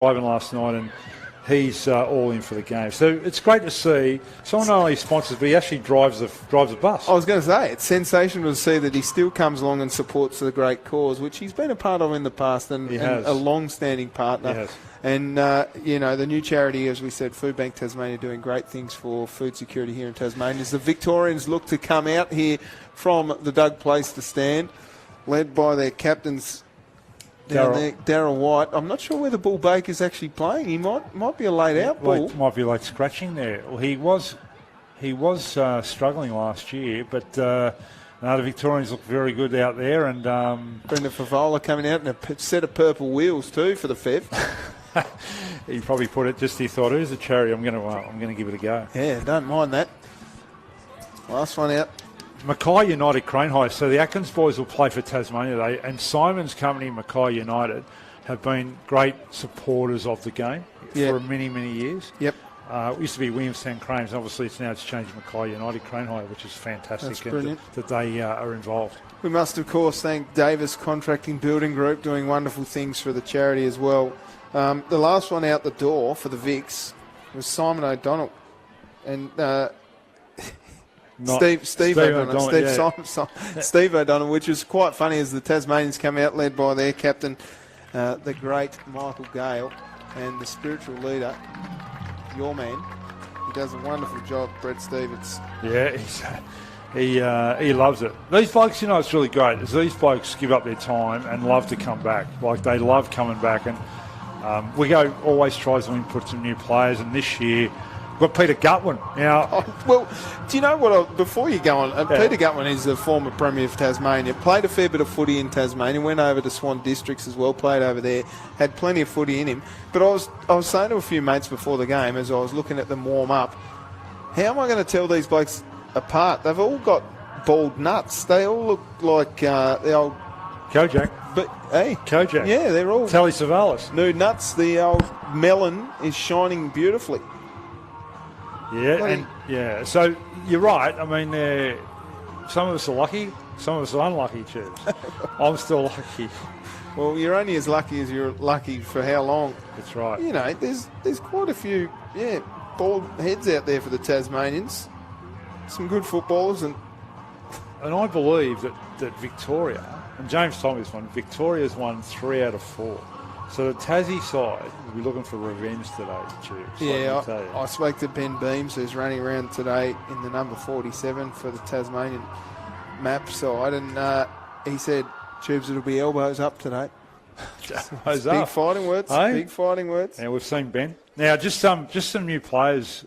driving last night, and he's all in for the game. So it's great to see someone not only sponsors, but he actually drives the bus. I was going to say, it's sensational to see that he still comes along and supports the great cause, which he's been a part of in the past and a long-standing partner. He has. And, the new charity, as we said, FoodBank Tasmania, doing great things for food security here in Tasmania. As the Victorians look to come out here from the Doug Place to stand, led by their captains down there, Darryl White. I'm not sure whether Bull Baker's actually playing. He might be a laid-out Bull. Might be like scratching there. Well, he was struggling last year, but the Victorians look very good out there. And Brenda Favola coming out in a set of purple wheels too for the Fev. He probably put it just. He thought, "Who's the charity? I'm going to give it a go." Yeah, don't mind that. Last one out. Mackay United Crane High. So the Atkins boys will play for Tasmania. And Simon's company, Mackay United, have been great supporters of the game for many, many years. Yep. It used to be Williamstown Cranes. Obviously, it's changed to Mackay United Crane High, which is fantastic. That's brilliant. That they are involved. We must, of course, thank Davis Contracting Building Group, doing wonderful things for the charity as well. The last one out the door for the Vics was Simon O'Donnell. And Steve O'Donnell, which is quite funny as the Tasmanians come out, led by their captain, the great Michael Gale, and the spiritual leader, your man. He does a wonderful job, Brett Stevens. Yeah, he loves it. These blokes, it's really great. Is these blokes give up their time and love to come back. Like, they love coming back. And we always tries to input some new players. And this year, we've got Peter Gutwin. Now, do you know what? Before you go on, Peter Gutwin is a former Premier of Tasmania. Played a fair bit of footy in Tasmania. Went over to Swan Districts as well. Played over there. Had plenty of footy in him. But I was saying to a few mates before the game, as I was looking at them warm up, how am I going to tell these blokes apart? They've all got bald nuts. They all look like the old Kojak. But hey, Kojak. Yeah, they're all Telly Savalas. Nude nuts. The old melon is shining beautifully. Yeah, So you're right. I mean, some of us are lucky, some of us are unlucky, Chiefs. I'm still lucky. Well, you're only as lucky as you're lucky for how long. That's right. There's quite a few bald heads out there for the Tasmanians. Some good footballers, and I believe that Victoria, and James told me this one, Victoria's won 3 out of 4. So the Tassie side will be looking for revenge today, Chiefs. Yeah, I spoke to Ben Beams, who's running around today in the number 47 for the Tasmanian map side, and he said, Tubes, it'll be elbows up today. Big fighting words. Hey? Big fighting words. Yeah, we've seen Ben. Now, just some new players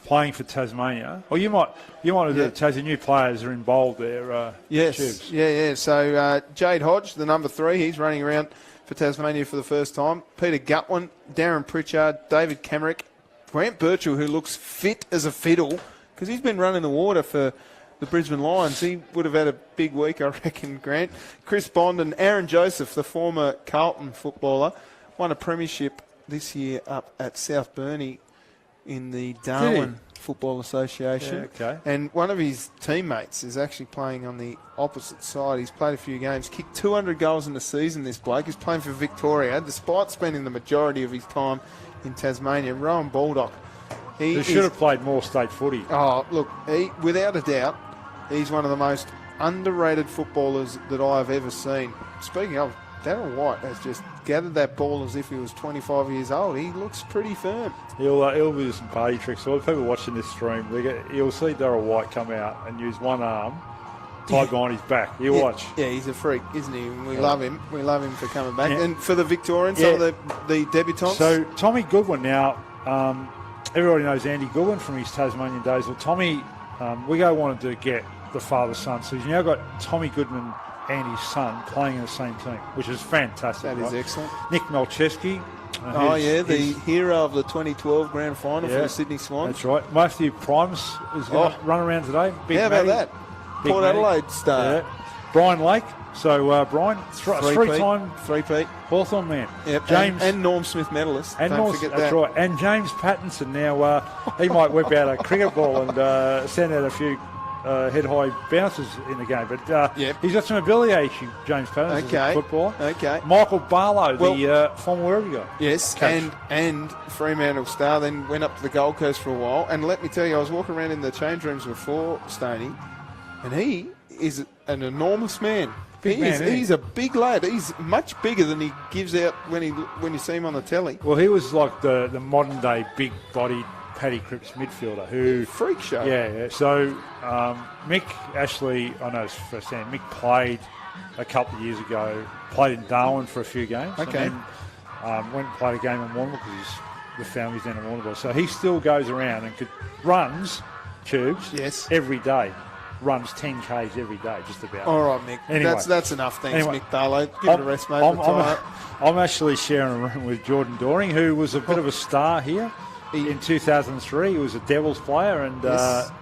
playing for Tasmania. Or you might have the Tassie new players are in bold there. Yes. Tubes. Yeah. So Jade Hodge, the number 3, he's running around for Tasmania for the first time. Peter Gutwin, Darren Pritchard, David Camerick, Grant Birchall, who looks fit as a fiddle because he's been running the water for the Brisbane Lions. He would have had a big week, I reckon, Grant. Chris Bond and Aaron Joseph, the former Carlton footballer, won a premiership this year up at South Burnie in the Darwin Football Association. Yeah, okay. And one of his teammates is actually playing on the opposite side. He's played a few games, kicked 200 goals in the season, this bloke. He's playing for Victoria, despite spending the majority of his time in Tasmania. Rowan Baldock. He should have played more state footy. Oh, look, without a doubt, he's one of the most underrated footballers that I've ever seen. Speaking of, Darryl White has just gathered that ball as if he was 25 years old. He looks pretty firm. He'll do some party tricks. All the people watching this stream, you'll see Darryl White come out and use one arm tied behind his back. You watch. Yeah, he's a freak, isn't he? And we love him. We love him for coming back. Yeah. And for the Victorians, some of the debutants. So Tommy Goodwin now, everybody knows Andy Goodwin from his Tasmanian days. Well, Tommy, Wigo wanted to get the father-son. So he's now got Tommy Goodwin and his son playing in the same team, which is fantastic. That is excellent. Nick Malcheski. The hero of the 2012 grand final for the Sydney Swans. That's right. Matthew Primus is going to run around today. How about that? Port Adelaide star. Yeah. Brian Lake. So, Brian, three-time three-peat Hawthorn man. Yep. James and Norm Smith medalist. And Don't forget that's that. right. And James Pattinson now, he might whip out a cricket ball and send out a few head-high bounces in the game. But Yep. he's got some ability issue, James Patterson, as a footballer. Okay. Michael Barlow, the former wherever guy. Yes, Coach. and Fremantle Star, then went up to the Gold Coast for a while. And let me tell you, I was walking around in the change rooms before Stoney, and he is an enormous man. He's a big lad. He's much bigger than he gives out when you see him on the telly. Well, he was like the modern-day big-bodied Paddy Cripps midfielder who... Freak show. Yeah. So Mick, Ashley, I know firsthand, Mick played a couple of years ago, played in Darwin for a few games. Okay. And then went and played a game in Warrnambool because the family's down in Warrnambool. So he still goes around and runs tubes every day. Runs 10 Ks every day, just about. All right, Mick. Anyway. That's enough. Thanks, Mick Barlow. Give it a rest, mate. I'm actually sharing a room with Jordan Doring, who was a bit of a star here. In 2003, he was a Devils player, and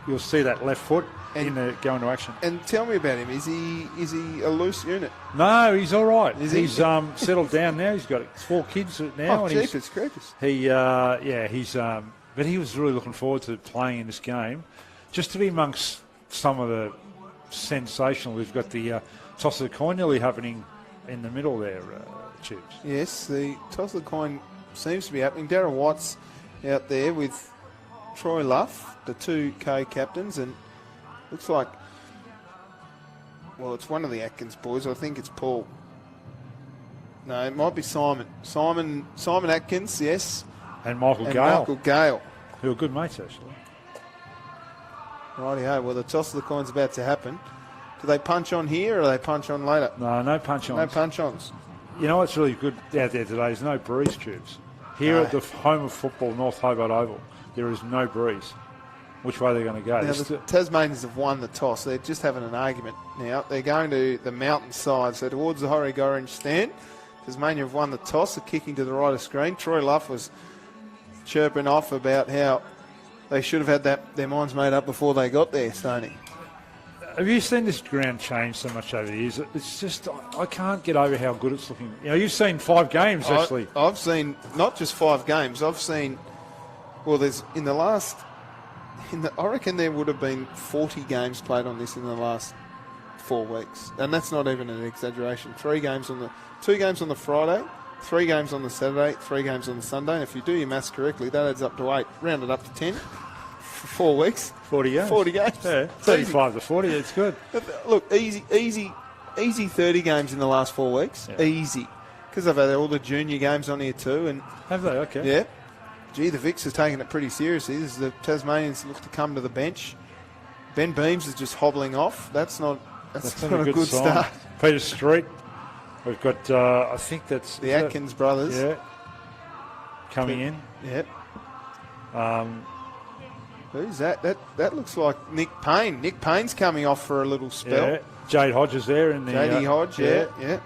you'll see that left foot going to action. And tell me about him. Is he a loose unit? No, he's all right. He's settled down now. He's got 4 kids now. Oh, jeepers creepers. But he was really looking forward to playing in this game, just to be amongst some of the sensational. We've got the toss of the coin nearly happening in the middle there, Tubes. Yes, the toss of the coin seems to be happening. Darren Watts out there with Troy Luff, the 2 co-captains, and looks like, well, it's one of the Atkins boys. I think it's Paul. No, it might be Simon. Simon Atkins, yes. And Michael Gale. Who are good mates, actually. Rightio. Well, the toss of the coin's about to happen. Do they punch on here or do they punch on later? No punch-ons. No punch-ons. You know what's really good out there today is no breeze, Tubes. Here at the home of football, North Hobart Oval, there is no breeze. Which way they're going to go? Now, the Tasmanians have won the toss. They're just having an argument now. They're going to the mountain side, so towards the Horrig Orange stand. Tasmania have won the toss. They're kicking to the right of screen. Troy Luff was chirping off about how they should have had their minds made up before they got there, Stoney. Have you seen this ground change so much over the years? It's just, I can't get over how good it's looking. You know, you've seen 5 games, actually. I've seen not just 5 games. I've seen, well, I reckon there would have been 40 games played on this in the last 4 weeks. And that's not even an exaggeration. 2 games on the Friday, 3 games on the Saturday, 3 games on the Sunday. And if you do your maths correctly, that adds up to 8. Round it up to 10 for 4 weeks. 40 games. 40 games. Yeah, 35 to 40, it's good. Look, easy 30 games in the last 4 weeks. Yeah. Easy. Because they've had all the junior games on here too. And have they? Okay. Yeah. Gee, the Vics are taking it pretty seriously. This is the Tasmanians look to come to the bench. Ben Beams is just hobbling off. That's not a good start. Peter Street. We've got, I think that's... The Atkins brothers. Yeah. Coming in. Yep. Who's that? That looks like Nick Payne. Nick Payne's coming off for a little spell. Yeah. Jade Hodge is there. In the, JD Hodge, yeah.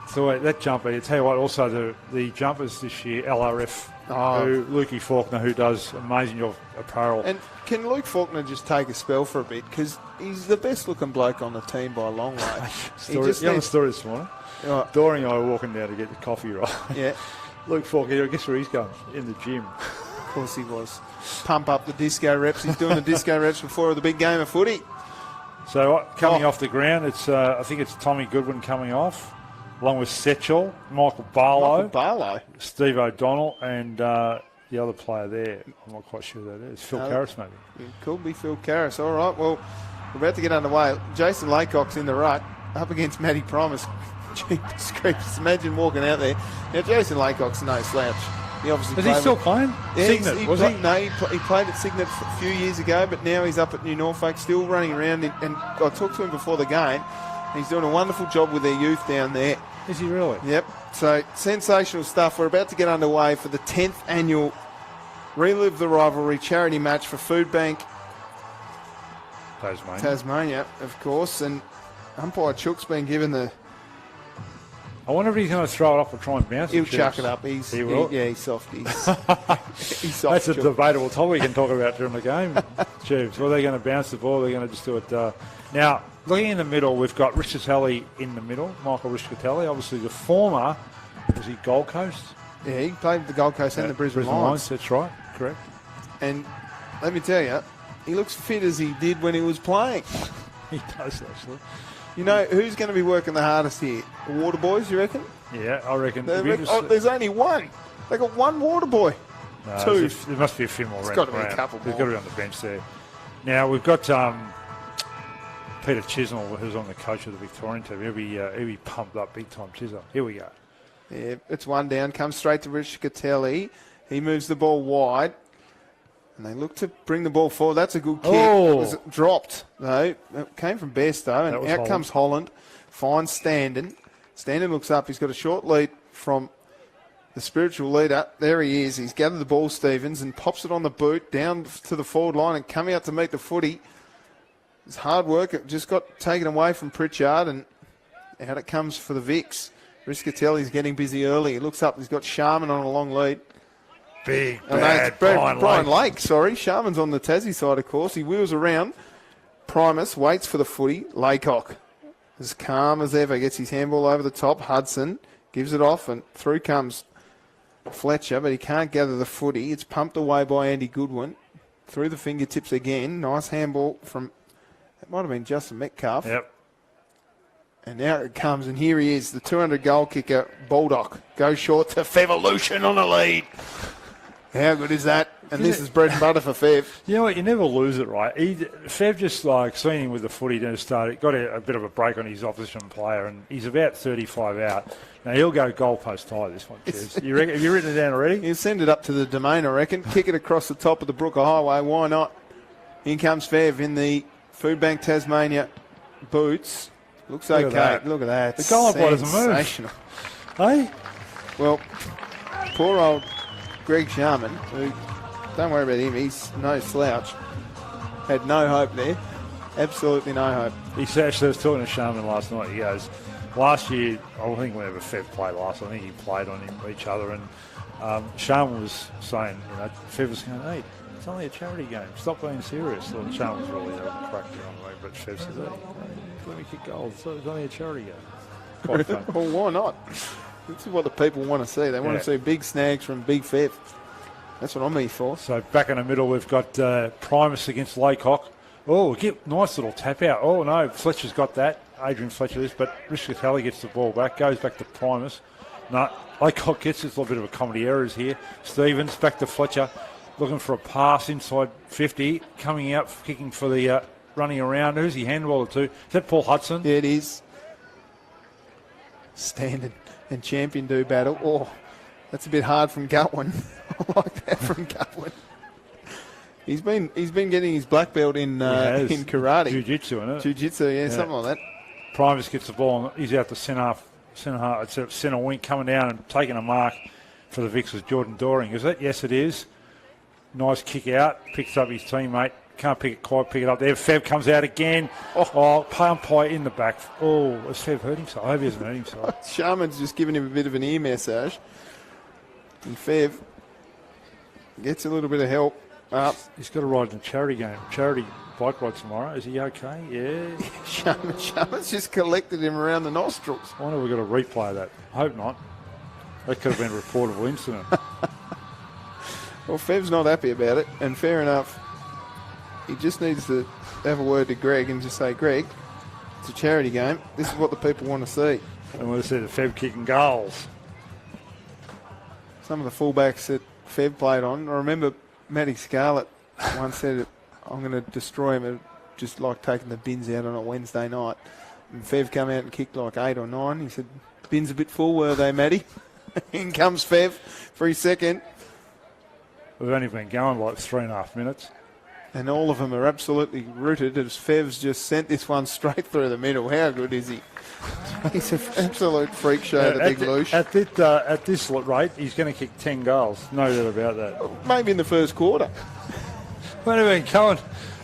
So that jumper, I tell you what, also the jumpers this year, LRF, Lukey Faulkner, who does amazing job apparel. And can Luke Faulkner just take a spell for a bit? Because he's the best looking bloke on the team by a long way. You have a story this morning? Right. Doring and I were walking down to get the coffee, right? Yeah. Luke Faulkner, guess where he's going? In the gym. Of course he was. Pump up the disco reps. He's doing the disco reps before the big game of footy. So coming off the ground, it's I think it's Tommy Goodwin coming off, along with Setchell, Michael Barlow, Steve O'Donnell, and the other player there. I'm not quite sure who that is. Phil Karras, maybe. It could be Phil Karras. All right, well, we're about to get underway. Jason Laycock's in the ruck, up against Matty Primus. Jeepers creepers. Imagine walking out there. Now, Jason Laycock's no slouch. He obviously is he still playing? Yeah, Signet, was he? No, he played at Signet a few years ago, but now he's up at New Norfolk, still running around. And I talked to him before the game. He's doing a wonderful job with their youth down there. Is he really? Yep. So, sensational stuff. We're about to get underway for the 10th annual Relive the Rivalry charity match for FoodBank Tasmania, of course. And umpire Chook's been given the... I wonder if he's going to throw it up or try and bounce it. He'll chuck it up. He will? He's soft. He's soft. That's a debatable topic we can talk about during the game, Tubes. Well, they're going to bounce the ball. They're going to just do it. Now, looking in the middle, we've got Rischitelli in the middle. Michael Rischitelli, obviously the former, was he Gold Coast? Yeah, he played the Gold Coast and the Brisbane Lions. That's right, correct. And let me tell you, he looks fit as he did when he was playing. He does, actually. You know, who's going to be working the hardest here? The water boys, you reckon? Yeah, I reckon. There's only one. They got one water boy. No, two. There must be a few more. There's got to be a couple There's more. got to be on the bench there. Now, we've got Peter Chisnell, who's on the coach of the Victorian team. He'll be pumped up big time, Chisnell. Here we go. Yeah, it's one down. Comes straight to Rich Catelli. He moves the ball wide. And they look to bring the ball forward. That's a good kick. Oh. It was dropped, though. It came from Bairstow, and out comes Holland. Finds Standen. Standen looks up. He's got a short lead from the spiritual leader. There he is. He's gathered the ball, Stevens, and pops it on the boot down to the forward line and coming out to meet the footy. It's hard work. It just got taken away from Pritchard, and out it comes for the Vicks. Riscatelli's getting busy early. He looks up. He's got Sharman on a long lead. Big, bad Brian Lake. Sorry. Sharman's on the Tassie side, of course. He wheels around. Primus waits for the footy. Laycock, as calm as ever, gets his handball over the top. Hudson gives it off, and through comes Fletcher, but he can't gather the footy. It's pumped away by Andy Goodwin. Through the fingertips again. Nice handball from, it might have been Justin Metcalf. Yep. And now it comes, and here he is, the 200 goal kicker, Baldock. Goes short to Fevolution on the lead. How good is that? And this is bread and butter for Fev. You know what? You never lose it, right? Fev just seen him with the footy to start. Got a bit of a break on his opposition player, and he's about 35 out. Now he'll go goalpost high this one, Cheers. Have you written it down already? He'll send it up to the domain, I reckon. Kick it across the top of the Brooker Highway. Why not? In comes Fev in the FoodBank Tasmania boots. Looks okay. Look at that. The goalkeeper doesn't move. Sensational. Hey? Well, poor old Greg Sharman, who, don't worry about him, he's no slouch. Had no hope there. Absolutely no hope. He actually was talking to Sharman last night. He goes, last year, I think whenever Fev played last, I think he played on each other. And Sharman was saying, Fev was going, hey, it's only a charity game. Stop being serious. Well, Sharman was really cracked it on me, but Fev says, hey, let me kick goals. It's only a charity game. Quite fun. Well, why not? This is what the people want to see. They want to see big snags from Big Fev. That's what I'm here for. So back in the middle, we've got Primus against Laycock. Oh, nice little tap out. Oh, no, Fletcher's got that. Adrian Fletcher is, but Riscatelli gets the ball back, goes back to Primus. No, Laycock gets it. It's a little bit of a comedy errors here. Stevens back to Fletcher, looking for a pass inside 50, coming out, kicking for the running around. Who's he handballed to? Is that Paul Hudson? Yeah, it is. Standard and champion do battle. Oh, that's a bit hard from Gutwin. I like that from Gutwin. He's been getting his black belt in karate. Jiu-jitsu, isn't it? Jiu-jitsu, yeah, something like that. Primus gets the ball, and he's out to centre wing, coming down and taking a mark for the Vicks was Jordan Doring. Is it? Yes, it is. Nice kick out. Picks up his teammate. Can't pick it up there. Fev comes out again. Oh, umpire in the back. Oh, has Fev hurt himself? I hope he hasn't hurt himself. Sharman's just giving him a bit of an ear massage. And Fev gets a little bit of help up. He's got to ride in a charity bike ride tomorrow. Is he okay? Yeah. Sharman's just collected him around the nostrils. I wonder if we've got to replay that. I hope not. That could have been a reportable incident. Well, Fev's not happy about it, and fair enough. He just needs to have a word to Greg and just say, Greg, it's a charity game. This is what the people want to see. And we'll see the Fev kicking goals. Some of the fullbacks that Fev played on. I remember Matty Scarlett once said, I'm going to destroy him, just like taking the bins out on a Wednesday night. And Fev come out and kicked like 8 or 9. He said, bins a bit full, were they, Matty? In comes Fev for his second. We've only been going like 3.5 minutes. And all of them are absolutely rooted as Fev's just sent this one straight through the middle. How good is he? He's an absolute freak show to Big Loosh. At this rate, he's going to kick 10 goals. No doubt about that. Maybe in the first quarter. When they've been going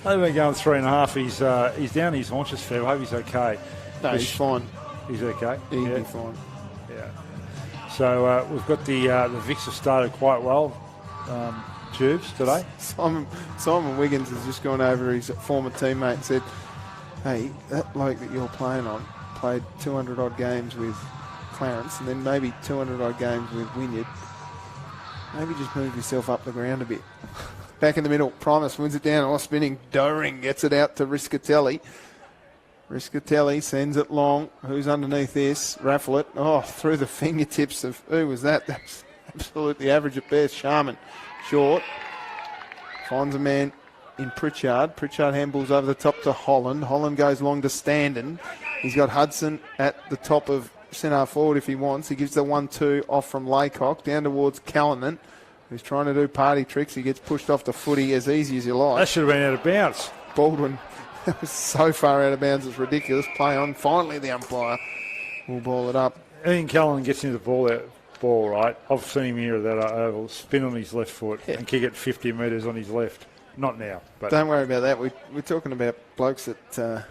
3.5. He's down his haunches, Fev. I hope he's okay. No, he's fine. He's okay? He'll be fine. Yeah. So we've got the Vicks have started quite well. Tubes today. Simon Wiggins has just gone over his former teammate and said, hey, that bloke that you're playing on played 200 odd games with Clarence and then maybe 200 odd games with Wynyard. Maybe just move yourself up the ground a bit. Back in the middle. Primus wins it down. Oh, spinning. Doring gets it out to Riscatelli. Riscatelli sends it long. Who's underneath this? Raffle it. Oh, through the fingertips of... Who was that? That's absolutely average at best. Sharman. Short. Finds a man in Pritchard. Pritchard handballs over the top to Holland. Holland goes long to Standen. He's got Hudson at the top of centre forward if he wants. He gives the 1-2 off from Laycock down towards Callanan, who's trying to do party tricks. He gets pushed off the footy as easy as you like. That should have been out of bounds. Baldwin, that was so far out of bounds, it's ridiculous. Play on. Finally, the umpire will ball it up. Ian Callanan gets into the ball, right? I've seen him here at that oval, spin on his left foot and kick it 50 metres on his left. Not now. But don't worry about that. We're talking about blokes that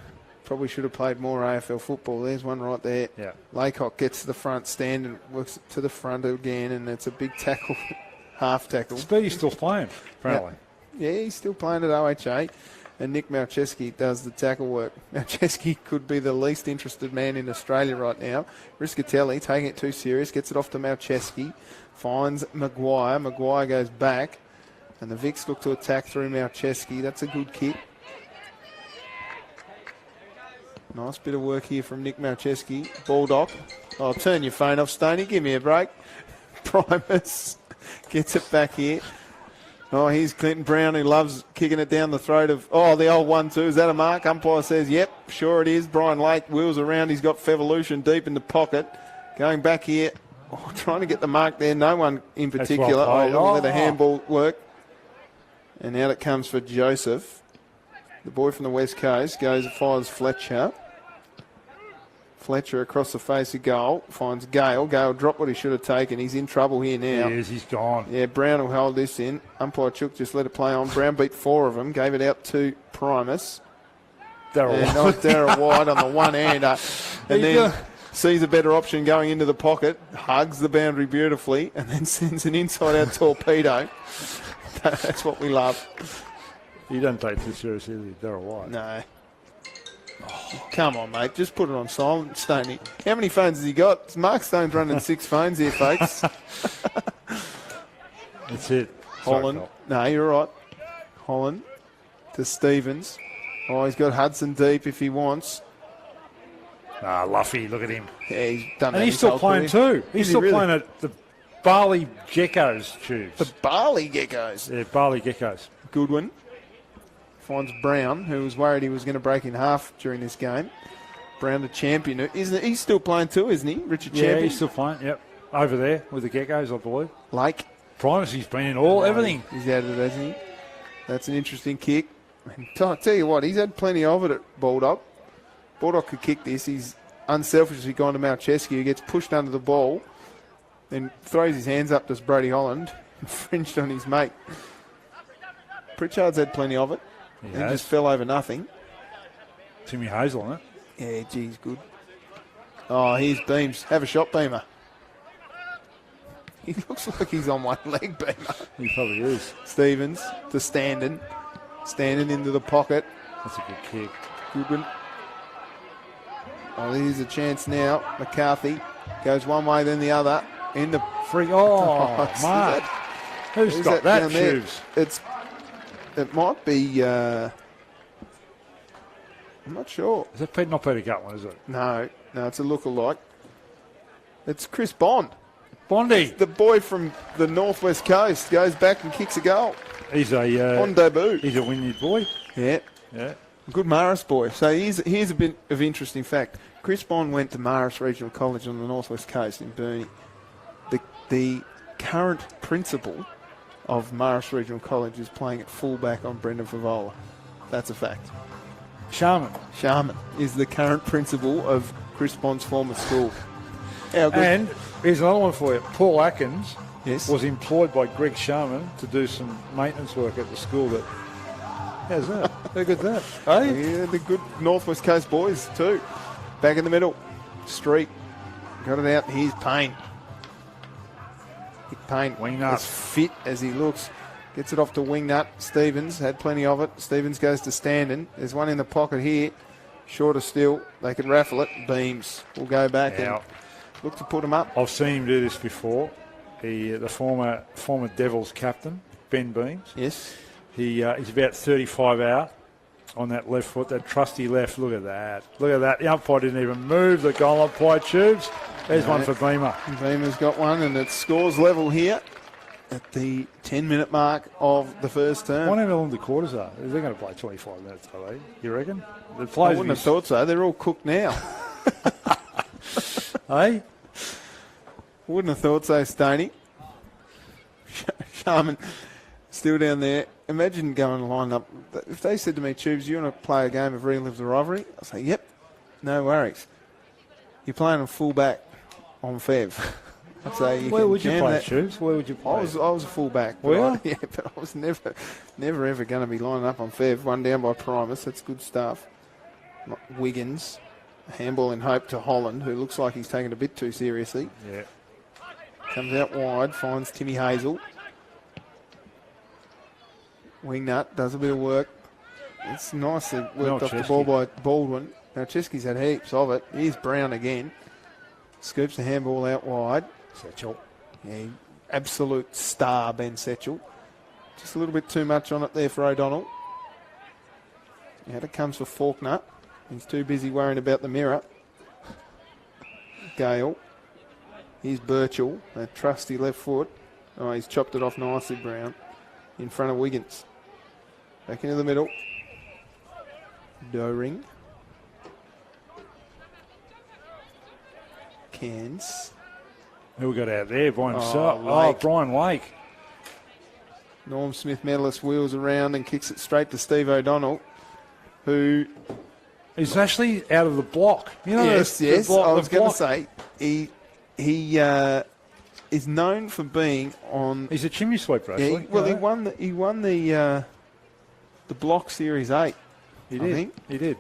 probably should have played more AFL football. There's one right there. Yeah. Laycock gets to the front stand and works it to the front again, and it's a big tackle, half tackle. Speedy's still playing, apparently. Yeah, he's still playing at OHA, and Nick Malcheski does the tackle work. Malcheski could be the least interested man in Australia right now. Riscatelli taking it too serious, gets it off to Malcheski, finds Maguire. Maguire goes back, and the Vics look to attack through Malcheski. That's a good kick. Nice bit of work here from Nick Malcheski. Baldock. Oh, turn your phone off, Stoney. Give me a break. Primus gets it back here. Oh, here's Clinton Brown, who loves kicking it down the throat of... Oh, the old 1-2. Is that a mark? Umpire says, yep, sure it is. Brian Lake wheels around. He's got Fevolution deep in the pocket. Going back here. Oh, trying to get the mark there. No one in particular. Well let the handball work. And out it comes for Joseph. The boy from the West Coast goes and fires Fletcher. Fletcher across the face of goal, finds Gale. Gale dropped what he should have taken. He's in trouble here now. He is, he's gone. Yeah, Brown will hold this in. Umpire Chook just let it play on. Brown beat 4 of them, gave it out to Primus. Darryl White on the one-hander. And then sees a better option going into the pocket, hugs the boundary beautifully, and then sends an inside-out torpedo. That's what we love. He doesn't take it too seriously, Darryl White. No. Oh, come on, mate. Just put it on silent, Stoney. How many phones has he got? Mark Stone's running 6 phones here, folks. That's it. Holland. No, you're right. Holland to Stevens. Oh, he's got Hudson deep if he wants. Luffy, look at him. Yeah, he's done that. And he's still playing too. He's still playing at the Barley Geckos tubes. The Barley Geckos. Yeah, Barley Geckos. Goodwin finds Brown, who was worried he was going to break in half during this game. Brown, the champion. He's still playing too, isn't he? Richard Champion. Yeah, he's still playing, yep. Over there with the Geckos, I believe. Lake. Primus, he's been in everything. He's added it, hasn't he? That's an interesting kick. I'll tell you what, he's had plenty of it at Baldock. Baldock could kick this. He's unselfishly gone to Malcheski, who gets pushed under the ball, then throws his hands up to Brody Holland, infringed on his mate. Pritchard's had plenty of it. He just fell over nothing. Timmy Hazel, isn't it? Yeah, geez, good. Oh, here's Beams. Have a shot, Beamer. He looks like he's on one leg, Beamer. He probably is. Stevens to Standen. Standen into the pocket. That's a good kick. Goodwin. Oh, here's a chance now. McCarthy goes one way, then the other. In the free. Oh, Mark. Who's got that shoes? It might be. I'm not sure. Is it not Peter Gutwin, is it? No, it's a lookalike. It's Chris Bond. Bondy. The boy from the Northwest Coast goes back and kicks a goal. He's a on debut. He's a Wynyard boy. Yeah. Good Marist boy. So here's a bit of interesting fact. Chris Bond went to Marist Regional College on the Northwest Coast in Burnie. The current principal of Marist Regional College is playing at fullback on Brendan Favola. That's a fact. Sharman is the current principal of Chris Bond's former school. And here's another one for you. Paul Atkins was employed by Greg Sharman to do some maintenance work at the school. How's that? How good's that? Hey? Yeah, the good Northwest Coast boys too. Back in the middle. Street. Got it out. Here's Payne. Payne, Wingnut. As fit as he looks. Gets it off to Wingnut. Stevens had plenty of it. Stevens goes to Standen. There's one in the pocket here. Shorter still. They can raffle it. Beams will go back and look to put him up. I've seen him do this before. The former Devils captain, Ben Beams. Yes. He's about 35 out on that left foot, that trusty left. Look at that. Look at that. The umpire didn't even move the goal umpire, Tubes. There's one for Beamer. Beamer's got one, and it scores level here at the 10-minute mark of the first term. I wonder how long the quarters are. They're going to play 25 minutes, are they? You reckon? The I players wouldn't have thought so. They're all cooked now. Hey? Wouldn't have thought so, Stoney. Sharman still down there. Imagine going and line up. If they said to me, Tubes, you want to play a game of Relive the Rivalry? I'd say, yep, no worries. You're playing on full back on Fev. I'd say, where would you play, Tubes? Where would you play? I was a full back. Were you? Yeah, but I was never ever going to be lining up on Fev. One down by Primus. That's good stuff. Wiggins. Handball in hope to Holland, who looks like he's taken it a bit too seriously. Yeah. Comes out wide, finds Timmy Hazel. Wingnut does a bit of work. It's nicely worked off the ball by Baldwin. Now Chesky's had heaps of it. Here's Brown again. Scoops the handball out wide. Setchell. Yeah, absolute star, Ben Setchell. Just a little bit too much on it there for O'Donnell. Out it comes for Faulkner. He's too busy worrying about the mirror. Gale. Here's Birchall, that trusty left foot. Oh, he's chopped it off nicely, Brown. In front of Wiggins. Back into the middle. Doring. Cairns. Who we got out there by himself? Oh, Brian Lake. Norm Smith medalist wheels around and kicks it straight to Steve O'Donnell, who... He's actually out of the block. You know, yes. Block, I was going to say, he is known for being on... He's a chimney sweeper, actually. Yeah, he won the block Series 8. He did. I think. He did.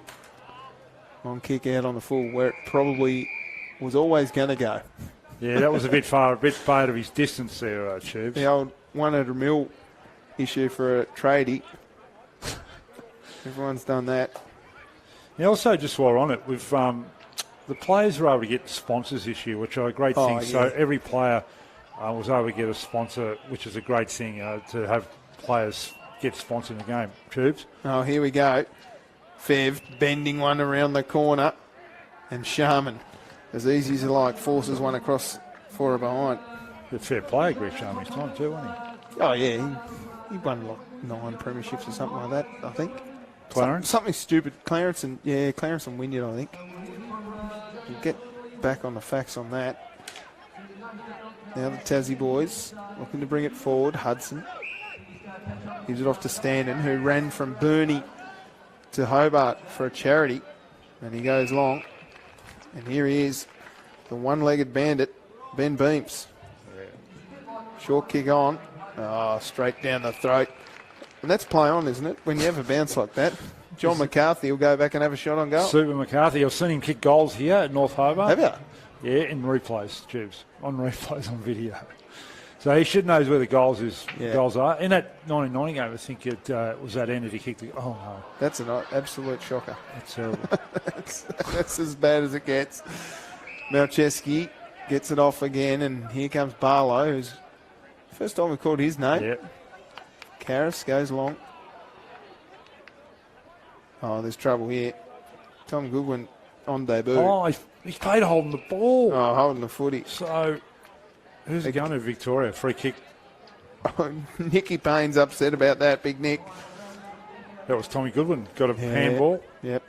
On kick out on the full, where it probably was always going to go. Yeah, that was a bit far of his distance there, Tubes. The old 100 mil issue for a tradie. Everyone's done that. Yeah, also, just while we're on it, we've the players were able to get sponsors this year, which are a great thing. Yeah. So every player was able to get a sponsor, which is a great thing to have players get sponsored in the game. Tubes. Oh, here we go. Fev bending one around the corner, and Sharman, as easy as you like, forces one across for her behind. A fair play, Greg Sharman's time too, wasn't he? Oh yeah, he won like 9 premierships or something like that, I think. Clarence? Something stupid. Clarence and Wynyard, I think. We'll get back on the facts on that. Now the Tassie boys looking to bring it forward. Hudson gives it off to Standen, who ran from Burnie to Hobart for a charity. And he goes long. And here he is, the one-legged bandit, Ben Beams. Short kick on. Oh, straight down the throat. And that's play on, isn't it? When you have a bounce like that. John McCarthy will go back and have a shot on goal. Super McCarthy. I've seen him kick goals here at North Hobart. Have you? Yeah, in replays, Tubes. On replays on video. So he should know where the goals are. In that 1990 game, I think it was that end that he kicked the... Oh, no. That's an absolute shocker. That's terrible. that's as bad as it gets. Malcheski gets it off again, and here comes Barlow, who's... First time we called his name. Yep. Karras goes long. Oh, there's trouble here. Tom Goodwin on debut. Oh, he's played holding the ball. Oh, holding the footy. So, who's going to Victoria? Free kick. Oh, Nicky Payne's upset about that, Big Nick. That was Tommy Goodwin. Got a handball. Yep.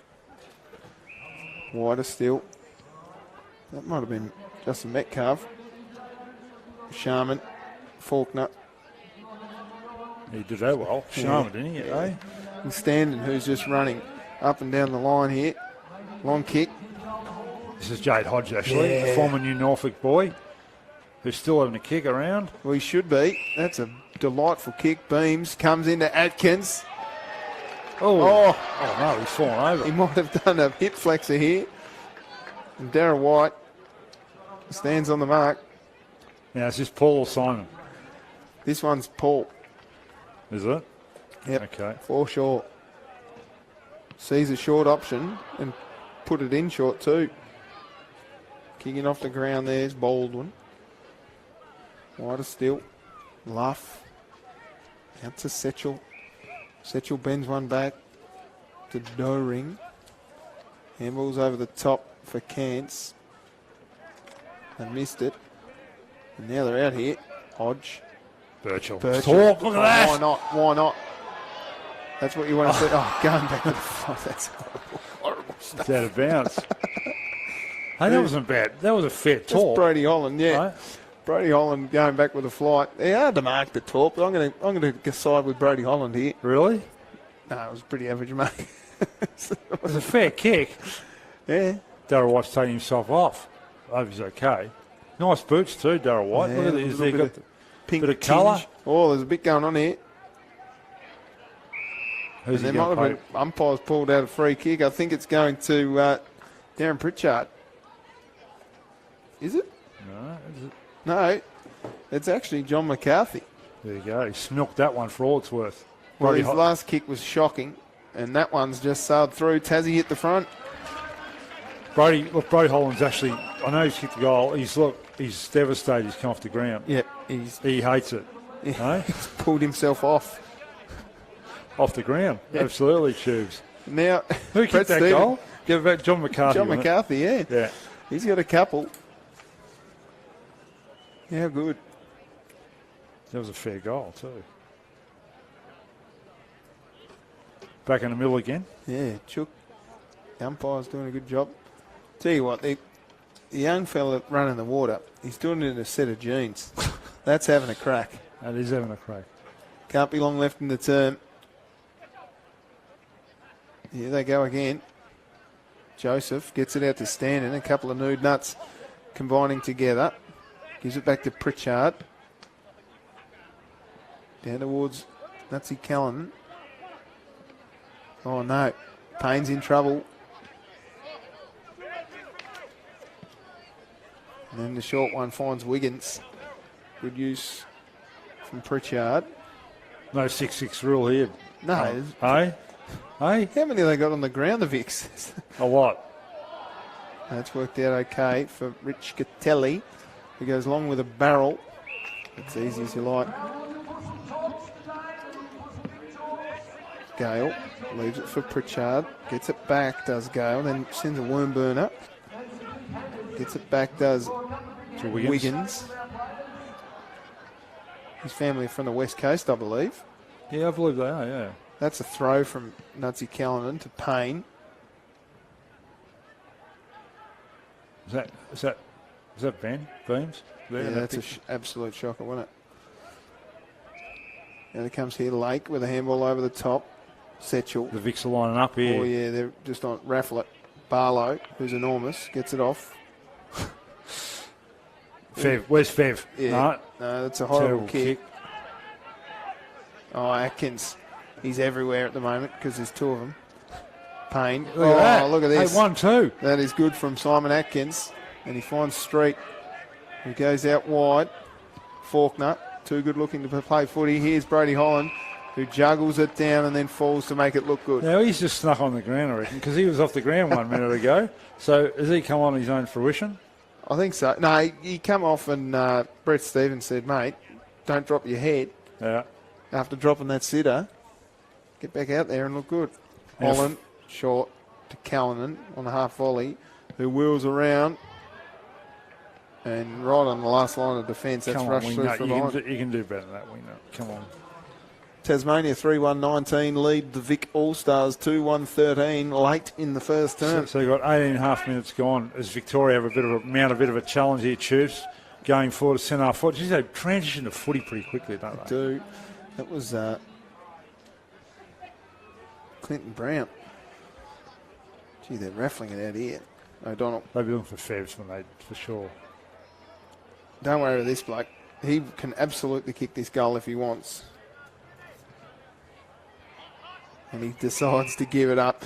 Wider still. That might have been Justin Metcalf. Sharman. Faulkner. He did that well. Sharman, didn't he? Eh? And Standen, who's just running up and down the line here. Long kick. This is Jade Hodge, actually, a former New Norfolk boy who's still having a kick around. Well, he should be. That's a delightful kick. Beams comes into Atkins. Oh no, he's fallen over. He might have done a hip flexor here. And Darren White stands on the mark. Now, is this Paul or Simon? This one's Paul. Is it? Yep. Okay. 4 short. Sees a short option and put it in short too. Kicking off the ground there's Baldwin. Wider still. Luff. Out to Setchell. Setchell bends one back to Doring. Handball's over the top for Cance. They missed it. And now they're out here. Hodge. Birchall. Talk, look at that. Why not? Why not? That's what you want to see. Oh, going back to the front. That's horrible stuff. It's out of bounds. Hey, that wasn't bad. That was a fair That's talk. Brody Holland, yeah. Right? Brody Holland going back with a flight. They're hard to mark the talk, but I'm going to side with Brody Holland here. Really? No, it was pretty average, mate. It was a fair kick. Yeah. Darryl White's taking himself off. I hope he's okay. Nice boots too, Darryl White. Yeah, Look at a this. little He's bit got of the pink bit of tinge. colour. Oh, there's a bit going on here. Who's he There might going have to been umpires pulled out a free kick. I think it's going to Darren Pritchard. Is it? No, is it? No, it's actually John McCarthy. There you go. He smilked that one for all it's worth. Well, Brody his last kick was shocking, and that one's just sailed through. Tassie hit the front. Brody Holland's actually, I know he's kicked the goal. He's devastated. He's come off the ground. Yep, He hates it. No? he's pulled himself off. Off the ground. Absolutely, Tubes. Now, Who kicked Brett that Stevens- goal? Give it back, John McCarthy. John wasn't it? McCarthy, yeah. Yeah. He's got a couple. Yeah, good. That was a fair goal too. Back in the middle again. Yeah, Chook. The umpire's doing a good job. Tell you what, the young fella running the water, he's doing it in a set of jeans. That's having a crack. And he's having a crack. Can't be long left in the term. Here they go again. Joseph gets it out to Stanton. A couple of nude nuts combining together. Gives it back to Pritchard. Down towards Nutsy Callan. Oh no. Payne's in trouble. And then the short one finds Wiggins. Good use from Pritchard. No 6-6 rule here. No. Hey? Hey? How many have they got on the ground, the Vicks? A lot. That's worked out okay for Rich Catelli, who goes along with a barrel. It's easy as you like. Gale leaves it for Pritchard. Gets it back, does Gale. Then sends a worm burner. Gets it back, does To Wiggins. Wiggins. His family are from the West Coast, I believe. Yeah, I believe they are, yeah. That's a throw from Nutsy Callanan to Payne. Is that Ben Beams? There Yeah, in that that's an picture? absolute shocker, wasn't it? Now there comes here Lake with a handball over the top. Setchell. The Vicks are lining up here. Oh, yeah, they're just on raffle it. Barlow, who's enormous, gets it off. Fev. Where's Fev? Yeah. No, that's a horrible Terrible kick. Oh, Atkins. He's everywhere at the moment because there's two of them. Payne. Look at that. Look at this. Hey, 1-2. That is good from Simon Atkins. And he finds Street, who goes out wide. Faulkner, too good looking to play footy. Here's Brody Holland, who juggles it down and then falls to make it look good. Now, he's just snuck on the ground, I reckon, because he was off the ground 1 minute ago. So, has he come on his own fruition? I think so. No, he come off and Brett Stevens said, mate, don't drop your head. Yeah. After dropping that sitter, get back out there and look good. Yeah. Holland, short to Callanan on a half volley, who wheels around. And right on the last line of defence, that's Come on, rushed we through know. from You behind. can do better than that, we know. Come on. Tasmania 3-1-19 lead the Vic All-Stars 2-1-13 late in the first term. So you've got 18.5 minutes gone as Victoria have mount a bit of a challenge here, Chiefs, going forward to centre half forward. Geez, they transition to footy pretty quickly, don't they? Do. That was Clinton Brown. Gee, they're raffling it out here. O'Donnell. They'll be looking for Fevs for sure. Don't worry about this bloke. He can absolutely kick this goal if he wants. And he decides to give it up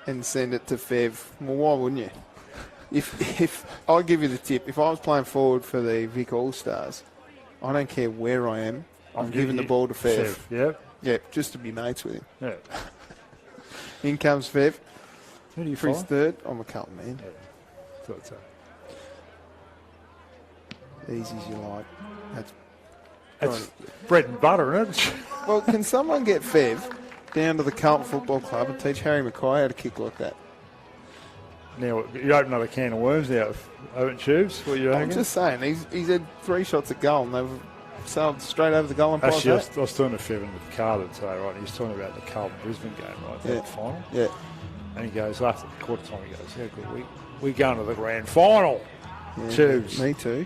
and send it to Fev. Well, why wouldn't you? If I'll give you the tip. If I was playing forward for the Vic All-Stars, I don't care where I am. I'm giving the ball to Fev. Yep. Yeah, just to be mates with him. Yeah. In comes Fev. Who do you For his follow? third. I'm a Carlton man. Thought so. Easy as you like. That's bread and butter, isn't it? Well, can someone get Fev down to the Carlton Football Club and teach Harry Mackay how to kick like that. Now, you open up a can of worms out of open tubes. What you I'm reckon? just saying, he's had 3 shots at goal and they've sailed straight over the goal and Actually, passed I was talking to Fevin with Carter today, right? He was talking about the Carlton-Brisbane game, right? Yeah. The final. Yeah. And he goes, after the quarter time, he goes, how good we're going to the grand final. Yeah, Tubes. Me too.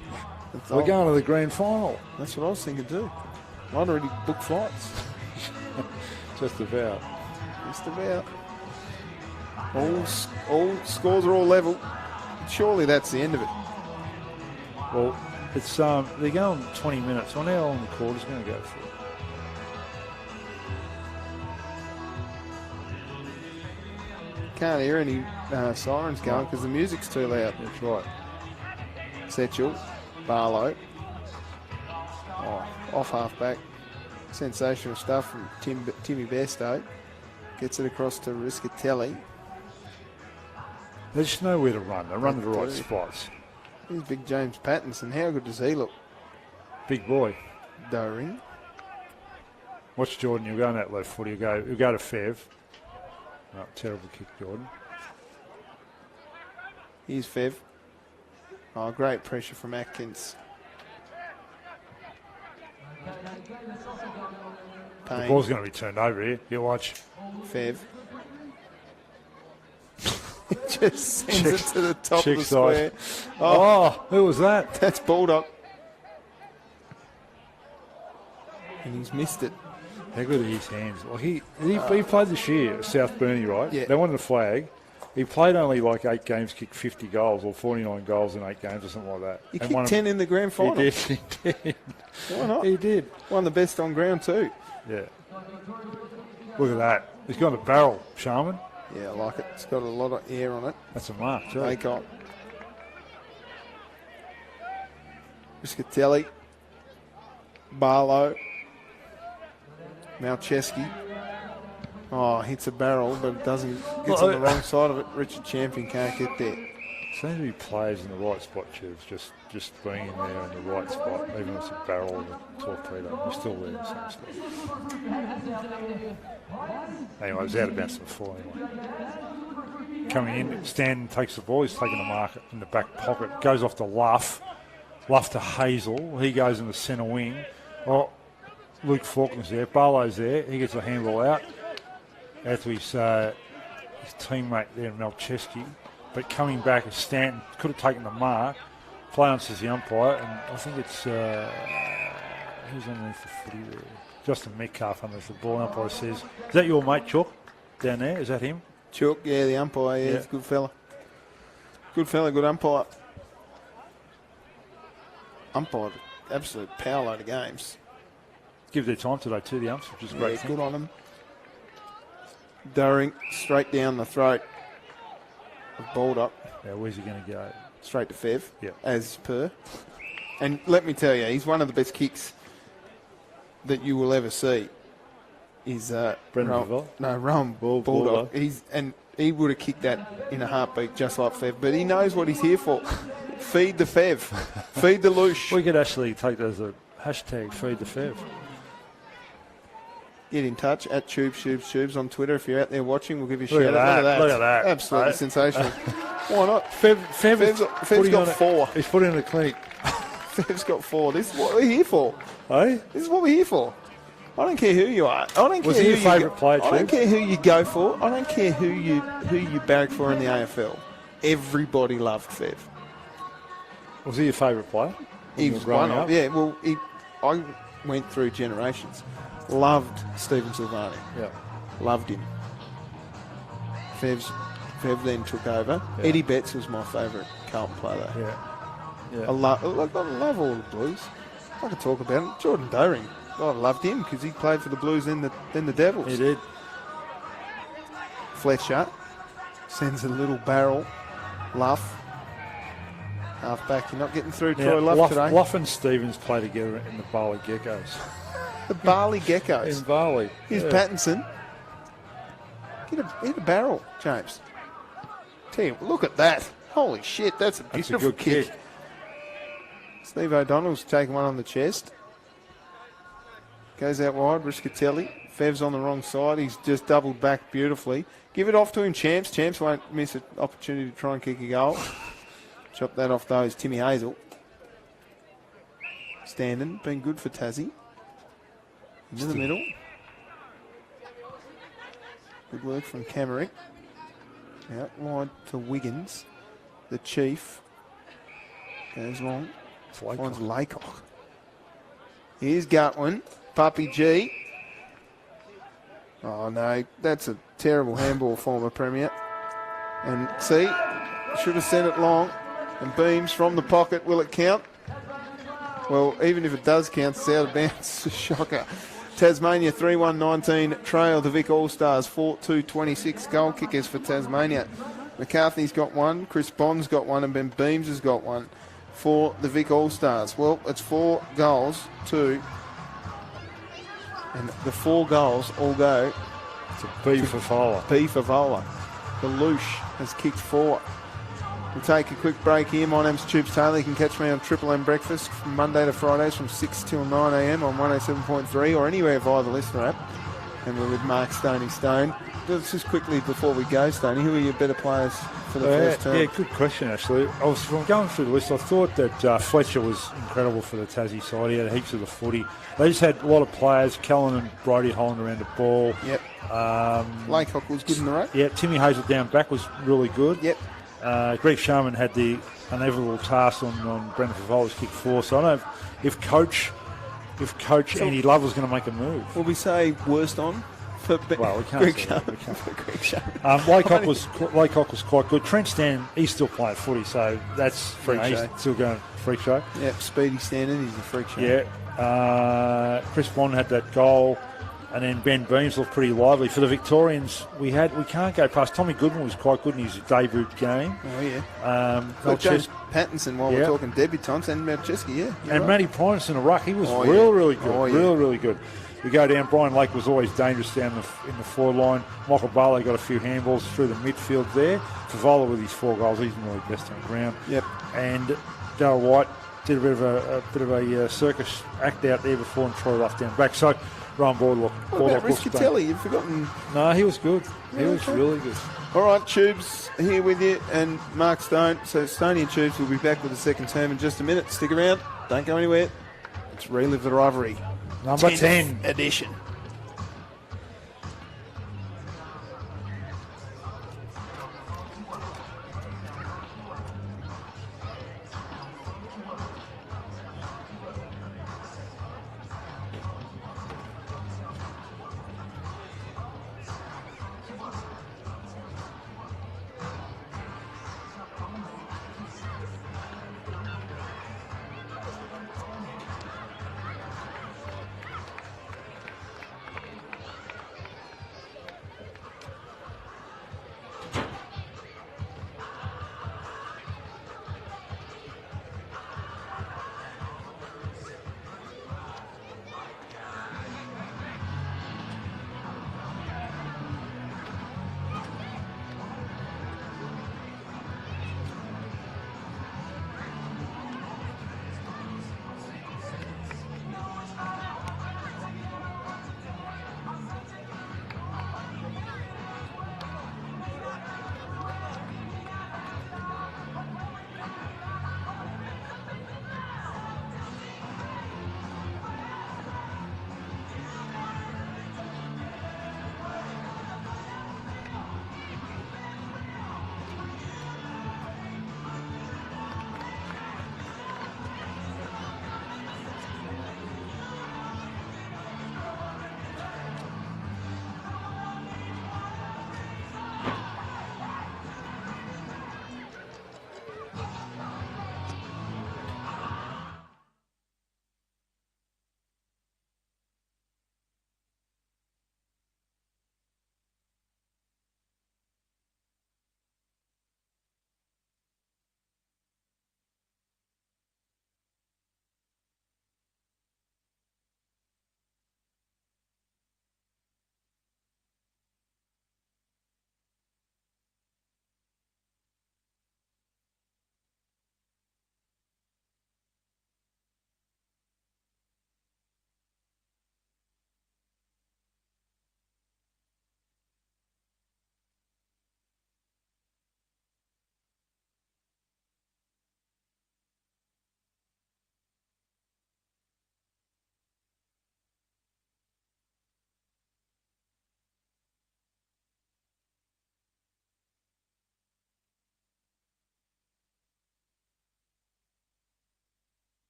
We're going to the grand final. That's what I was thinking too. I'd already booked flights. Just about. Just about. All scores are all level. Surely that's the end of it. Well, it's they're going 20 minutes. I wonder how long the quarter's going to go for. Can't hear any sirens going because the music's too loud. That's right. Setchell, Barlow. Off half-back. Sensational stuff from Timmy Bairstow. Gets it across to Riscatelli. They just know where to run. They run to the right spots. Here's big James Pattinson. How good does he look? Big boy. Doring. Watch Jordan. You'll go on that left foot. You'll go to Fev. Oh, terrible kick, Jordan. Here's Fev. Oh, great pressure from Atkins. The ball's going to be turned over here. You watch. Fev. Just sends it to the top of the square. Oh, who was that? That's Bulldog. And he's missed it. How good are his hands? Well, he played this year at South Burney, right? Yeah. They wanted a flag. He played only like 8 games, kicked 50 goals or 49 goals in 8 games or something like that. He kicked 10 in the grand final. He did. Why not? He did. One of the best on ground too. Yeah. Look at that. He's got a barrel, Sharman. Yeah, I like it. It's got a lot of air on it. That's a mark, too. They got Riscatelli, Barlow, Malcheski. Oh, hits a barrel, but it doesn't. Gets on the wrong side of it. Richard Champion can't get there. Seems to be players in the right spot, Chivs, just being in there in the right spot, even if it's a barrel or a torpedo. You're still there in the same spot. Anyway, it was out of bounds before anyway. Coming in, Stan takes the ball. He's taking the mark in the back pocket. Goes off to Luff. Luff to Hazel. He goes in the centre wing. Oh, Luke Faulkner's there. Barlow's there. He gets the handball out. After his teammate there, Malcheski. But coming back is Stanton. Could have taken the mark. Play on says the umpire. And I think it's... who's underneath the footy there? Justin Metcalf underneath the ball. Umpire says, is that your mate, Chuck, down there? Is that him? Chuck, yeah, the umpire. Yeah, he's a good fella. Good fella, good umpire. Umpire, absolute power load of games. Give their time today too, the umps, which is a great thing. Good on them. Doring straight down the throat of Baldock. Yeah, where's he going to go? Straight to Fev, yeah. As per. And let me tell you, he's one of the best kicks that you will ever see. Is Rowan Baldock. He would have kicked that in a heartbeat, just like Fev. But he knows what he's here for. Feed the Fev. Feed the Loosh. We could actually take that as a hashtag, feed the Fev. Get in touch at Tubes on Twitter. If you're out there watching, we'll give you a shout out. Look at that. Absolutely sensational. Why not? Fev's got 4. He's put in the clinic. Fev's got 4. This is what we're here for. Hey? This is what we're here for. I don't care who you are. Was he your favourite player, I don't care who you go for. I don't care who you barrack for in the AFL. Everybody loved Fev. Was he your favourite player? He was one of. Yeah, well, I went through generations. Loved Stephen Silvani. Yeah. Loved him. Fev then took over. Yeah. Eddie Betts was my favourite Carlton player. Yeah. I love all the Blues. I could talk about him. Jordan Doring. I loved him because he played for the Blues then the Devils. He did. Fletcher sends a little barrel. Luff. Half back. You're not getting through Troy Luff today. Luff and Stevens play together in the Bali Geckos. The Bali Geckos. In Bali. Here's Pattinson. Hit a barrel, James. Tell you, look at that. Holy shit, that's a beautiful kick. Steve O'Donnell's taking one on the chest. Goes out wide, Riscatelli. Fev's on the wrong side. He's just doubled back beautifully. Give it off to him, Champs. Champs won't miss an opportunity to try and kick a goal. Chop that off, though, is Timmy Hazel. Standing, been good for Tassie. Into the middle. Good work from Camerick. Out wide to Wiggins. The Chief goes long. Finds Laycock. Here's Gutwin. Puppy G. Oh, no. That's a terrible handball, former Premier. And see, should have sent it long. And Beams from the pocket. Will it count? Well, even if it does count, it's out of bounds. Shocker. Tasmania 3-1-19 trail the Vic All-Stars 4-2-26 goal kickers for Tasmania. McCarthy's got one, Chris Bond's got one, and Ben Beams has got one for the Vic All-Stars. Well, it's 4 goals to, and the 4 goals all go to B for Vola. B for Vola. Belush has kicked 4. We'll take a quick break here. My name's Tubes Taylor. You can catch me on Triple M Breakfast from Monday to Fridays from 6 till 9 a.m. on 107.3 or anywhere via the listener app. And we're with Mark Stoney Stone. Just quickly before we go, Stoney, who are your better players for the first term? Yeah, good question, actually. From going through the list, I thought that Fletcher was incredible for the Tassie side. He had heaps of the footy. They just had a lot of players. Callan and Brody holding around the ball. Yep. Laycock was good in the race. Yeah, Timmy Hazel down back was really good. Yep. Greg Sharman had the inevitable task on Brendan Favola's kick 4. So I don't know if Coach Andy Love was going to make a move. Will we say worst on? Well, we can't say that. Greg Sharman. Laycock was quite good. Trent Stan, he's still playing footy, so that's he's still going freak show. Yep, speedy standard, he's a freak show. Yeah. Chris Bond had that goal. And then Ben Beams looked pretty lively. For the Victorians, we can't go past. Tommy Goodman was quite good in his debut game. Oh, yeah. James Pattinson, while we're talking debutants, and Melcheski, yeah. And right. Matty Pryness in the ruck, he was really good. Oh, yeah. Really good. We go down, Brian Lake was always dangerous down in the forward line. Michael Barlow got a few handballs through the midfield there. Favola with his 4 goals, he's really best on the ground. Yep. And Darryl White did a bit of a circus act out there before and Troy Luff down back. So Ron Boardlock. What about Riscatelli? You've forgotten. No, he was good. He was really good. All right, Tubes here with you and Mark Stone. So Stoney and Tubes will be back with the second term in just a minute. Stick around. Don't go anywhere. Let's relive the rivalry. Number 10 edition.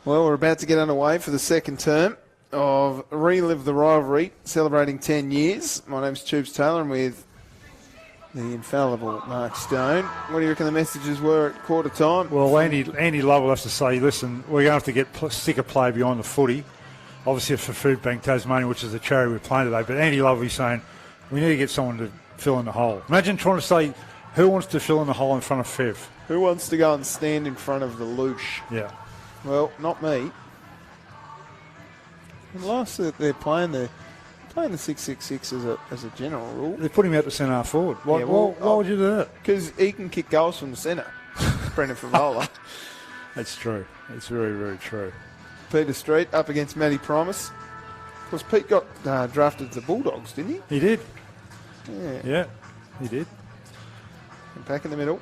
Well, we're about to get underway for the second term of Relive the Rivalry, celebrating 10 years. My name's Tubes Taylor, and with the infallible Mark Stone. What do you reckon the messages were at quarter time? Well, Andy Love will have to say, listen, we're going to have to stick a play behind the footy. Obviously, for FoodBank Tasmania, which is the charity we're playing today. But Andy Love will be saying, we need to get someone to fill in the hole. Imagine trying to say, who wants to fill in the hole in front of Fev? Who wants to go and stand in front of the loosh? Yeah. Well, not me. And last they're playing the 6-6-6 as a general rule. They put him out to centre forward. Why would you do that? Because he can kick goals from the centre. Brendan Favola. That's true. It's very, very true. Peter Street up against Matty Promise. Of course, Pete got drafted to the Bulldogs, didn't he? He did. Yeah, he did. And back in the middle.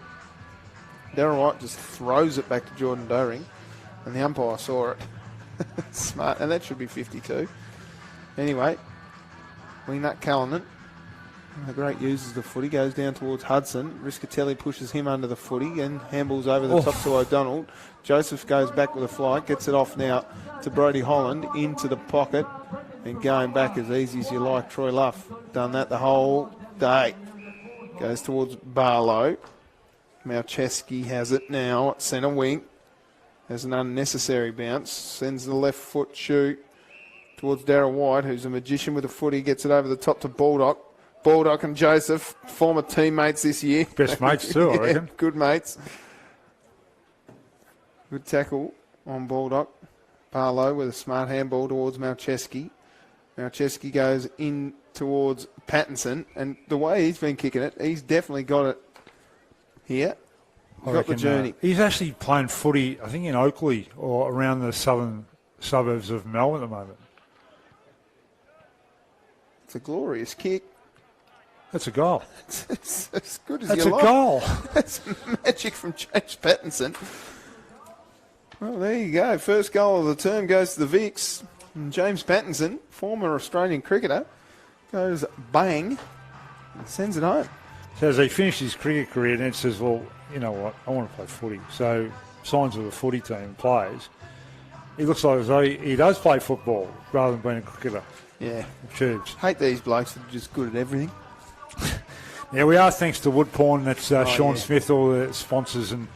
Darren White just throws it back to Jordan Doering. And the umpire saw it. Smart. And that should be 52. Anyway, Wingnut Callanan, the great users of the footy, goes down towards Hudson. Riscatelli pushes him under the footy and handballs over the top to O'Donnell. Joseph goes back with a flight, gets it off now to Brodie Holland into the pocket and going back as easy as you like. Troy Luff done that the whole day. Goes towards Barlow. Malcheski has it now at centre wing. Has an unnecessary bounce. Sends the left foot shoot towards Darren White, who's a magician with a footy. Gets it over the top to Baldock. Baldock and Joseph, former teammates this year. Best mates too, I reckon. Good mates. Good tackle on Baldock. Barlow with a smart handball towards Malcheski. Malcheski goes in towards Pattinson. And the way he's been kicking it, he's definitely got it here. Got the journey. He's actually playing footy, I think, in Oakley or around the southern suburbs of Melbourne at the moment. It's a glorious kick. That's a goal. It's as good as That's you a like. goal. That's magic from James Pattinson. Well, there you go. First goal of the term goes to the Vicks. And James Pattinson, former Australian cricketer, goes bang and sends it home. So as he finished his cricket career, then says, well, you know what, I want to play footy. So signs with a footy team, plays. He looks like as though he does play football rather than being a cricketer. Yeah. Tubes. Hate these blokes that are just good at everything. Yeah, we are, thanks to Wood Pawn. That's Sean Smith, all the sponsors, and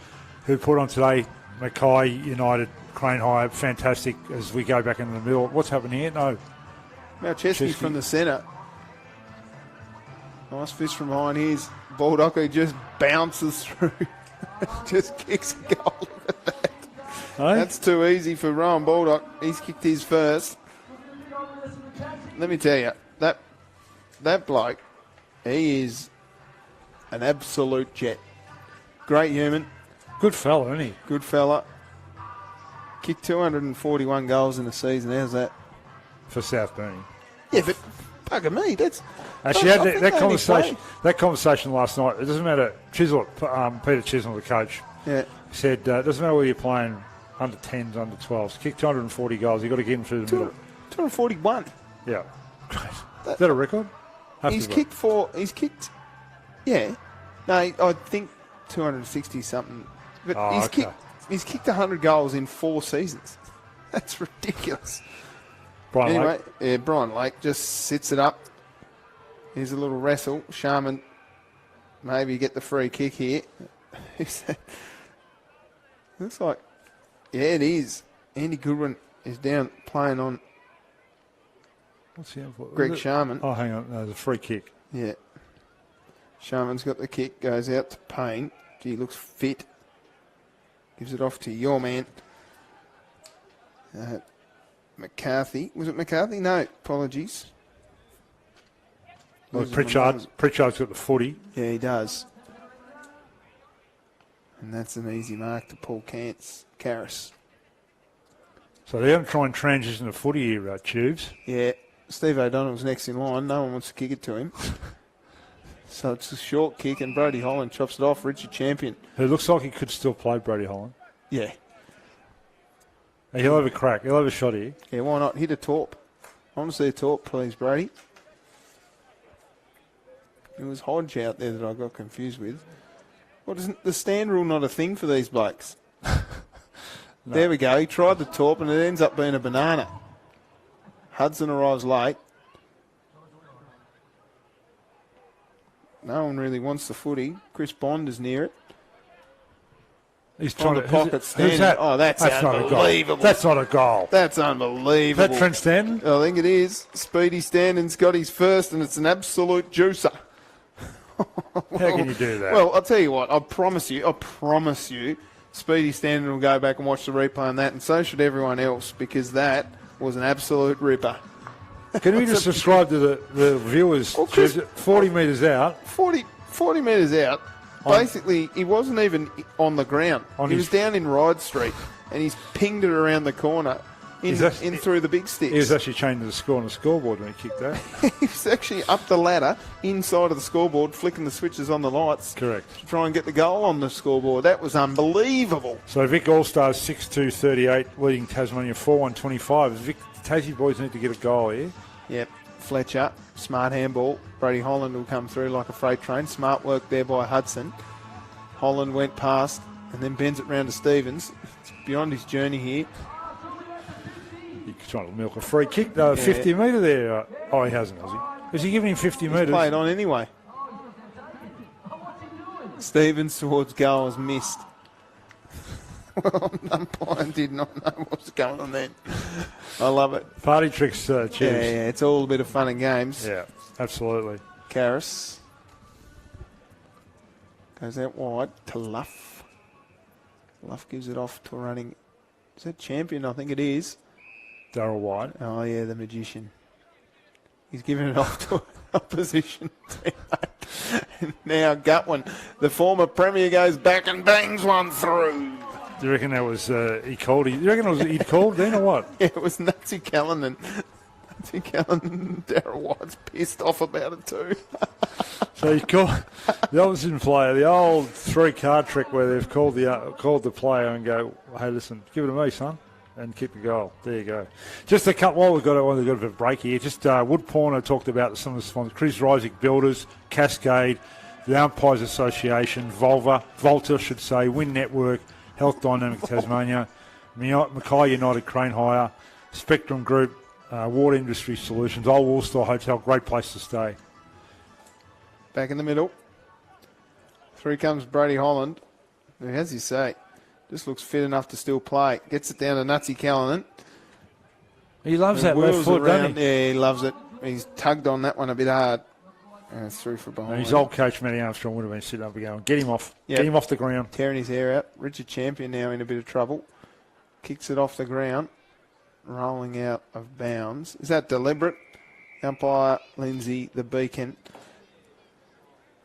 who put on today, Mackay United, Crane High, fantastic as we go back into the middle. What's happening here? No. Malcheski from the centre. Nice fish from behind. Here's Baldock, who just bounces through. Just kicks a goal. Look at that. Hey? That's too easy for Rowan Baldock. He's kicked his first. Let me tell you, that bloke, he is an absolute jet. Great human. Good fella, isn't he? Good fella. Kicked 241 goals in a season. How's that? For South Burnie. Yeah, but bugger me, that's... Actually, had that conversation last night. It doesn't matter. Peter Chisnell, the coach, said it doesn't matter whether you're playing under 10s, under 12s. Kick 240 goals. You've got to get him through the middle. 241. Yeah. Great. Is that a record? He's kicked. Yeah. No, I think 260 something. But he's kicked 100 goals in 4 seasons. That's ridiculous. Brian Lake. Yeah, Brian Lake just sits it up. Here's a little wrestle. Sharman maybe get the free kick here. Looks like, yeah, it is. Andy Goodwin is down playing on What's he for? Greg Sharman. Oh, hang on. No, there's a free kick. Yeah. Sharman's got the kick, goes out to Payne. Gee, looks fit. Gives it off to your man. McCarthy. Was it McCarthy? No, apologies. Well, Pritchard's got the footy. Yeah, he does. And that's an easy mark to Paul Karras. So they're going to try and transition to footy here, Tubes. Yeah. Steve O'Donnell's next in line. No one wants to kick it to him. So it's a short kick, and Brodie Holland chops it off. Richard Champion. Who looks like he could still play, Brodie Holland. Yeah. He'll have a crack. He'll have a shot here. Yeah, why not? Hit a torp. I want to see a torp, please, Brady. It was Hodge out there that I got confused with. What, isn't the stand rule not a thing for these blokes? There we go. He tried the top and it ends up being a banana. Hudson arrives late. No one really wants the footy. Chris Bond is near it. He's On trying the to pocket stand. That? Oh, that's unbelievable. That's not a goal. That's unbelievable. Is that Trent Stanton? I think it is. Speedy Stanton's got his first, and it's an absolute juicer. How can you do that? Well, I'll tell you what. I promise you, Speedy Stanton will go back and watch the replay on that, and so should everyone else, because that was an absolute ripper. Can we just describe to the viewers, Well, Chris, 40 metres out. 40 metres out. Basically, he wasn't even on the ground. He was down in Ride Street, and he's pinged it around the corner in through the big sticks. He was actually changing the score on the scoreboard when he kicked that. He was actually up the ladder, inside of the scoreboard, flicking the switches on the lights. Correct. To try and get the goal on the scoreboard. That was unbelievable. So Vic All-Stars 6-2-38, leading Tasmania 4-1-25. Vic, the Tassie boys need to get a goal here. Yep. Fletcher, smart handball. Brady Holland will come through like a freight train. Smart work there by Hudson. Holland went past and then bends it round to Stevens. It's beyond his journey here. He's trying to milk a free kick, though. 50 metre there. Oh, he hasn't, has he? Is he giving him 50 metres? He's played on anyway. Stevens towards goal has missed. Well, umpire did not know what was going on then. I love it. Party tricks, cheers. Yeah, it's all a bit of fun and games. Yeah, absolutely. Karras goes out wide to Luff. Luff gives it off to a running. Is that Champion? I think it is. Darryl White. Oh, yeah, the magician. He's giving it off to an opposition teammate. And now Gutwin, the former Premier, goes back and bangs one through. Do you reckon that was he called? Do you reckon it was he'd called then or what? Yeah, it was Nazi Callanan. Nazi Callanan, Darryl White's pissed off about it too. So you call the opposition player, the old 3-card trick where they've called the player and go, hey, listen, give it to me, son, and keep the goal. There you go. Just a couple. While we've got a bit of a break here, just Wood Porno talked about some of the sponsors: Chris Reisig Builders, Cascade, the Umpires Association, Volta, should say, Win Network, Health Dynamic Tasmania, Mackay United Crane Hire, Spectrum Group, Water Industry Solutions, Old Woolstar Hotel, great place to stay. Back in the middle. Through comes Brady Holland. Who has he say? Just looks fit enough to still play. Gets it down to Nazi Callanan. He loves that left foot, doesn't he? Yeah, he loves it. He's tugged on that one a bit hard. And it's through for behind. His old coach, Matty Armstrong, would have been sitting up and going, get him off. Yep. Get him off the ground. Tearing his hair out. Richard Champion now in a bit of trouble. Kicks it off the ground. Rolling out of bounds. Is that deliberate? Umpire, Lindsay, the Beacon.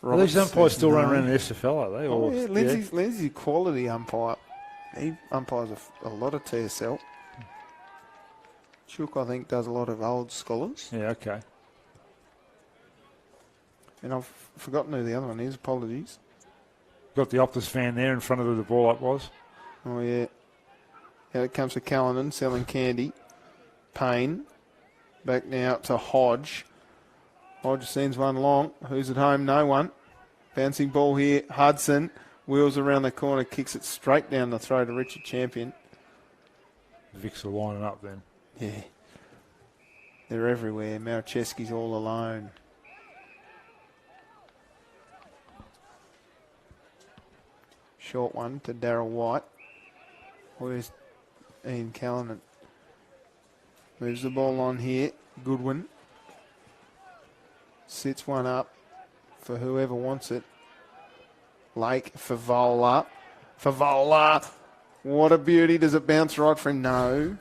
Are these umpires still running around the SFL, are they? Oh, yeah, Lindsay's quality umpire. He umpires a lot of TSL. Chook, I think, does a lot of old scholars. Yeah, okay. And I've forgotten who the other one is. Apologies. Got the Optus fan there in front of where the ball up was. Oh, yeah. Out it comes to Callanan selling candy. Payne. Back now to Hodge. Hodge sends one long. Who's at home? No one. Bouncing ball here. Hudson. Wheels around the corner. Kicks it straight down the throat of Richard Champion. Vic's are lining up then. Yeah. They're everywhere. Marcheski's all alone. Short one to Darryl White. Where's Ian Callanan? Moves the ball on here. Goodwin. Sits one up for whoever wants it. Lake for Vola. For Vola. What a beauty. Does it bounce right for him? No.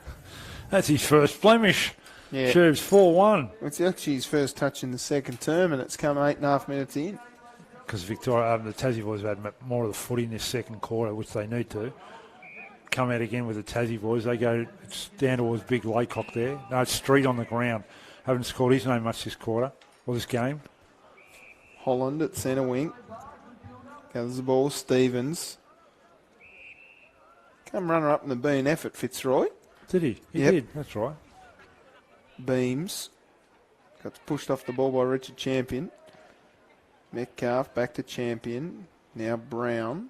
That's his first blemish. Yeah. Shooves 4-1. It's actually his first touch in the second term, and it's come 8.5 minutes in. Because Victoria, the Tassie boys have had more of the footy in this second quarter, which they need to. Come out again with the Tassie boys. They go, it's down towards Big Laycock there. No, it's Street on the ground. Haven't scored his name much this quarter, or this game. Holland at centre wing. Gathers the ball. Stevens. Come runner up in the B&F at Fitzroy. Did he? He Yep. did, that's right. Beams. Got pushed off the ball by Richard Champion. Metcalf back to Champion. Now Brown.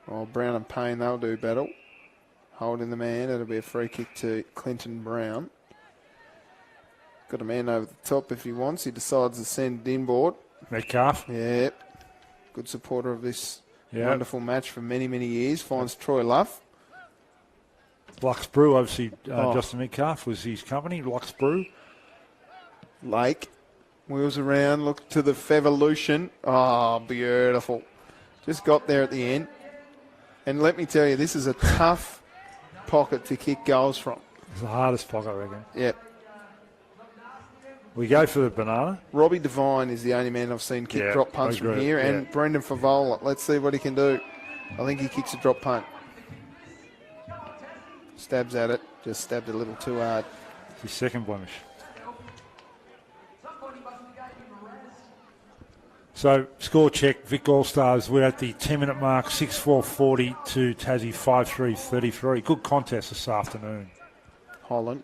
Oh, Brown and Payne, they'll do battle. holding the man. It'll be a free kick to Clinton Brown. Got a man over the top if he wants. He decides to send it inboard. Metcalf. Yeah. Good supporter of this wonderful match for many, many years. Finds Troy Love. Lux Brew, obviously, Justin Metcalf was his company, Lux Brew. Lake. Wheels around, look to the Fevolution. Oh, beautiful. Just got there at the end. And let me tell you, this is a tough pocket to kick goals from. It's the hardest pocket, I reckon. Yep. We go for the banana. Robbie Devine is the only man I've seen kick drop punts from here. And Brendan Favola. Let's see what he can do. I think he kicks a drop punt. Stabs at it. Just stabbed a little too hard. His second blemish. So, score check. Vic All-Stars, we're at the 10-minute mark. 6-4-40 to Tassie 5-3-33. Good contest this afternoon. Holland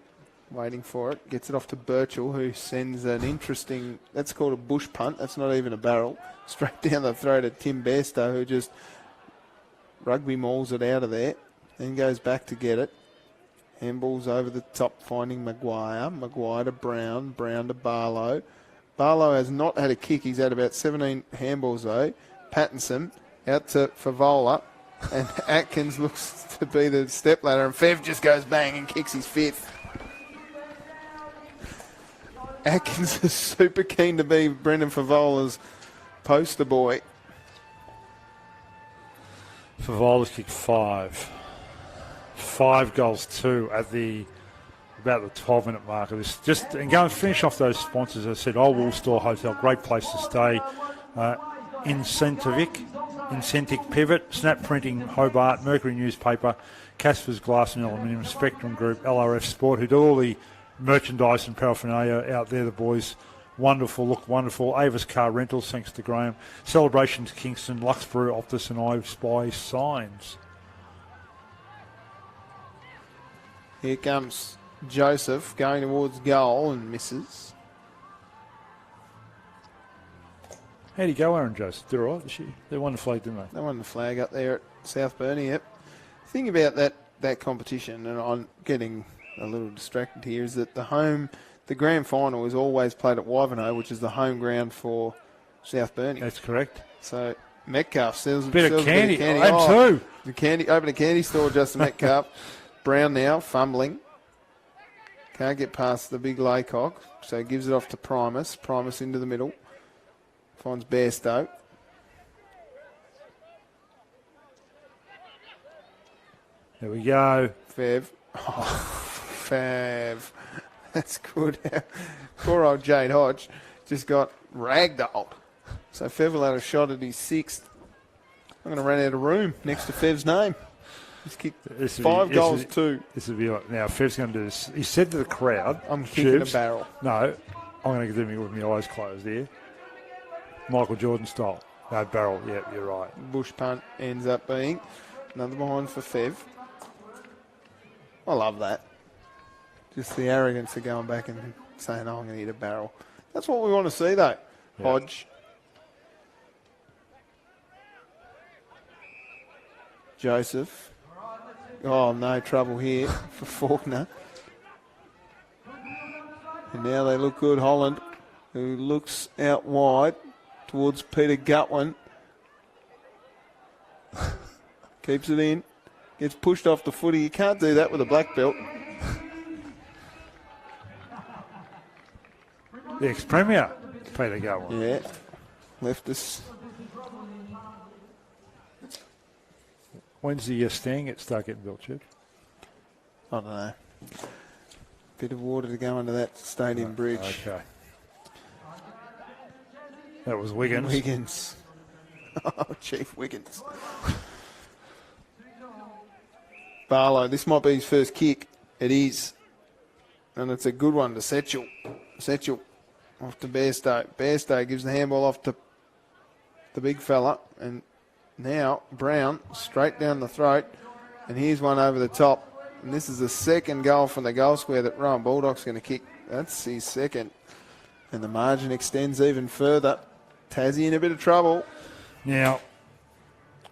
waiting for it. Gets it off to Birchall, who sends an interesting, that's called a bush punt. That's not even a barrel. Straight down the throat of Tim Bairstow, who just rugby mauls it out of there. Then goes back to get it. Handballs over the top, finding Maguire. Maguire to Brown. Brown to Barlow. Barlow has not had a kick. He's had about 17 handballs, though. Pattinson out to Favola. And Atkins looks to be the stepladder. And Fev just goes bang and kicks his fifth. Atkins is super keen to be Brendan Favola's poster boy. Favola's kicked 5. 5 goals, 2 at about the 12-minute mark of this. And go and finish off those sponsors. As I said, Old Wool Store Hotel, great place to stay. Incentive Pivot, Snap Printing Hobart, Mercury Newspaper, Casper's Glass and Aluminium, Spectrum Group, LRF Sport, who do all the merchandise and paraphernalia out there, the boys. Wonderful, look wonderful. Avis Car Rentals, thanks to Graham. Celebrations Kingston, Lux Brew, Optus and I Spy Signs. Here comes Joseph going towards goal and misses. How'd he go, Aaron Joseph? Did all right this year? They won the flag, didn't they? They won the flag up there at South Burnie, yep. The thing about that competition, and I'm getting a little distracted here, is that the grand final is always played at Wivenhoe, which is the home ground for South Burnie. That's correct. So Metcalf sells bit of candy. A bit of And two. Open a candy store, Justin Metcalf. Brown now, fumbling. Can't get past the big Laycock, so gives it off to Primus. Primus into the middle. Finds Bairstow. There we go. Fav. Oh, Fav. That's good. Poor old Jade Hodge just got ragdolled. So Fev will have a shot at his 6th. I'm going to run out of room next to Fev's name. He's kicked 5 goals, 2. This will be like, now Fev's going to do this. He said to the crowd, I'm kicking a barrel. No, I'm going to do it with my eyes closed here. Michael Jordan style. No, barrel. Yeah, you're right. Bush punt ends up being another behind for Fev. I love that. Just the arrogance of going back and saying, oh, I'm going to hit a barrel. That's what we want to see, though. Yeah. Hodge. Joseph. Oh, no trouble here for Faulkner. And now they look good. Holland, who looks out wide towards Peter Gutwin. Keeps it in. Gets pushed off the footy. You can't do that with a black belt. The ex-premier, Peter Gutwin. Yeah. Left us. When's the stand start getting built, Chip? I don't know. Bit of water to go under that stadium bridge. Okay. That was Wiggins. Wiggins. Oh, Chief Wiggins. Barlow, this might be his first kick. It is. And it's a good one to Setchell. Setchell off to Bairstow. Bairstow gives the handball off to the big fella. And now Brown straight down the throat. And here's one over the top. And this is the second goal from the goal square that Rowan Baldock's going to kick. That's his second. And the margin extends even further. Tassie in a bit of trouble. Now,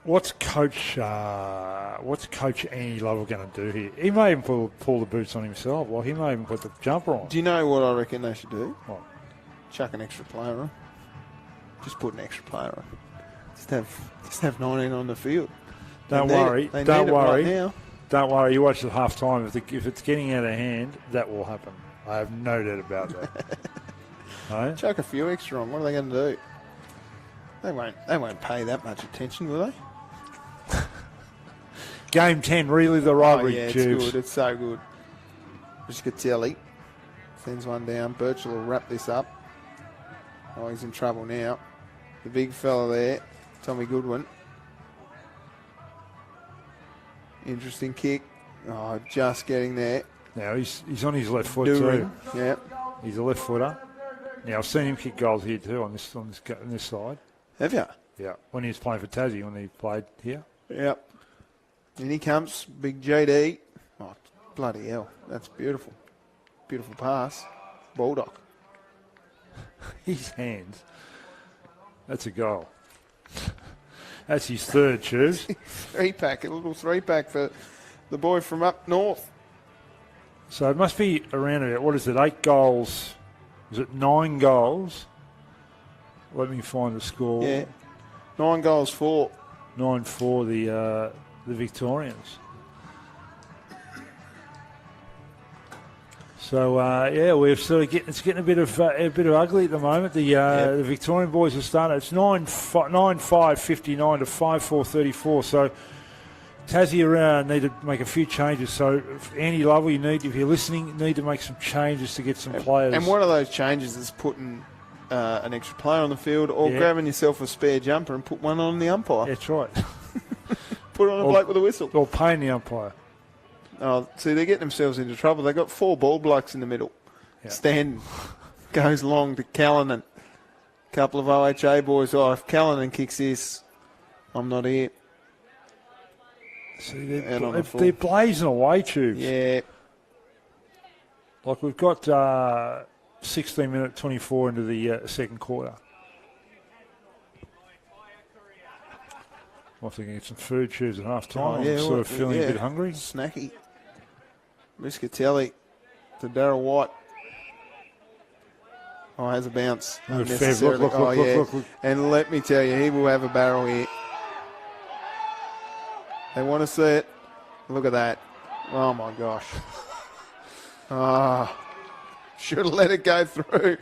What's Coach Andy Lovell going to do here? He may even pull the boots on himself. Well, he may even put the jumper on. Do you know what I reckon they should do? What? Chuck an extra player on. Just put an extra player on. Just have 19 on the field. Don't worry. Don't worry. Right now. Don't worry. You watch at half time. If it's getting out of hand, that will happen. I have no doubt about that. No? Chuck a few extra on. What are they going to do? They won't pay that much attention, will they? Game 10, really the rivalry. It's Tubes. good. It's so good. Riscatelli sends one down. Birchall will wrap this up. Oh, he's in trouble now. The big fella there, Tommy Goodwin. Interesting kick. Oh, just getting there. Now he's on his left foot Doing. too. Yeah. He's a left footer. Now I've seen him kick goals here too on this side. Have you? Yeah, when he was playing for Tassie, when he played here. Yep. In he comes, big JD. Oh, bloody hell. That's beautiful. Beautiful pass. Bulldog. His hands. That's a goal. That's his third, Tubes. Three-pack, a little three-pack for the boy from up north. So it must be around about, what is it, 8 goals? Is it 9 goals? Let me find the score. Yeah. 9 goals for. 9-4 the Victorians. So we're sort of getting a bit of ugly at the moment. The Victorian boys are starting. It's 9-5 59 to 5-4 34. So Tassie around need to make a few changes. So Andy Lovell, if you're listening, you need to make some changes to get some players. And one of those changes is putting an extra player on the field, or grabbing yourself a spare jumper and put one on the umpire. That's right. Put it on a bloke with a whistle. Or paying the umpire. Oh, see, they're getting themselves into trouble. They've got 4 ball blokes in the middle. Yeah. Stan goes long to Callanan. A couple of OHA boys. Oh, if Callanan kicks this, I'm not here. See, they're blazing away, Tubes. Yeah. Like we've got 16 minute 24 into the second quarter. I think I get some food, Tubes, at half time. I'm sort of feeling a bit hungry. Snacky. Riscatelli to Darryl White. Oh, has a bounce. Look. And let me tell you, he will have a barrel here. They want to see it. Look at that. Oh, my gosh. Should have let it go through.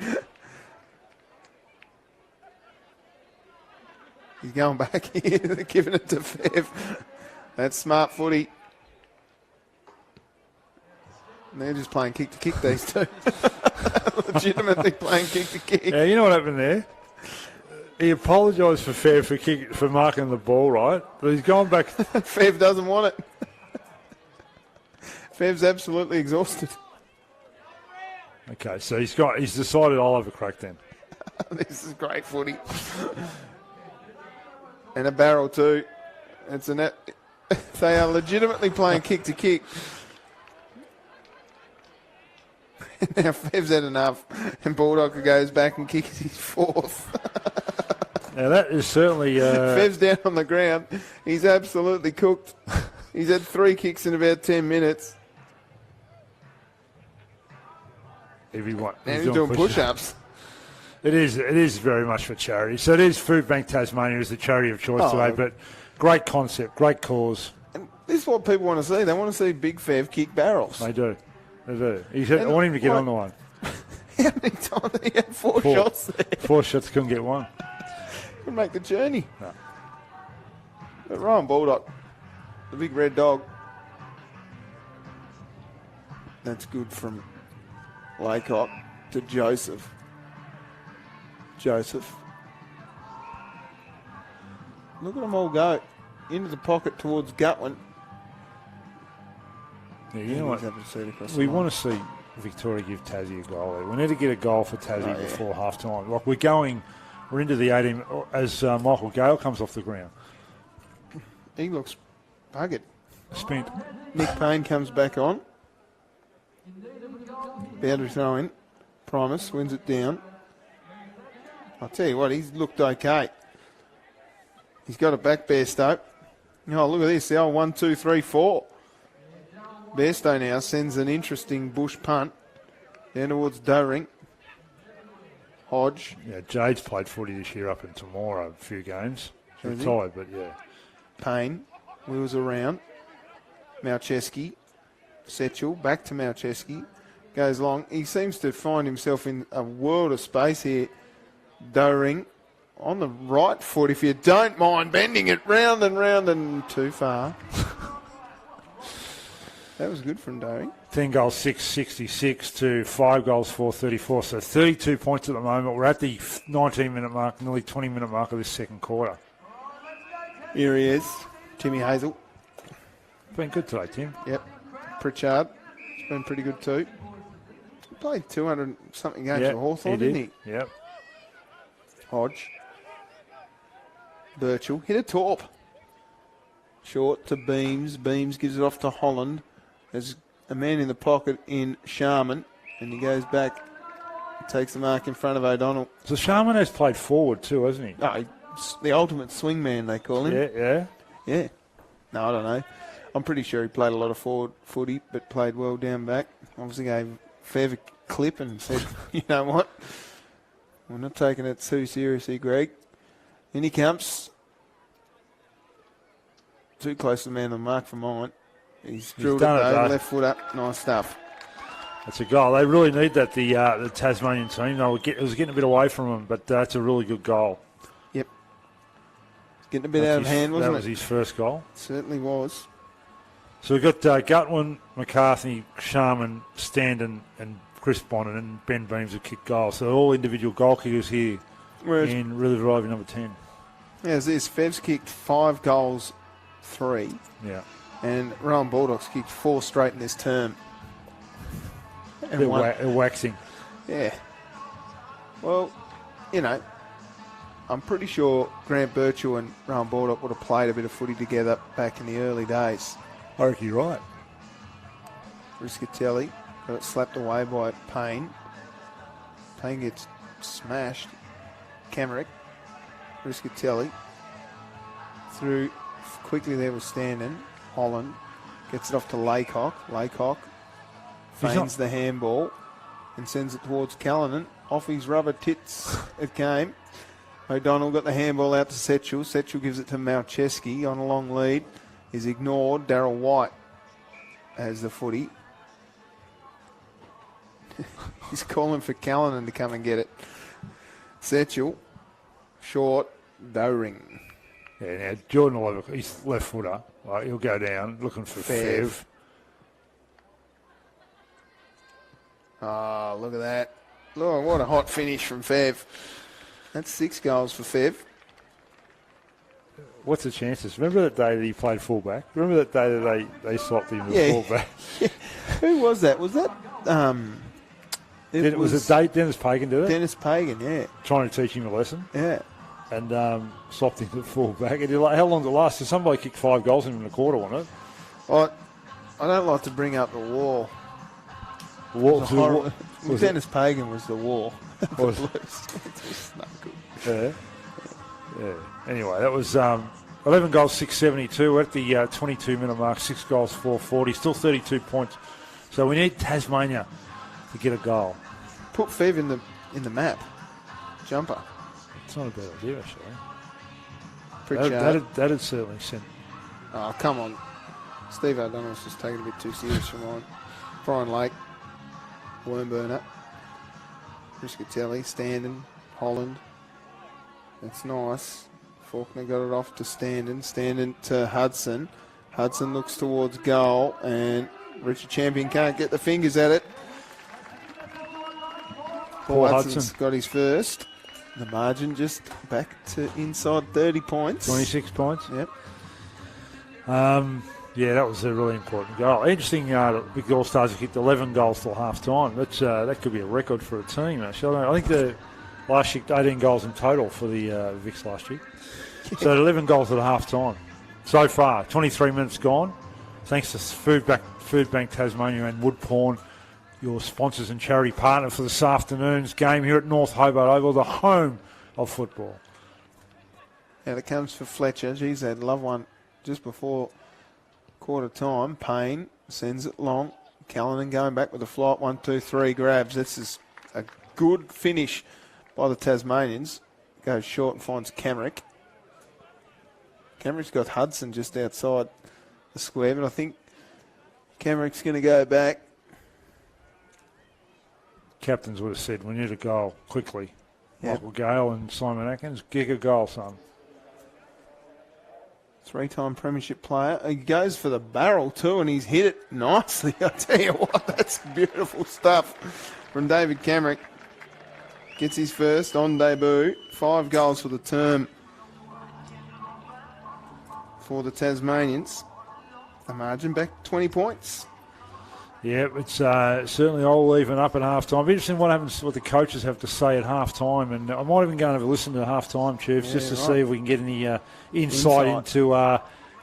He's going back here. They're giving it to Fev. That's smart footy. And they're just playing kick to kick, these two. Legitimately playing kick to kick. Yeah, you know what happened there? He apologised for Fev for marking the ball, right? But he's gone back. Fev doesn't want it. Fev's absolutely exhausted. Okay, so he's decided I'll have a crack then. This is great footy. And a barrel too. It's a net. They are legitimately playing kick to kick. Now Fev's had enough, and Bulldog goes back and kicks his 4th. Now that is certainly. Fev's down on the ground. He's absolutely cooked. He's had 3 kicks in about 10 minutes. Everyone. Now he's doing push-ups. It is very much for charity. So it is FoodBank Tasmania is the charity of choice today, but great concept, great cause. And this is what people want to see. They want to see Big Fev kick barrels. They do. I want him to get on the one. How many times did he have 4 shots there? 4 shots, couldn't get one. Couldn't make the journey. No. But Ryan Baldock, the big red dog. That's good from Laycock to Joseph. Look at them all go. Into the pocket towards Gutwin. Yeah, you know what? We want to see Victoria give Tassie a goal. We need to get a goal for Tassie before half time. Like we're into the 18 as Michael Gale comes off the ground. He looks buggered. Spent. Nick Payne comes back on. Boundary throw in. Primus wins it down. I'll tell you what, he's looked okay. He's got a back bare stope. Oh, look at this. The old 1, 2, 3, 4. Bairstow now sends an interesting bush punt down towards Doring. Hodge. Yeah, Jade's played footy this year up in Temora a few games. She's retired, but yeah. Payne wheels around. Malcheski. Setchell back to Malcheski. Goes long. He seems to find himself in a world of space here. Doring on the right foot, if you don't mind bending it round and too far. That was good from Doring. 10 goals, 666 to 5 goals, 434. So 32 points at the moment. We're at the 19-minute mark, nearly 20-minute mark of this second quarter. Here he is, Timmy Hazel. Been good today, Tim. Yep. Pritchard. It's been pretty good too. He played 200-something games for Hawthorn, didn't he? Yep. Hodge. Birchall. Hit a torp. Short to Beams. Beams gives it off to Holland. There's a man in the pocket in Sharman. And he goes back. Takes the mark in front of O'Donnell. So Sharman has played forward too, hasn't he? Oh, the ultimate swing man, they call him. Yeah. No, I don't know. I'm pretty sure he played a lot of forward footy, but played well down back. Obviously gave Fev a clip and said, you know what? We're not taking it too seriously, Greg. In he comes. Too close to the man on the mark for mine. He's drilled it though, left foot up. Nice stuff. That's a goal. They really need that, the Tasmanian team. It was getting a bit away from them, but that's a really good goal. Yep. Getting a bit out of hand, wasn't it? That was his first goal. Certainly was. So we've got Gutwin, McCarthy, Sharman, Standen and Chris Bonnet and Ben Beams have kicked goals. So all individual goal kickers here in Relive number 10. Yeah, this. Fev's kicked 5 goals, 3. Yeah. And Rowan Bulldogs kicked 4 straight in this term. They're waxing. Yeah. Well, you know, I'm pretty sure Grant Birchall and Rowan Baldock would have played a bit of footy together back in the early days. I reckon you're right. Riscatelli got it slapped away by Payne. Payne gets smashed. Camerick. Riscatelli. Through quickly there was Standen. Holland gets it off to Laycock. Laycock feigns the handball and sends it towards Callanan. Off his rubber tits it came. O'Donnell got the handball out to Setchell. Setchell gives it to Malcheski on a long lead. Is ignored. Darryl White has the footy. He's calling for Callanan to come and get it. Setchell. Short. Doring. Yeah, now Jordan will have his left footer. Right, he'll go down looking for Fev. Oh, look at that. Look, what a hot finish from Fev. That's 6 goals for Fev. What's the chances? Remember that day that he played fullback? Remember that day that they swapped him to fullback? Yeah. Who was that? Was that... was it Dennis Pagan did it? Dennis Pagan, yeah. Trying to teach him a lesson. Yeah. And swapped him to fullback. And how long did it last? So somebody kicked 5 goals in the quarter, wasn't it? Well, I don't like to bring up the war. Dennis Pagan was the war. Was not good. Yeah. Anyway, that was 11 goals, 672. We're at the 22-minute mark, 6 goals, 440. Still 32 points. So we need Tasmania to get a goal. Put Fev in the map. Jumper. It's not a bad idea, actually. Pritchard. That'd certainly send. Oh, come on. Steve O'Donnell's just taking a bit too serious for mine. Brian Lake. Wormburner. Riscatelli. Standen. Holland. That's nice. Faulkner got it off to Standen. Standen to Hudson. Hudson looks towards goal, and Richard Champion can't get the fingers at it. Paul Hudson's got his first. The margin just back to inside 30 points. 26 points. Yep. Yeah, that was a really important goal. Interesting, Big All-Stars have kicked 11 goals till half-time. That could be a record for a team, actually. I think the last year, 18 goals in total for the Vics last year. So 11 goals at half-time. So far, 23 minutes gone. Thanks to FoodBank Tasmania and Woodpawn, your sponsors and charity partner for this afternoon's game here at North Hobart Oval, the home of football. Out it comes for Fletcher. Geez, they'd love one just before quarter time. Payne sends it long. Callanan going back with a flight 1-2-3 grabs. This is a good finish by the Tasmanians. Goes short and finds Camrick. Camrick's got Hudson just outside the square, but I think Camrick's going to go back. Captains would have said, we need a goal quickly. Yep. Michael Gale and Simon Atkins, kick a goal, son. Three-time premiership player. He goes for the barrel too, and he's hit it nicely. I tell you what, that's beautiful stuff from David Camrick. Gets his first on debut. 5 goals for the term for the Tasmanians. The margin back 20 points. Yeah, it's certainly all even up at half-time. It'll be interesting what happens, what the coaches have to say at half-time, and I might even go and have a listen to the half-time, Chiefs, just to see if we can get any insight into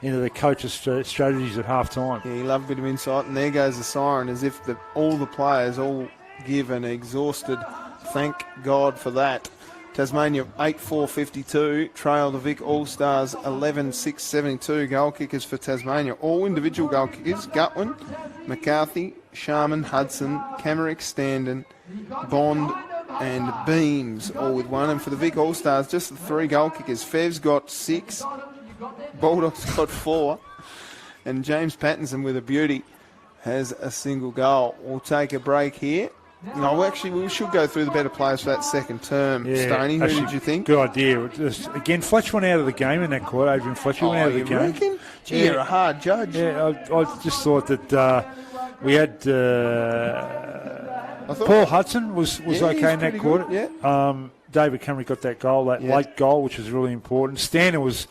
the coaches' strategies at half-time. Yeah, you love a bit of insight, and there goes the siren, as if all the players all give an exhausted thank God for that. Tasmania 8-4-52, trail the Vic All-Stars 11-6-72. Goal kickers for Tasmania, all individual goal kickers. Gutwin, McCarthy, Sharman, Hudson, Camerick, Standen, Bond and Beams, all with 1. And for the Vic All-Stars, just the 3 goal kickers. Fev's got 6, Bulldogs got 4, and James Pattinson with a beauty has a single goal. We'll take a break here. No, actually, we should go through the better players for that second term. Yeah, Stoney, who did you think? Good idea. Again, Fletcher went out of the game in that quarter. Adrian Fletcher went out of the game. Reckon? Gee, you're a hard judge. Yeah, I just thought that we had Paul Hudson was okay in that quarter. Good, yeah. David Cameron got that goal, late goal, which was really important. Stanton was...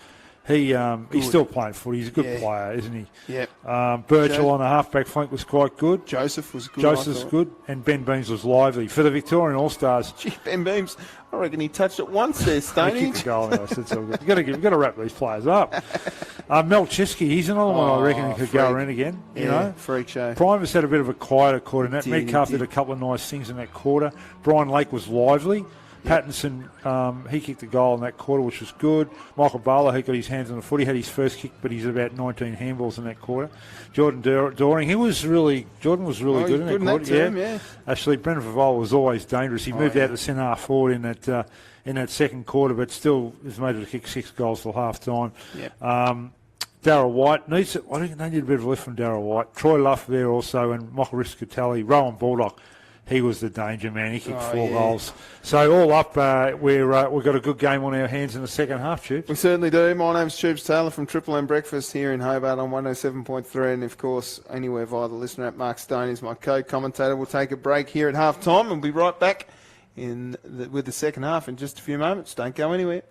He's still playing footy. He's a good player, isn't he? Yeah. Birchall on the halfback flank was quite good. Joseph was good. Joseph's good. And Ben Beams was lively. For the Victorian All-Stars. Gee, Ben Beams, I reckon he touched it once there, Stoney. He kicked the goal anyway, so it's all good. You've got to wrap these players up. Mel Chesky, he's another one I reckon he could go around again. You know? Freak show. Primus had a bit of a quieter quarter in that. Metcalf did a couple of nice things in that quarter. Brian Lake was lively. Pattinson, he kicked the goal in that quarter, which was good. Michael Barlow, he got his hands on the foot. He had his first kick, but he's about 19 handballs in that quarter. Jordan Doring, Jordan was really good in that quarter. Term. Actually, Brendan Favola was always dangerous. He moved out to centre half forward in that second quarter, but still was made to kick 6 goals till half time. Yep. Darryl White needs it. I think they need a bit of a lift from Darryl White. Troy Luff there also, and Michael Riscatelli. Rowan Baldock. He was the danger man. He kicked 4 goals. So all up, we've got a good game on our hands in the second half, Tubes. We certainly do. My name's Tubes Taylor from Triple M Breakfast here in Hobart on 107.3, and of course anywhere via the listener app. Mark Stone is my co-commentator. We'll take a break here at half time and we'll be right back with the second half in just a few moments. Don't go anywhere.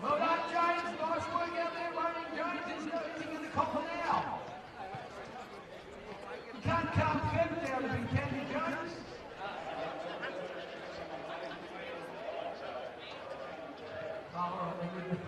Well done, James. Nice work out there, running. James is in the copper now. You can't calm Feb down a bit, can you, James? Oh, all right.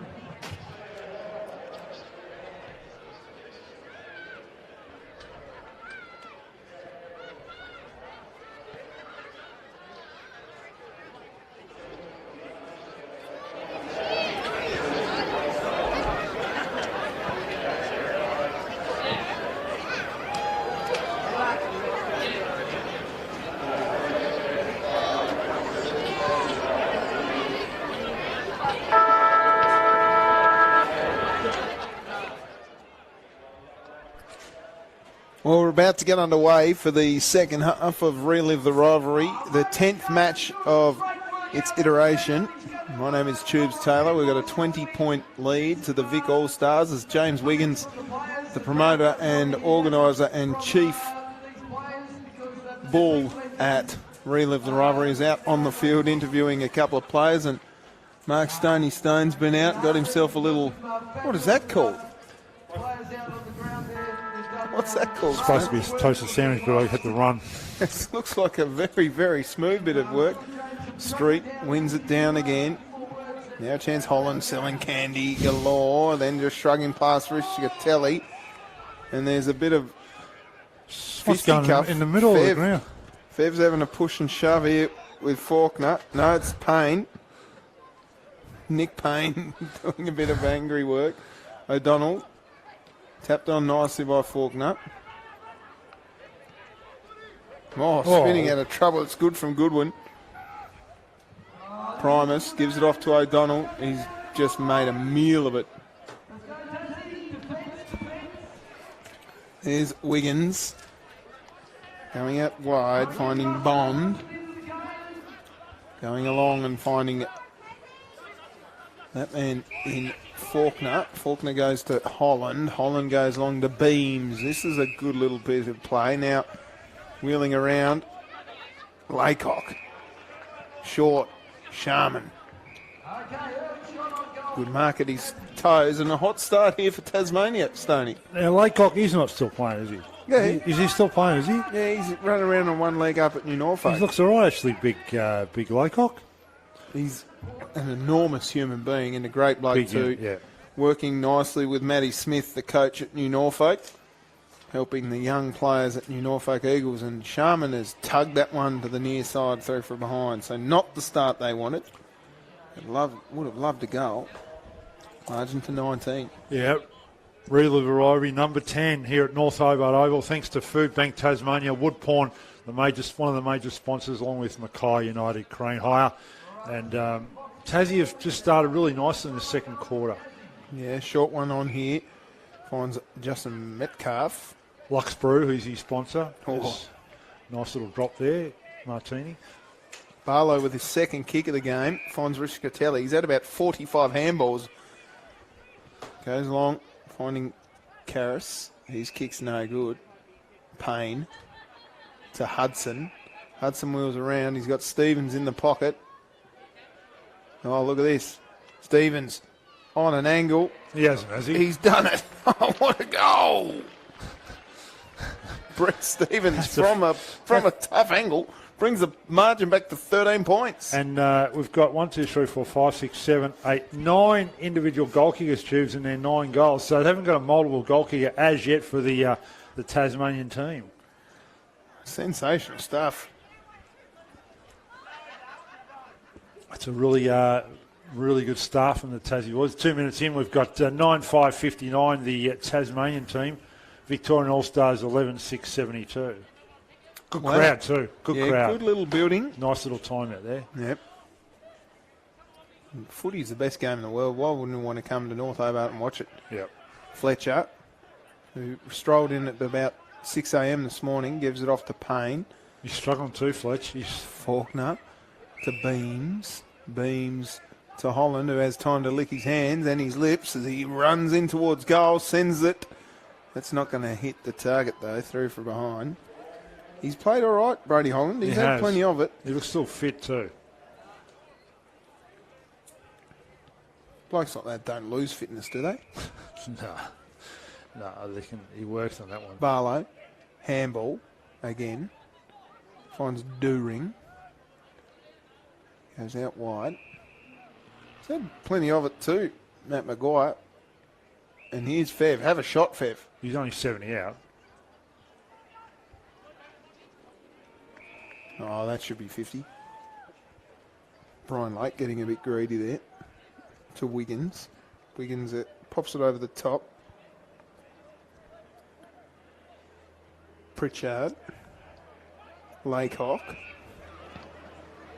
Well, we're about to get underway for the second half of Relive the Rivalry, the 10th match of its iteration. My name is Tubes Taylor. We've got a 20-point lead to the Vic All-Stars as James Wiggins, the promoter and organiser and chief bull at Relive the Rivalry, is out on the field interviewing a couple of players, and Mark Stoney Stone's been out, got himself a little, what is that called? What's that called? It's supposed to be a toasted sandwich, but I had to run. It looks like a very, very smooth bit of work. Street wins it down again. Now Chance Holland selling candy galore, then just shrugging past Riscatelli. And there's a bit of fisticuff in the middle of the ground. Fev's having a push and shove here with Faulkner. No, it's Payne. Nick Payne doing a bit of angry work. O'Donnell tapped on nicely by Faulkner. Spinning out of trouble. It's good from Goodwin. Primus gives it off to O'Donnell. He's just made a meal of it. There's Wiggins. Going out wide, finding Bond. Going along and finding that man in Faulkner. Faulkner goes to Holland. Holland goes along to Beams. This is a good little bit of play. Now wheeling around. Laycock. Short. Sharman. Good mark at his toes and a hot start here for Tasmania, Stoney. Now, Laycock, he's not still playing, is he? Yeah. Is he still playing, is he? Yeah, he's running around on one leg up at New Norfolk. He looks all right, actually, big Laycock. He's an enormous human being and a great bloke too. Yeah. Working nicely with Matty Smith, the coach at New Norfolk, helping the young players at New Norfolk Eagles. And Sharman has tugged that one to the near side through from behind. So not the start they wanted. Would have loved a goal. Margin to 19. Yeah. Relive Rivalry number 10 here at North Hobart Oval, thanks to FoodBank Tasmania, Woodpawn, one of the major sponsors, along with Mackay United, Crane Hire. And Tassie have just started really nicely in the second quarter. Yeah, short one on here. Finds Justin Metcalf. Lux Brew, who's his sponsor. Oh. Nice little drop there, Martini. Barlow with his second kick of the game. Finds Riscatelli. He's had about 45 handballs. Goes along, finding Karras. His kick's no good. Payne to Hudson. Hudson wheels around. He's got Stevens in the pocket. Oh, look at this. Stevens on an angle. He hasn't, has he? He's done it. Oh, what a goal. Brett Stevens from a tough angle brings the margin back to 13 points. And we've got 1, 2, 3, 4, 5, 6, 7, 8, 9 individual goal kickers, Tubes, in their 9 goals. So they haven't got a multiple goal kicker as yet for the Tasmanian team. Sensational stuff. It's a really Really good start from the Tassie Boys. 2 minutes in, we've got 9-5-59, the Tasmanian team. Victorian All-Stars 11-6-72. Good crowd too. Good crowd. Good little building. Nice little time out there. Yep. Footy's the best game in the world. Why wouldn't we want to come to North Hobart and watch it? Yep. Fletcher, who strolled in at about 6 a.m. this morning, gives it off to Payne. He's struggling too, Fletch. Faulkner to Beams. Beams to Holland, who has time to lick his hands and his lips as he runs in towards goal, sends it. That's not going to hit the target, though, through from behind. He's played all right, Brody Holland. He's had plenty of it. He looks still fit, too. Blokes like that don't lose fitness, do they? No, he works on that one. Barlow, handball, again. Finds Dooring. Goes out wide. He's had plenty of it too, Matt Maguire. And here's Fev. Have a shot, Fev. He's only 70 out. Oh, that should be 50. Brian Lake getting a bit greedy there. To Wiggins. Wiggins pops it over the top. Pritchard. Laycock.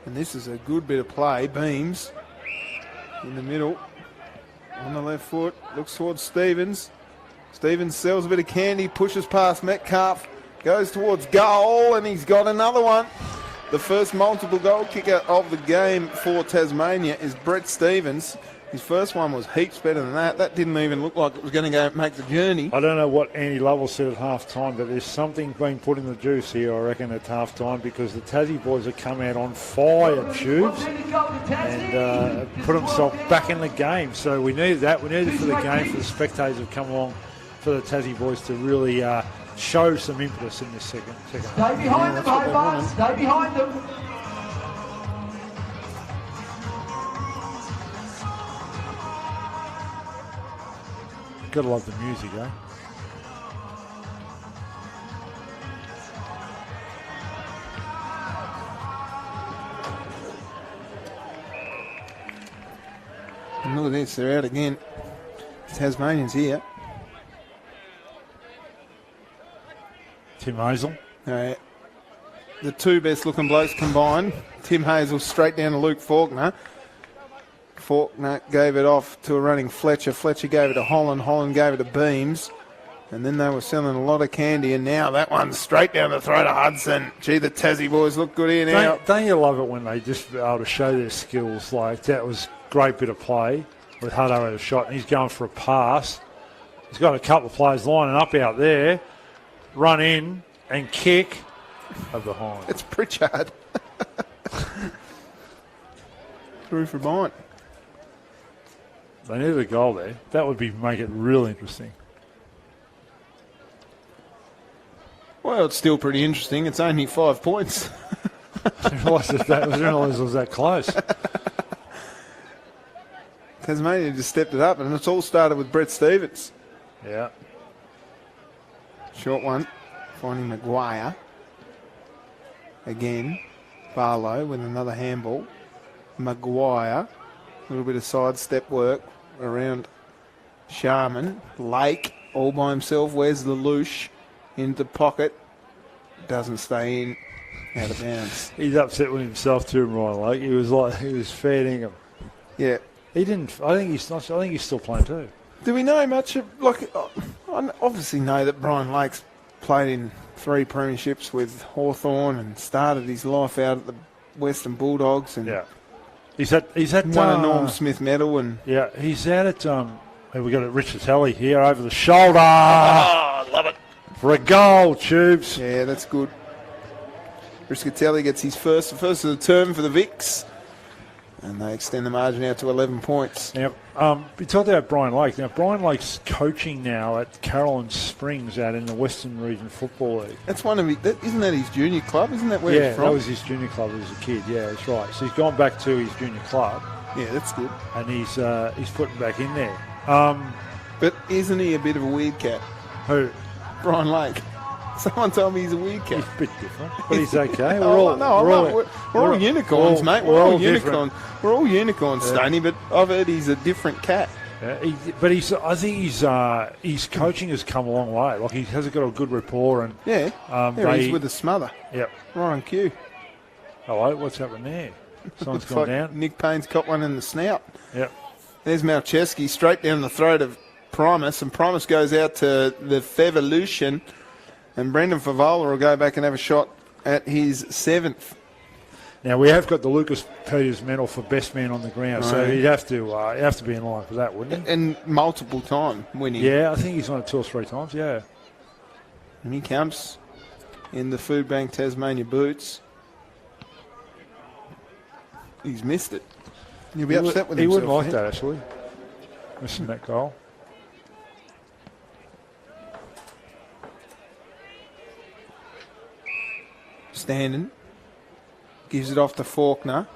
And this is a good bit of play. Beams in the middle. On the left foot. Looks towards Stevens. Stevens sells a bit of candy. Pushes past Metcalf. Goes towards goal. And he's got another one. The first multiple goal kicker of the game for Tasmania is Brett Stevens. His first one was heaps better than that. That didn't even look like it was going to go make the journey. I don't know what Andy Lovell said at half-time, but there's something being put in the juice here, I reckon, at half-time, because the Tassie boys have come out on fire, Tubes, and put themselves back in the game. So we needed that. We needed it for the game, for the spectators have come along, for the Tassie boys to really show some impetus in this second half. Stay behind them, Hobart. Stay behind them. Gotta love the music, eh? And look at this, they're out again. Tasmanians here. Tim Hazel. The two best looking blokes combined. Tim Hazel straight down to Luke Faulkner. Faulkner gave it off to a running Fletcher. Fletcher gave it to Holland. Holland gave it to Beams. And then they were selling a lot of candy. And now that one's straight down the throat of Hudson. Gee, the Tassie boys look good here now. Don't you love it when they just be able to show their skills? Like, that was a great bit of play with Hutto at a shot. And he's going for a pass. He's got a couple of players lining up out there. Run in and kick behind. It's Pritchard. Through for mine. They needed a goal there. That would make it real interesting. Well, it's still pretty interesting. It's only 5 points. I didn't realise it was that close. Tasmania just stepped it up, and it's all started with Brett Stevens. Yeah. Short one. Finding Maguire. Again. Barlow with another handball. Maguire. A little bit of sidestep work around Sharman. Lake all by himself. Where's the Lelouch? Into pocket. Doesn't stay in. Out of bounds. He's upset with himself too, Ryan Lake. He was fair dinkum. Yeah. He didn't. I think he's still playing too. Do we know much of, I obviously know that Brian Lake's played in 3 premierships with Hawthorn and started his life out at the Western Bulldogs. And yeah. He's had won a Norm Smith medal. And yeah, he's out at, we've got Richard Talley here over the shoulder. Oh, love it. For a goal, Tubes. Yeah, that's good. Riscatelli gets his first of the term for the Vicks. And they extend the margin out to 11 points. Now, we talked about Brian Lake. Now, Brian Lake's coaching now at Caroline Springs out in the Western Region Football League. That's one of isn't that his junior club? Isn't that where he's from? Yeah, that was his junior club as a kid. Yeah, that's right. So he's gone back to his junior club. Yeah, that's good. And he's putting back in there. But isn't he a bit of a weird cat? Who? Brian Lake. Someone told me he's a weird cat. He's a bit different, but he's okay. We're all unicorns, mate. We're all unicorns. We're all unicorns, Stoney, but I've heard he's a different cat. Yeah, I think his coaching has come a long way. Like, he has got a good rapport, and he's with a smother. Yep. Right on cue. Hello, what's happening there? Someone's gone down. Nick Payne's got one in the snout. Yep. There's Malcheski straight down the throat of Primus, and Primus goes out to the Fevolution, and Brendan Favola will go back and have a shot at his 7th. Now, we have got the Lucas Peters medal for best man on the ground, so he'd have to be in line for that, wouldn't he? And multiple time winning. Yeah, I think he's won it 2 or 3 times, yeah. And he comes in the FoodBank Tasmania boots. He's missed it. He'll be upset with himself. He wouldn't like that, actually, missing that goal. Standing. Gives it off to Faulkner.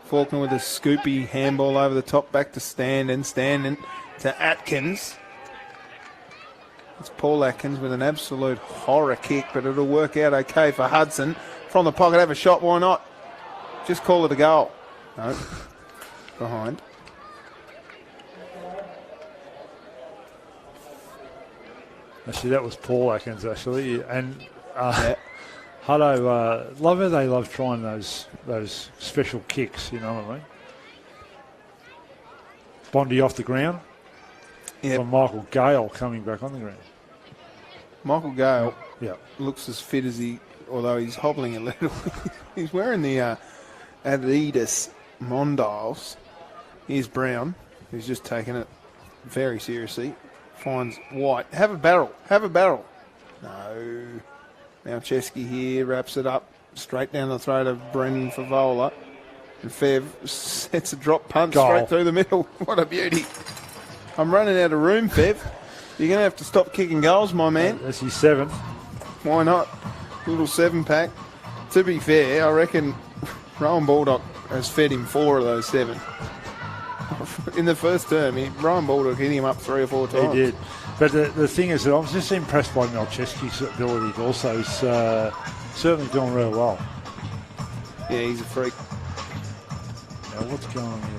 Faulkner with a scoopy handball over the top, back to Standing to Atkins. It's Paul Atkins with an absolute horror kick, but it'll work out okay for Hudson. From the pocket, have a shot, why not? Just call it a goal. No. Behind. Actually, that was Paul Atkins, actually. And Hutto, love how they love trying those special kicks, you know what I mean? Bondi off the ground. Yep. From Michael Gale coming back on the ground. Michael Gale Yep. looks as fit as although he's hobbling a little. He's wearing the Adidas Mondials. Here's Brown, who's just taken it very seriously. Finds White. Have a barrel. No. Malcheski here wraps it up straight down the throat of Brendan Favola. And Fev sets a drop punt straight through the middle. What a beauty. I'm running out of room, Fev. You're going to have to stop kicking goals, my man. That's his 7th. Why not? Little 7-pack. To be fair, I reckon Rowan Baldock has fed him 4 of those 7. In the first term, Rowan Baldock hit him up 3 or 4 times. He did. But the thing is that I was just impressed by Malcheski's abilities also. He's certainly doing really well. Yeah, he's a freak. Now, what's going on here?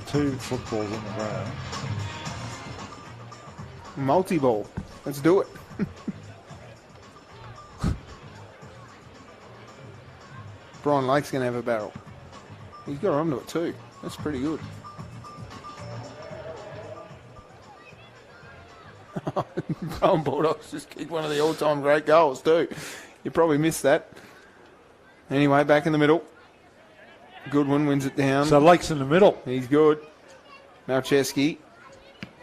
2 footballs on the ground. Multi-ball. Let's do it. Brian Lake's going to have a barrel. He's got onto it too. That's pretty good. Brian Bulldogs just kicked one of the all-time great goals too. You probably missed that. Anyway, back in the middle. Goodwin wins it down. So Lake's in the middle. He's good. Malcheski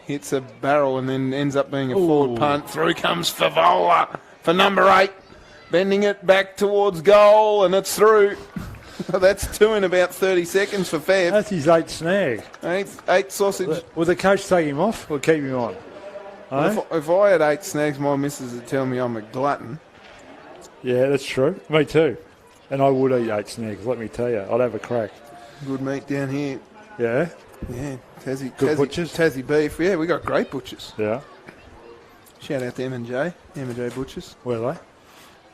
hits a barrel and then ends up being a forward punt. Through comes Favola for number 8. Bending it back towards goal, and it's through. That's 2 in about 30 seconds for Fev. That's his 8th snag. 8 sausage. Will the coach take him off or keep him on? If I had 8 snags, my missus would tell me I'm a glutton. Yeah, that's true. Me too. And I would eat 8 snags, let me tell you. I'd have a crack. Good meat down here. Yeah? Yeah. Good butchers? Tassie beef. Yeah, we got great butchers. Yeah. Shout out to M&J. M&J Butchers. Where are they?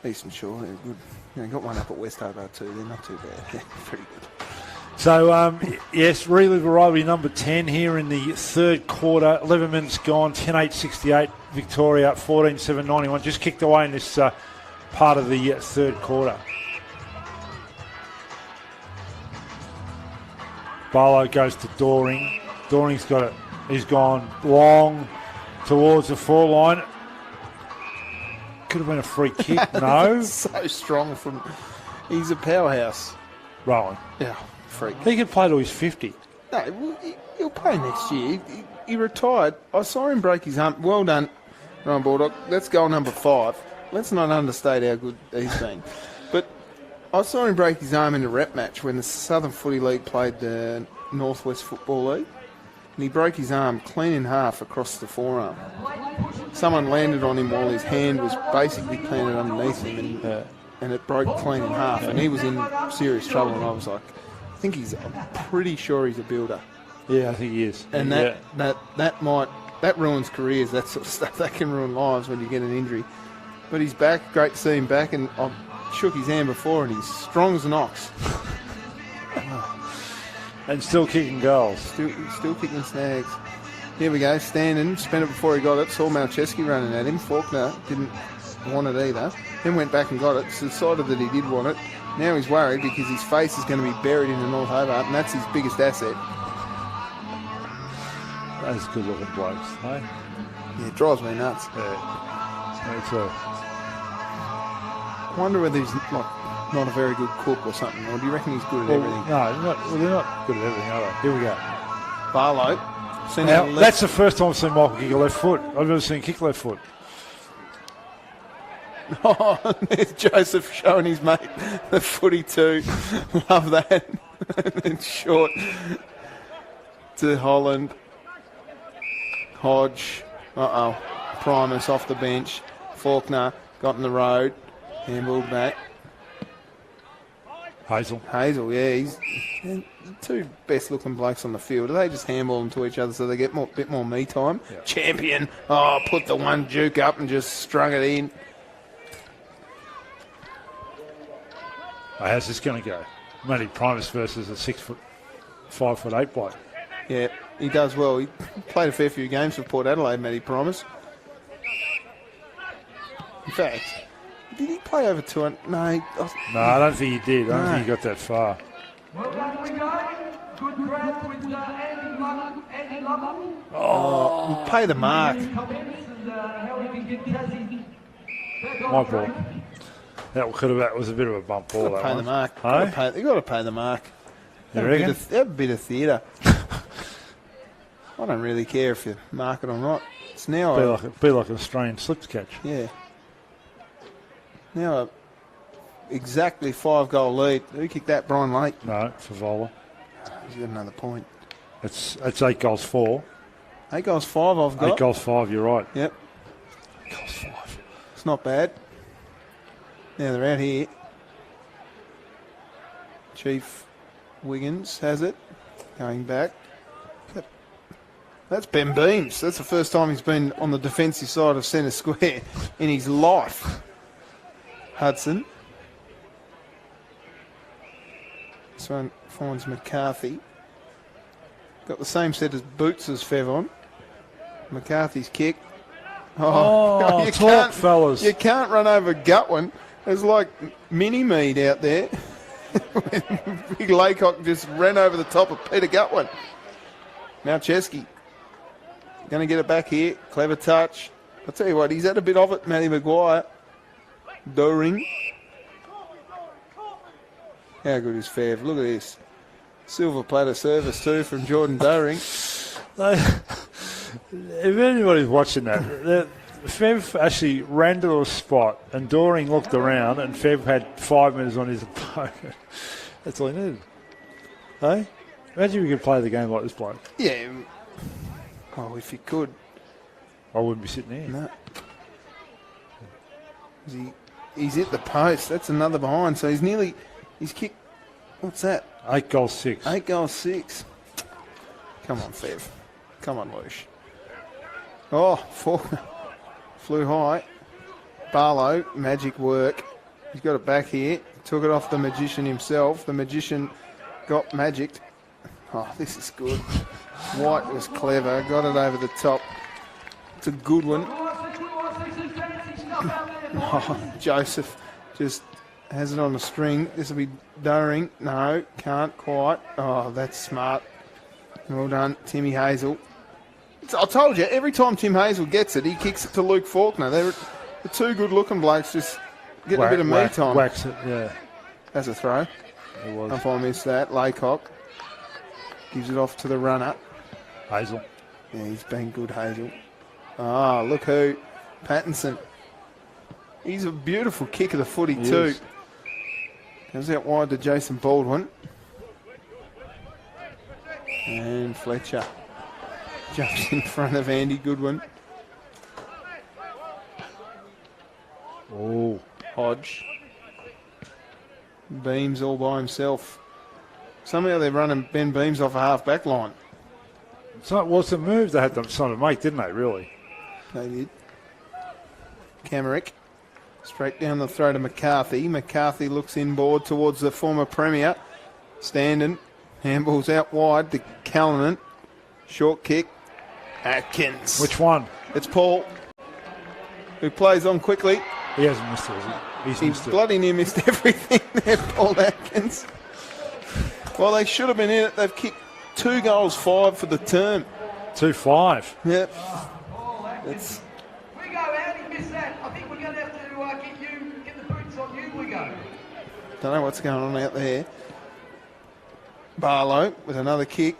Eastern Shore, they're good. Got one up at West Hobart too. They're not too bad. Yeah, pretty good. So, yes, Relive Rivalry number 10 here in the 3rd quarter. 11 minutes gone, 10-8-68. Victoria 14-7-91. Just kicked away in this part of the 3rd quarter. Barlow goes to Doring. Doring's got it. He's gone long towards the 4 line. Could have been a free kick. No. So strong from... He's a powerhouse. Rowan. Yeah, freak. He could play till he's 50. No, he'll play next year. He retired. I saw him break his arm. Well done, Ryan Baldock. That's goal number 5. Let's not understate how good he's been. But I saw him break his arm in a rep match when the Southern Footy League played the Northwest Football League. And he broke his arm clean in half across the forearm. Someone landed on him while his hand was basically planted underneath him, and it broke clean in half. And he was in serious trouble. And I was like, I'm pretty sure he's a builder. Yeah, I think he is. And that ruins careers. That sort of stuff that can ruin lives when you get an injury. but he's back. Great to see him back, and I shook his hand before, and he's strong as an ox. And still kicking goals. Still kicking snags. Here we go, standing, spent it before he got it, saw Malcheski running at him. Faulkner didn't want it either. Then went back and got it, so decided that he did want it. Now he's worried because his face is going to be buried in the North Hobart, and that's his biggest asset. Those good looking blokes, hey? Yeah, it drives me nuts. Yeah. It's I wonder whether he's not a very good cook or something, or do you reckon he's good at everything? No, they're not good at everything, are they? Here we go. Barlow. Now, that's the first time I've seen Michael kick a left foot. I've never seen him kick left foot. Oh, there's Joseph showing his mate the footy too. Love that. And then short to Holland. Hodge. Primus off the bench. Faulkner got in the road. Handballed back. Hazel, yeah, he's the two best looking blokes on the field. They just handball them to each other so they get a bit more me time. Yeah. Champion. Put the one juke up and just strung it in. How's this going to go? Matty Primus versus a 5'8" bloke. Yeah, he does well. He played a fair few games for Port Adelaide, Matty Primus. In fact, did he play over 200? No, I don't think he did. I don't think he got that far. Well done, we go. Good crowd with Andy Lovell. We'll pay the mark. Comments and how we can get Tassie back on My track. ball. That was a bit of a bump ball. That Pay one. the mark. Hey? They've got to pay the mark. You Have reckon? have a bit of theatre. I don't really care if you mark it or not. It's now Be like an Australian slips catch. yeah. Now exactly 5-goal lead. Who kicked that? Brian Lake. No, for Vola. He's got another point. It's 8 goals 4. 8 goals 5 I've got. 8 goals 5, you're right. Yep. 8 goals 5. It's not bad. Now they're out here. Chief Wiggins has it. Going back. That's Ben Beams. That's the first time he's been on the defensive side of centre square in his life. Hudson. This one finds McCarthy. Got the same set as boots as Fevon. McCarthy's kick. Oh, talk, fellas. You can't run over Gutwin. There's like mini-mead out there. Big Laycock just ran over the top of Peter Gutwin. Malcheski. Going to get it back here. Clever touch. I'll tell you what, he's had a bit of it, Matty Maguire. Doring. How good is Fev? Look at this. Silver platter service too from Jordan Doring. If anybody's watching that, Fev actually ran to a spot and Doring looked around and Fev had 5 minutes on his opponent. That's all he needed. Hey? Imagine we could play the game like this bloke. Yeah. Oh, if you could. I wouldn't be sitting here. No. He's hit the post. That's another behind. So he's kicked, what's that? 8 goals 6. 8 goals 6. Come on, Fev. Come on, Lush. Oh, flew high. Barlow, magic work. He's got it back here. Took it off the magician himself. The magician got magicked. Oh, this is good. White was clever. Got it over the top. It's a good one. Oh, Joseph just has it on a string. This will be Doring. No, can't quite. Oh, that's smart. Well done, Timmy Hazel. I told you, every time Tim Hazel gets it, he kicks it to Luke Faulkner. They're the two good-looking blokes just getting a bit of me time. Wax it, yeah. That's a throw. It was. If I missed that, Laycock gives it off to the runner. Hazel. Yeah, he's been good, Hazel. Ah, look who. Pattinson. He's a beautiful kick of the footy too. Is. Goes out wide to Jason Baldwin. And Fletcher jumps in front of Andy Goodwin. Oh. Hodge. Beams all by himself. Somehow they're running Ben Beams off a half-back line. It's a move they had to sort of make, didn't they, really? They did. Camerick. Straight down the throat of McCarthy. McCarthy looks inboard towards the former Premier. Standing. Handball's out wide to Callanan. Short kick. Atkins. Which one? It's Paul, who plays on quickly. He hasn't missed it, has he? He's missed it. Bloody near missed everything there, Paul Atkins. Well, they should have been in it. They've kicked 2 goals, 5 for the term. 2-5. Yep. It's We go out, he missed that. I think we're going to have to get the boots on you, we go. don't know what's going on out there. Barlow with another kick.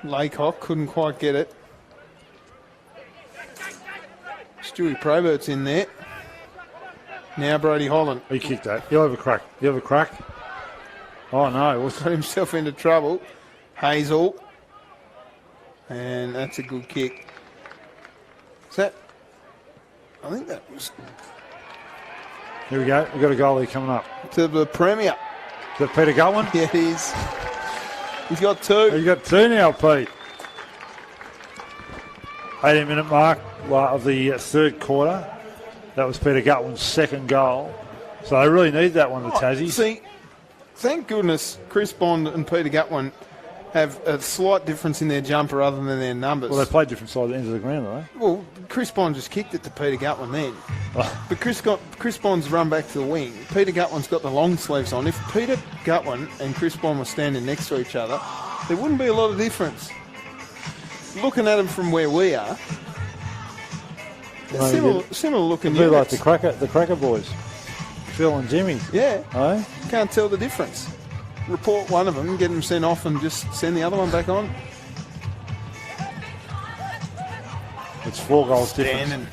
Laycock couldn't quite get it. Stewie Probert's in there. Now Brody Holland. He kicked that. He'll have a crack. He'll have a crack. Oh, no. Got himself into trouble. Hazel. And that's a good kick. Is that? I think that was Here we go. We've got a goalie coming up. to the Premier. Is that Peter Gutwin? Yeah, it is. He's got 2. You've got 2 now, Pete. 18-minute mark of the third quarter. That was Peter Gutwin's second goal. So they really need that one, the Tassies. See, thank goodness Chris Bond and Peter Gutwin have a slight difference in their jumper other than their numbers. Well, they played different side ends of the ground, though. Well, Chris Bond just kicked it to Peter Gutwin then. But Chris Bond's run back to the wing. Peter Gutwin's got the long sleeves on. If Peter Gutwin and Chris Bond were standing next to each other, there wouldn't be a lot of difference. Looking at them from where we are, they're similar looking It'd be like units. the Cracker boys. Phil and Jimmy. Yeah, Eh? can't tell the difference. Report one of them, get them sent off and just send the other one back on. It's 4 goals difference. Standing.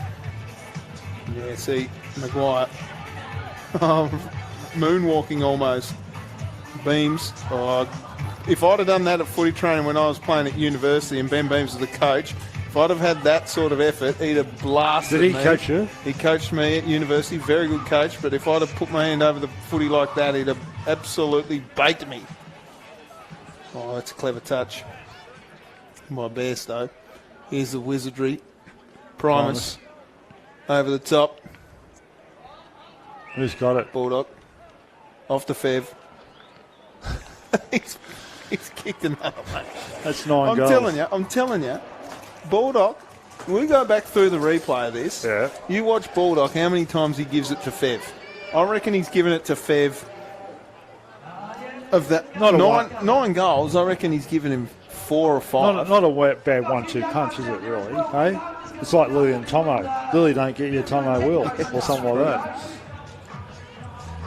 Yeah, see, Maguire. Oh, moonwalking almost. Beams. Oh, if I'd have done that at footy training when I was playing at university and Ben Beams was the coach, if I'd have had that sort of effort, he'd have blasted me. Did he coach you? He coached me at university, very good coach, but if I'd have put my hand over the footy like that, he'd have absolutely baked me. Oh, that's a clever touch by Bairstow. Here's the wizardry. Primus over the top. Who's got it? Bulldog. Off the Fev. he's kicked another one. That's 9 I'm goals. telling you. Bulldog, we go back through the replay of this. Yeah. You watch Bulldog, how many times he gives it to Fev. I reckon he's given it to Fev. Of that Not a 9 goals, I reckon he's given him 4 or 5. Not a bad 1-2 punch, is it, really? Hey? It's like Lily and Tomo. Lily don't get you, Tomo will, or something like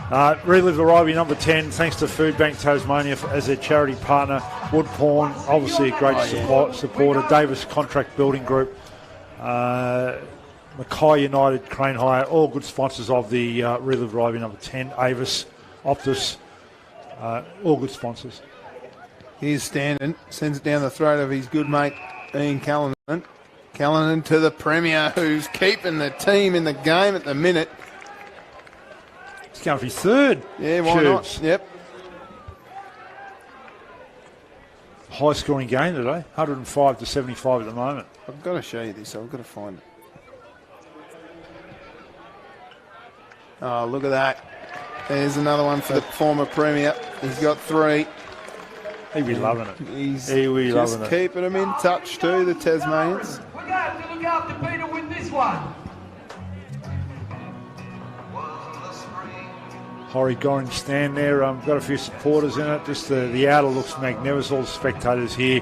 that. Relive the Rivalry number 10, thanks to FoodBank Tasmania as their charity partner. Wood Pawn, obviously a great supporter. Davis Contract Building Group. Mackay United, Crane Hire, all good sponsors of the Relive the Rivalry number 10. Avis, Optus, all good sponsors. Here's Standing, sends it down the throat of his good mate Ian Callanan. Callanan to the Premier, who's keeping the team in the game at the minute. It's going for his third. Yeah, why Tubes. not? Yep. High scoring game today, 105 to 75 at the moment. I've got to show you this. I've got to find it. Oh, look at that. There's another one for the former Premier. He's got 3. He'd be loving it. He's He will be just loving it. keeping them in touch too, the Tasmanians. We're going to have to look after Peter with this one. Horry Gorringe stand there. Got a few supporters in it. Just the outer looks magnificent. All the spectators here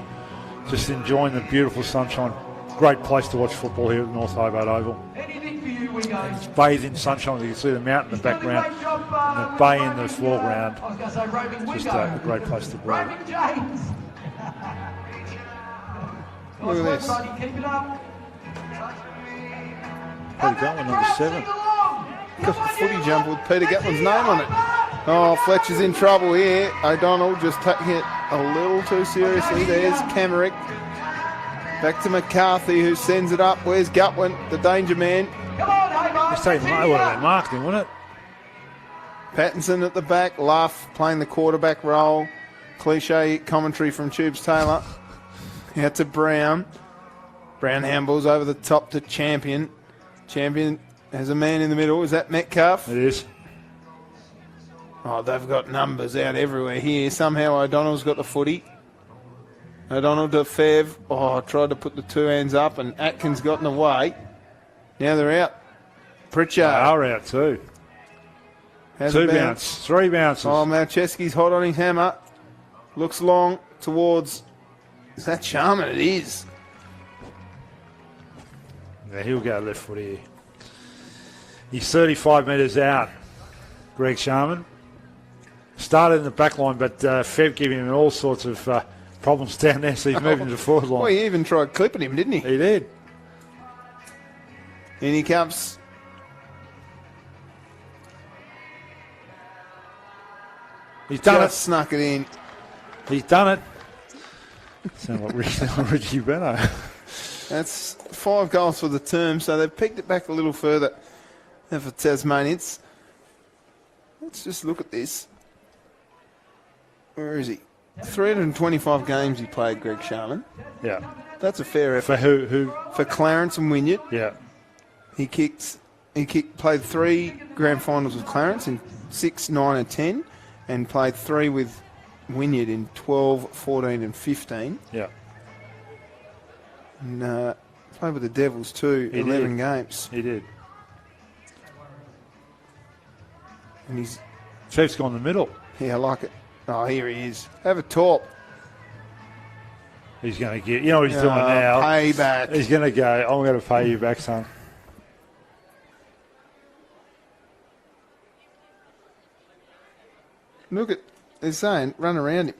just enjoying the beautiful sunshine. Great place to watch football here at North Hobart Oval. Anything for you, we go. It's bathed in sunshine. You can see the mountain in the background and the bay in the foreground. I was going to say roving Just Wigo. a great place to be. Roving James. Look at this. Buddy, keep it up. Peter Gutwin, number 7. Got the footy jump with Peter Gatlin's name on it. Oh, Fletcher's in trouble here. O'Donnell just taking it a little too seriously. There's Camerick. Back to McCarthy, who sends it up. Where's Gutwin, the danger man? Come on, Hobart. Just taking they would have marked him, wouldn't it? Pattinson at the back. Luff playing the quarterback role. Cliche commentary from Tubes Taylor. Out to Brown. Brown handballs over the top to Champion. Champion There's a man in the middle. Is that Metcalf? It is. Oh, they've got numbers out everywhere here. Somehow O'Donnell's got the footy. O'Donnell to Fev. Oh, tried to put the two hands up, and Atkins got in the way. Now they're out. Pritchard. They are out too. Has 2 a bounce. bounce. 3 bounces. Oh, Malcheski's hot on his hammer. Looks long towards... Is that Sharman? It is. Yeah, he'll go left foot here. He's 35 metres out, Greg Sharman. Started in the back line, but Fev gave him all sorts of problems down there, so he's moving to the forward line. Well, he even tried clipping him, didn't he? He did. In he comes. He's done Just snuck it in. it. He's done it. Sound like Richie Benno. That's 5 goals for the term, so they've picked it back a little further for Tasmanians. Let's just look at this. Where is he? 325 games he played, Greg Sharman. Yeah. That's a fair effort. For who? For Clarence and Wynyard. Yeah. He played 3 grand finals with Clarence in 6, 9 and 10, and played 3 with Wynyard in 12, 14 and 15. Yeah. And played with the Devils too, He 11 did. games. He did. And he's, Fev's gone in the middle. yeah, I like it. Oh, here he is. Have a talk. He's going to get, you know what he's doing now? Payback. He's going to go, I'm going to pay you back, son. Look at, they're saying, run around him.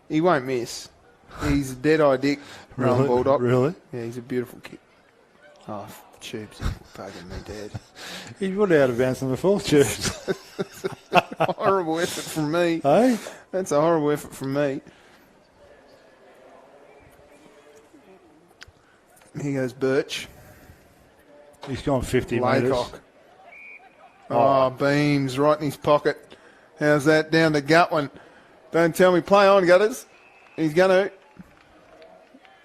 He won't miss. He's a dead-eye dick, Rowan Bulldog. Really? Yeah, he's a beautiful kid. Oh, tubes, bugging me, Dad. He put out of bounds on the full tubes. Horrible effort from me. Hey? That's a horrible effort from me. Here goes Birch. He's gone 50 metres. Laycock. Oh, Beams right in his pocket. How's that? Down to Gutwin. Don't tell me. Play on, Gutters. He's going to.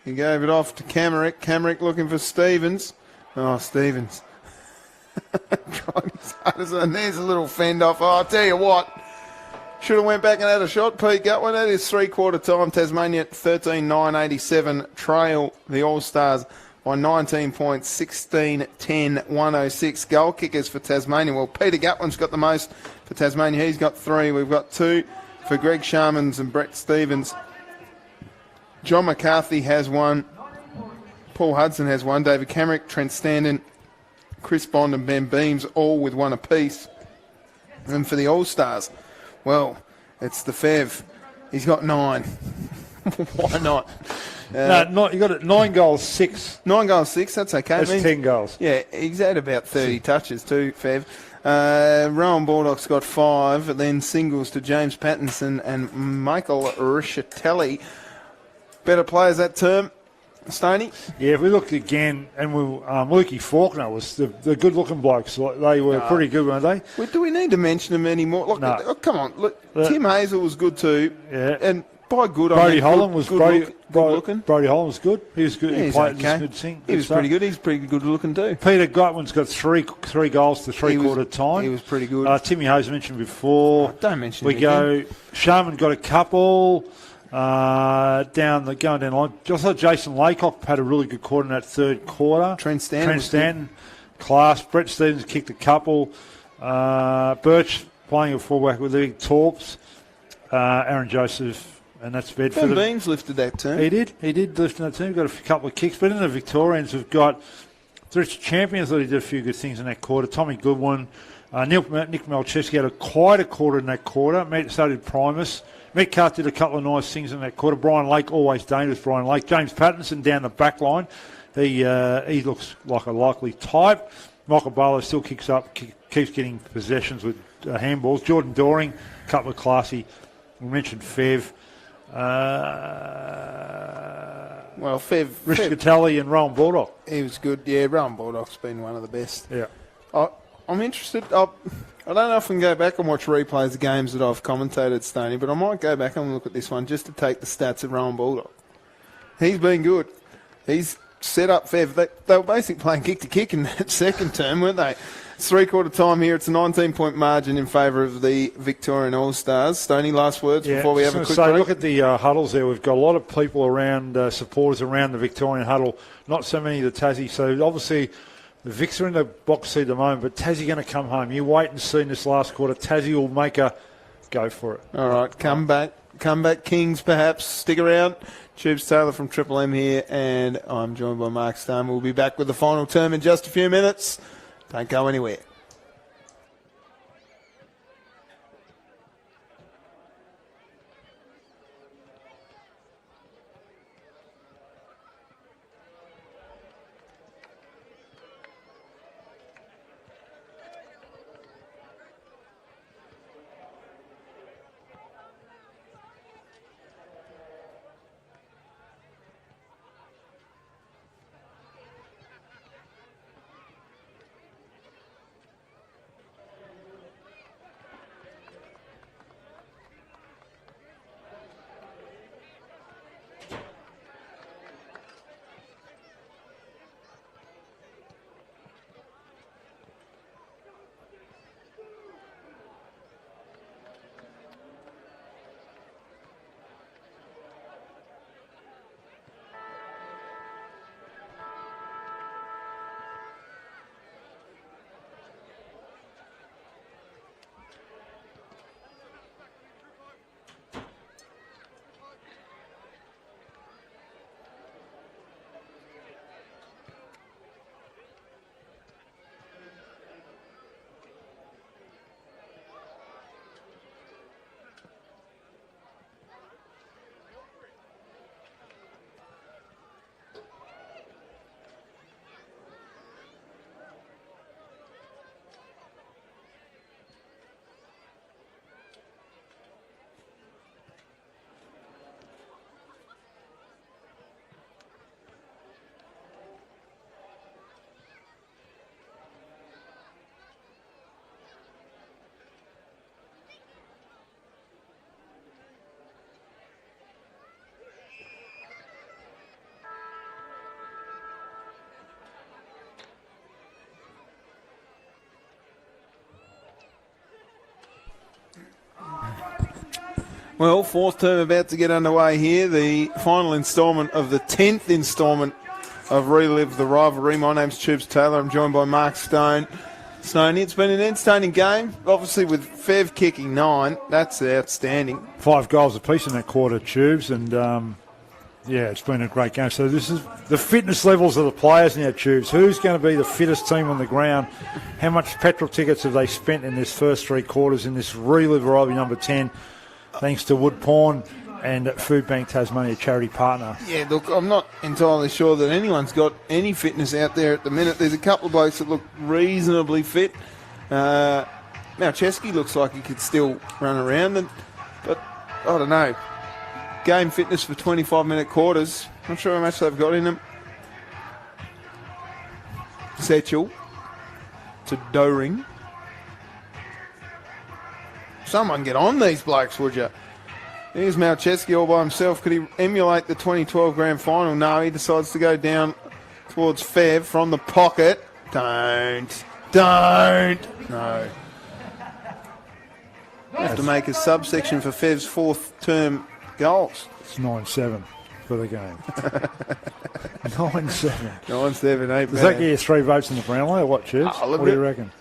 He gave it off to Camerick. Camerick looking for Stevens. Oh, Stevens. Trying his hardest. And there's a little fend off. Oh, I'll tell you what. Should have went back and had a shot. Pete Gutwin. That is 3/4 time. Tasmania 13-9-87. Trail the All-Stars by 19 points. 16-10-106. Goal kickers for Tasmania. Well, Peter Gutwin's got the most for Tasmania. He's got 3. We've got 2 for Greg Sharmans and Brett Stevens. John McCarthy has 1. Paul Hudson has 1. David Camerick, Trent Standen, Chris Bond and Ben Beams all with 1 apiece. And for the All-Stars, well, it's the Fev. He's got 9. Why not? You got it. 9 goals, 6. 9 goals, 6. That's okay. That's 10 goals. Yeah, he's had about 30 touches too, Fev. Rowan Baldock's got 5. And then singles to James Pattinson and Michael Rischitelli. Better players that term, Stoney? Yeah, if we look again, and Lukey Faulkner was the good-looking blokes. They were pretty good, weren't they? Well, do we need to mention them anymore? Look, No. oh, come on. Look, Tim Hazel was good too. Yeah. And by good, Brody I mean Holland was good looking. Brody Holland was good. He was good. Yeah, he he's played okay. good thing. He was pretty good. He's pretty good looking too. Peter Gutwin's got three goals to 3/4 time. He was pretty good. Timmy Hayes mentioned before. Don't mention We him go. again. Sharman got a couple. Going down the line. I thought Jason Laycock had a really good quarter in that 3rd quarter. Trent Stanton. Class. Brett Stevens kicked a couple. Birch playing a fullback with the big Torps. Aaron Joseph, and that's Bedford. Ben Beams lifted that team. He did lift in that team. Got a couple of kicks. But in the Victorians, we've got Richard Champion. I thought he did a few good things in that quarter. Tommy Goodwin. Nick Malcheski had quite a quarter in that quarter. So did Primus. Metcalf did a couple of nice things in that quarter. Brian Lake, always dangerous, Brian Lake. James Pattinson down the back line. He looks like a likely type. Michael Barlow still keeps getting possessions with handballs. Jordan Doring, a couple of classy. We mentioned Fev. Well, Fev. Rischitelli and Rowan Baldock. He was good. Yeah, Rowan Baldock's been one of the best. Yeah. I'm interested. I don't often go back and watch replays of games that I've commentated, Stoney, but I might go back and look at this one just to take the stats of Rowan Baldock. He's been good. He's set up Fev. They were basically playing kick to kick in that second term, weren't they? It's 3/4 time here. It's a 19-point margin in favour of the Victorian All-Stars. Stoney, last words before we have a quick break. Look at the huddles there. We've got a lot of people around, supporters around the Victorian huddle. Not so many of the Tassie. So obviously the Vics are in the box seat at the moment, but Tassie going to come home. You wait and see in this last quarter. Tassie will make a go for it. All right, come back Kings perhaps. Stick around. Tubes Taylor from Triple M here, and I'm joined by Mark Stone. We'll be back with the final term in just a few minutes. Don't go anywhere. Well, fourth term about to get underway here. The final instalment of the 10th instalment of Relive the Rivalry. My name's Tubes Taylor. I'm joined by Mark Stone. Stoney, it's been an entertaining game. Obviously with Fev kicking 9, that's outstanding. 5 goals apiece in that quarter, Tubes, and it's been a great game. So this is the fitness levels of the players now, Tubes. Who's going to be the fittest team on the ground? How much petrol tickets have they spent in this first 3 quarters in this Relive Rivalry number 10? Thanks to Wood Pawn and FoodBank Tasmania, charity partner. Yeah, look, I'm not entirely sure that anyone's got any fitness out there at the minute. There's a couple of blokes that look reasonably fit. Malcheski looks like he could still run around, but I don't know. Game fitness for 25-minute quarters. Not sure how much they've got in them. Setchell to Doring. Someone get on these blokes, would you? Here's Malcheski all by himself. Could he emulate the 2012 grand final? No, he decides to go down towards Fev from the pocket. Don't. No. Have to make a subsection for Fev's fourth term goals. It's 9-7 for the game. 9-7. 9-7, 8. Does that get you 3 votes in the Brownlow or what, Tubes? What do you reckon?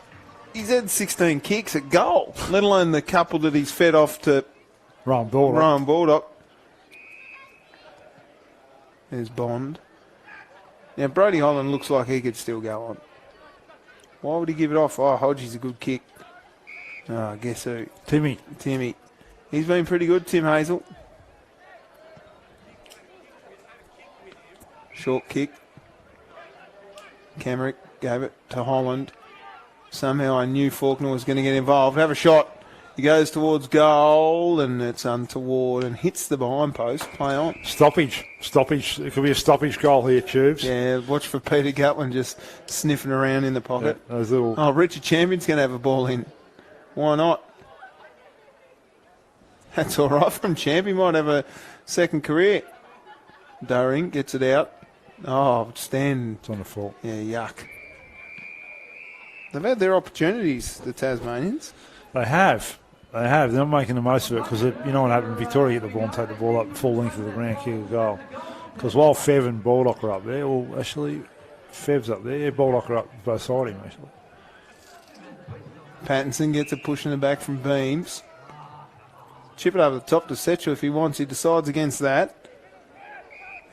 He's had 16 kicks at goal, let alone the couple that he's fed off to Rowan Baldock. There's Bond. Now, Brody Holland looks like he could still go on. Why would he give it off? Oh, Hodgie's a good kick. Oh, guess who? Timmy. He's been pretty good, Tim Hazel. Short kick. Camerick gave it to Holland. Somehow I knew Faulkner was going to get involved. Have a shot. He goes towards goal, and it's untoward and hits the behind post. Play on. Stoppage. It could be a stoppage goal here, Tubes. Yeah, watch for Peter Gutwin just sniffing around in the pocket. Yeah, those little... Oh, Richard Champion's going to have a ball in. Why not? That's all right from Champ. He might have a second career. Doring gets it out. Oh, stand. It's on the floor. Yeah, yuck. They've had their opportunities, the Tasmanians. They have. They have. They're not making the most of it because, you know what happened? Victoria hit the ball and take the ball up full length of the ground, kick a goal. Because while Fev and Baldock are up there, well, actually, Fev's up there. Yeah, Baldock are up both sides of him, actually. Pattinson gets a push in the back from Beams. Chip it over the top to Setchell if he wants. He decides against that.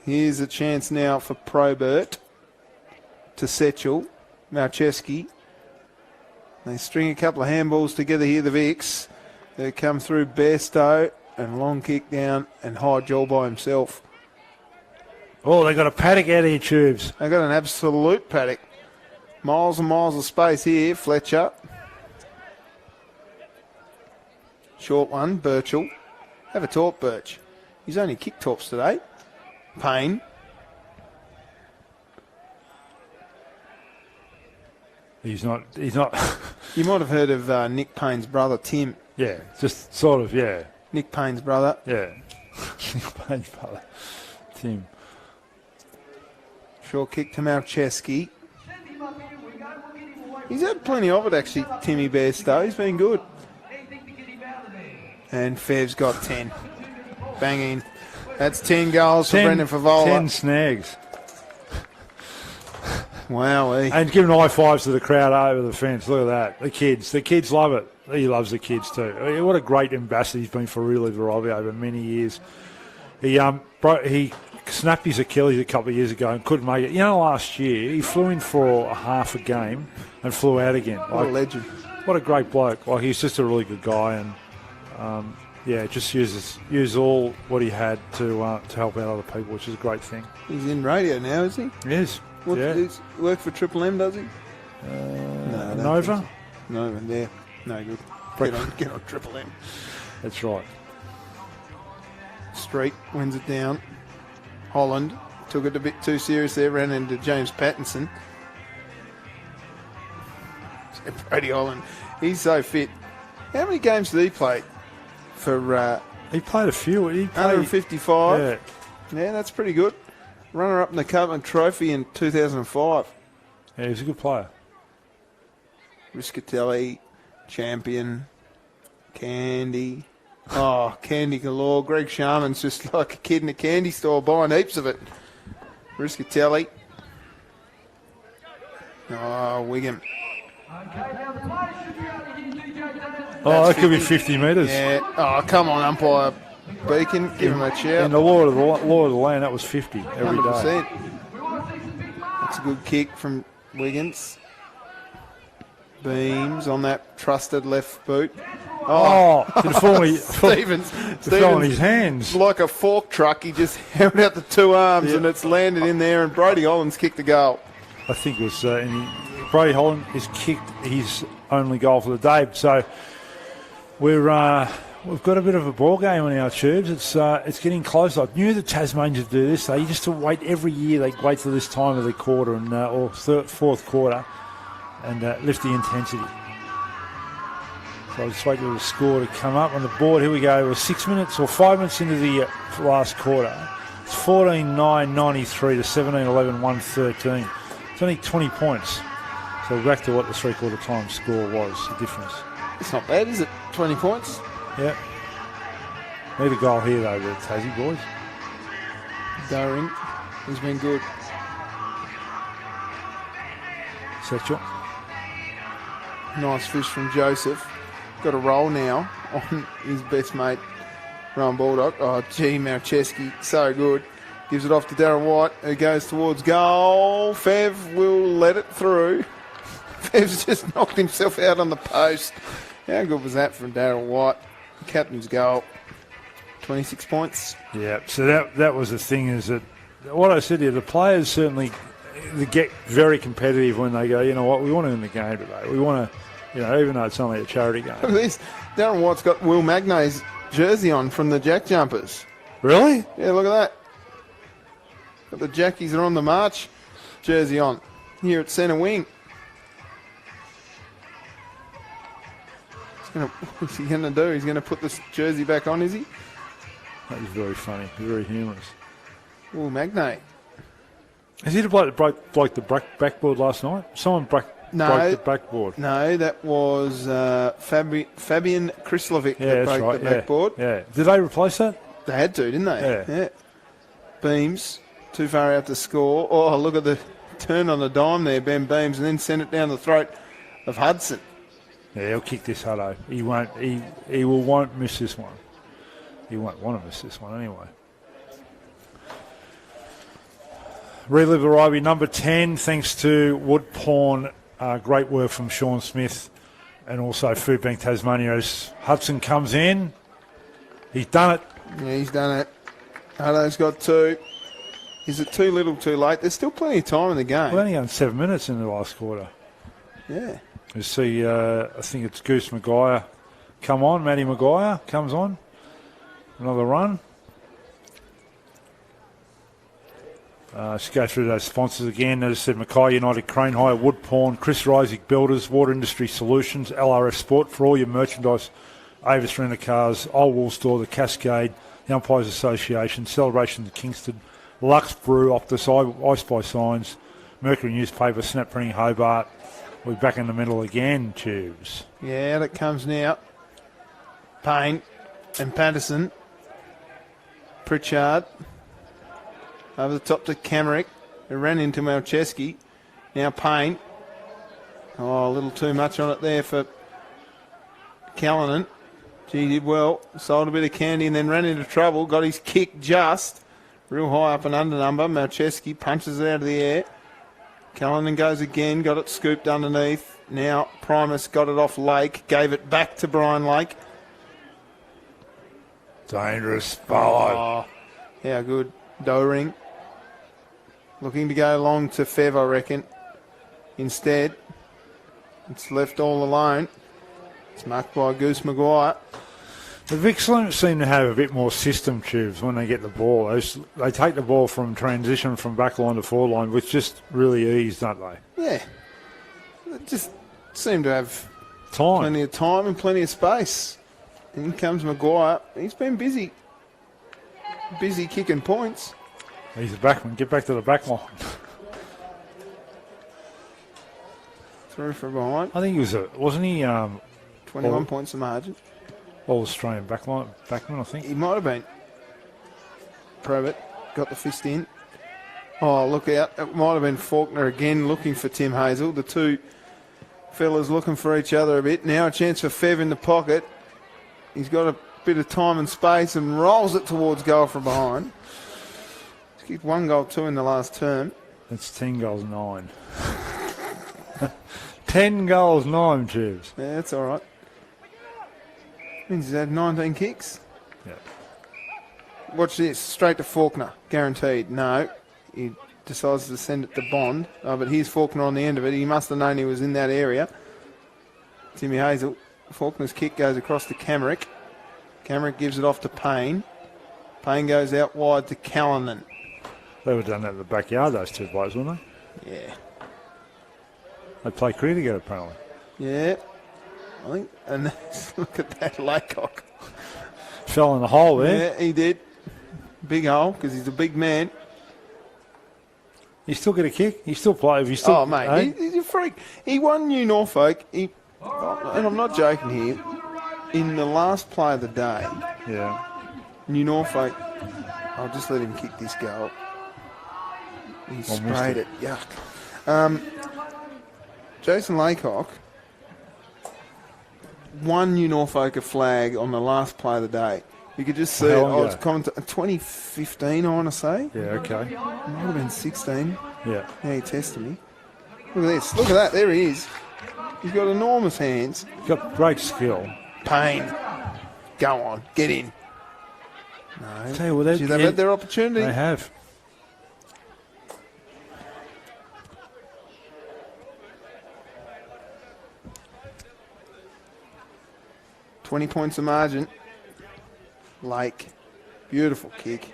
Here's a chance now for Probert to Setchell. Malcheski. They string a couple of handballs together here, the Vicks. They come through Bairstow and long kick down and Hodge all by himself. Oh, they got a paddock out of here, Tubes. They got an absolute paddock. Miles and miles of space here. Fletcher. Short one, Birchall. Have a talk, Birch. He's only kicked tops today. Payne. He's not. You might have heard of Nick Payne's brother, Tim. Yeah, just sort of, yeah. Nick Payne's brother. Yeah. Nick Payne's brother. Tim. Short kick to Malcheski. He's had plenty of it, actually, Timmy Bairstow. He's been good. And Fev's got 10. Banging. That's 10 goals for Brendan Favola. 10 snags. Wowee. And giving high fives to the crowd over the fence. Look at that. The kids love it. He loves the kids too. What a great ambassador he's been for Relive over many years. He snapped his Achilles a couple of years ago and couldn't make it. You know, last year he flew in for a half a game and flew out again. What a legend. What a great bloke. Like, he's just a really good guy, and just uses all what he had to help out other people, which is a great thing. He's in radio now, is he? He is. Does he work for Triple M, does he? No, Nova? So. Nova, there. No good. Get on Triple M. That's right. Street wins it down. Holland took it a bit too serious there, ran into James Pattinson. Brady Holland, he's so fit. How many games did he play? He played a few. He played 155. Yeah, that's pretty good. Runner-up in the Copeland Trophy in 2005. Yeah, he's a good player. Riscatelli, champion, Candy. Oh, candy galore. Greg Sharman's just like a kid in a candy store buying heaps of it. Riscatelli. Oh, Wiggum. Oh, that could be 50 metres. Yeah. Oh, come on, umpire Beacon. Give him a shout. In the law of the land, that was 50 every 100%. day. That's a good kick from Wiggins. Beams on that trusted left boot. Oh, Stevens fell in his hands. Like a fork truck, he just held out the two arms and it's landed in there, and Brody Holland's kicked the goal. I think it was Brody Holland has kicked his only goal for the day. So we've got a bit of a ball game on our Tubes. It's getting close. I knew the Tasmanians would do this. They used to wait every year. They wait till this time of the quarter or fourth quarter and lift the intensity. So I'll just wait for the score to come up on the board. Here we go. We're 6 minutes or 5 minutes into the last quarter. It's 14-9-93 to 17-11, 113. It's only 20 points. So back to what the three-quarter time score was, the difference. It's not bad, is it? 20 points? Yeah. Need a goal here, though, the Tassie boys. Daring. He's been good. Setchell. Nice fish from Joseph. Got a roll now on his best mate, Rowan Baldock. Oh, gee, Malcheski, so good. Gives it off to Darren White, who goes towards goal. Fev will let it through. Fev's just knocked himself out on the post. How good was that from Darren White? Captain's goal. 26 points. Yeah, so that was the thing, is that what I said here, the players certainly they get very competitive when they go, you know what, we want to win the game today. We want to, even though it's only a charity game. Look at this. Darren White's got Will Magnay's jersey on from the Jack Jumpers. Really? Yeah, look at that. Got the Jackies are on the march jersey on here at centre wing. What's he going to do? He's going to put this jersey back on, is he? That was very funny, very humorous. Will Magnay. Is he the bloke that broke the backboard last night? Someone broke the backboard. No, that was Fabian Krislovic Yeah, that that's broke right. the backboard. Yeah. Did they replace that? They had to, didn't they? Yeah. Beams, too far out to score. Oh, look at the turn on the dime there, Ben Beams, and then sent it down the throat of Hudson. Yeah, he'll kick this, Hutto. He won't. He won't miss this one. He won't want to miss this one anyway. Relive Arrive number 10, thanks to Wood Pawn. Great work from Sean Smith and also FoodBank Tasmania as Hudson comes in. He's done it. Yeah, he's done it. Hutto's got 2. Is it too little, too late? There's still plenty of time in the game. We're only on 7 minutes in the last quarter. Yeah. You see, I think it's Goose Maguire. Come on, Matty Maguire comes on. Another run. Let's go through those sponsors again. As I said, Mackay United, Crane Hire, Wood Pawn, Chris Reisig Builders, Water Industry Solutions, LRF Sport for all your merchandise, Avis Rent a Cars, Old Wool Store, The Cascade, the Umpires Association, Celebration of Kingston, Lux Brew, Optus, I Spy Signs, Mercury Newspaper, Snap Printing Hobart. We're back in the middle again, Tubes. Yeah, out it comes now. Payne and Patterson. Pritchard. Over the top to Kamerick. Who ran into Malcheski. Now Payne. Oh, a little too much on it there for Callanan. Gee, did well. Sold a bit of candy and then ran into trouble. Got his kick just. Real high up and under number. Malcheski punches it out of the air. Callanan goes again. Got it scooped underneath. Now Primus got it off Lake. Gave it back to Brian Lake. Dangerous follow. Oh, how good. Doering. Looking to go long to Fev, I reckon. Instead, it's left all alone. It's marked by Goose Maguire. The Vics seem to have a bit more system, Tubes, when they get the ball. They take the ball from transition from back line to forward line, which just really ease, don't they? Yeah. They just seem to have Time. plenty of time and plenty of space. In comes Maguire. He's been busy. Busy kicking points. He's a backman. Get back to the back line. Through from behind. I think he was wasn't he 21 points the margin. All-Australian backman, I think. He might have been. Probert got the fist in. Oh, look out. It might have been Faulkner again looking for Tim Hazel. The two fellas looking for each other a bit. Now a chance for Fev in the pocket. He's got a bit of time and space and rolls it towards goal from behind. He's kicked 1 goal, 2 in the last term. That's 10 goals, 9. 10 goals, 9, Tubes. Yeah, that's all right. Means he's had 19 kicks. Yeah. Watch this. Straight to Faulkner. Guaranteed. No. He decides to send it to Bond. Oh, but here's Faulkner on the end of it. He must have known he was in that area. Timmy Hazel. Faulkner's kick goes across to Kamerick. Kamerick gives it off to Payne. Payne goes out wide to Callanan. They were done that in the backyard, those two blokes, weren't they? Yeah. They play cricket together, apparently. Yeah. I think. And look at that Laycock. Fell in the hole there. Yeah, he did. Big hole because he's a big man. He still get a kick? He still play? He still, Oh, mate, he's a freak. He won New Norfolk. And I'm not joking here. In the last play of the day, Yeah. New Norfolk, I'll just let him kick this goal. He sprayed it. Yuck. Jason Laycock won New Norfolk a flag on the last play of the day. You could just see it. How long It's 2015, I want to say. Yeah, okay. It might have been 16. Yeah. Now he tested me. Look at this. Look at that. There he is. He's got enormous hands. Got great skill. Payne. Go on. Get in. No. Tell you what, They've had their opportunity. They have. $20 points of margin. Lake. Beautiful kick.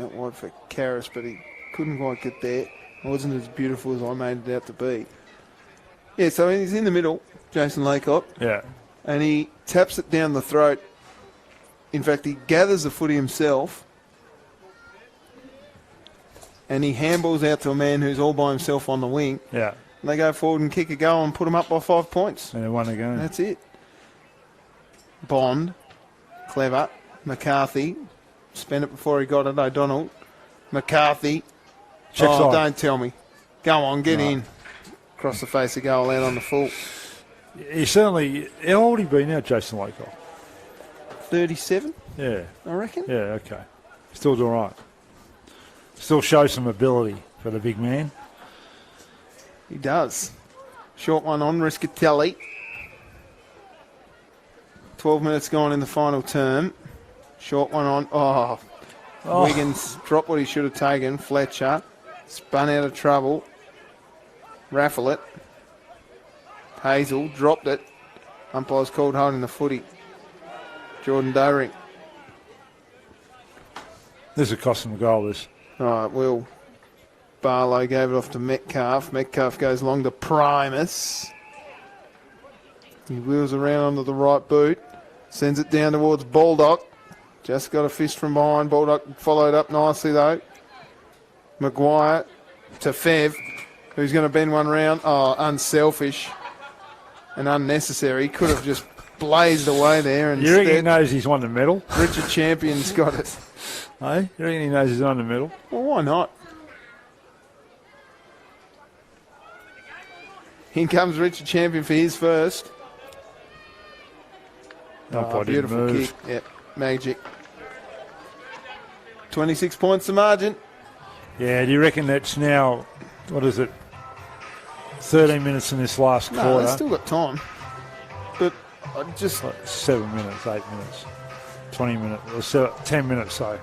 Out wide for Karras, but he couldn't quite get there. It wasn't as beautiful as I made it out to be. Yeah, so he's in the middle, Jason Laycock. Yeah. And he taps it down the throat. In fact, he gathers the footy himself and he handballs out to a man who's all by himself on the wing. Yeah. And they go forward and kick a goal and put them up by 5 points. And they won the game. That's it. Bond, clever. McCarthy, spent it before he got it. O'Donnell, McCarthy. Checks on. Don't tell me. Go on, get in. Across the face of goal, out on the full. He certainly. How old he been now, Jason Lakoff? 37, Yeah. I reckon. Yeah. Okay. Still all right. Still shows some ability for the big man. He does. Short one on Riscatelli. 12 minutes gone in the final term. Short one on. Oh. Wiggins dropped what he should have taken. Fletcher spun out of trouble. Raffle it. Hazel dropped it. Umpire's called holding the footy. Jordan Doering. This will cost him a goal, this. All right, Will. Barlow gave it off to Metcalf. Metcalf goes along to Primus. He wheels around onto the right boot. Sends it down towards Baldock. Just got a fist from behind. Baldock followed up nicely, though. Maguire to Fev, who's going to bend one round. Oh, unselfish and unnecessary. Could have just blazed away there. And You reckon he knows he's won the medal? Richard Champion's got it. Hey? You reckon he knows he's won the medal? Well, why not? Here comes Richard Champion for his first. Beautiful kick. Yep, magic. 26 points the margin. Yeah, do you reckon that's now, what is it, 13 minutes in this last No, quarter? they've still got time. But I just... Like 7 minutes, 8 minutes, 20 minutes, or 10 minutes, so.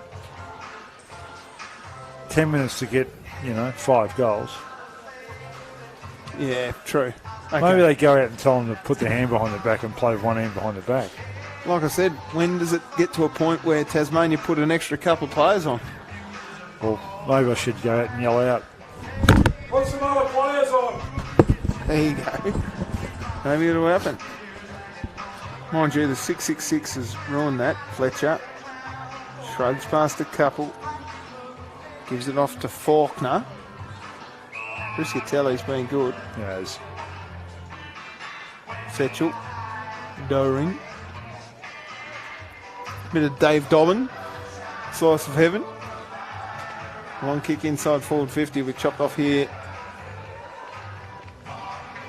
10 minutes to get, 5 goals. Yeah, true. Okay. Maybe they go out and tell them to put their hand behind the back and play with one hand behind the back. Like I said, when does it get to a point where Tasmania put an extra couple of players on? Well, maybe I should go out and yell out. Put some other players on! There you go. Maybe it'll happen. Mind you, the 666 has ruined that. Fletcher shrugs past a couple. Gives it off to Faulkner. Riscatelli's been good. Yes. Setchell. Doering. Bit of Dave Dobbin. Slice of heaven. Long kick inside forward 50. We chopped off here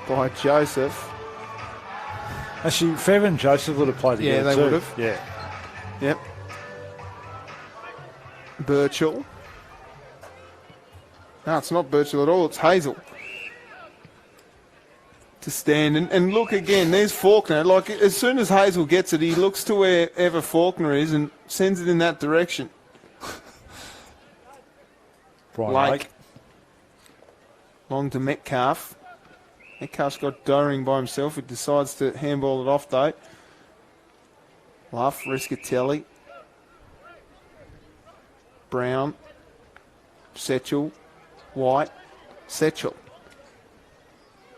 by Joseph. Actually, Fev and Joseph would have played together. Yeah, they too. would have. Yeah. Yep. Birchall. No, it's not Birchall at all. It's Hazel. To stand and look again. There's Faulkner. Like, as soon as Hazel gets it, he looks to wherever Faulkner is and sends it in that direction. Brian Lake. Long to Metcalf. Metcalf's got Doering by himself. He decides to handball it off, though. Luff, Riscatelli. Brown. Setchell. White. Setchell.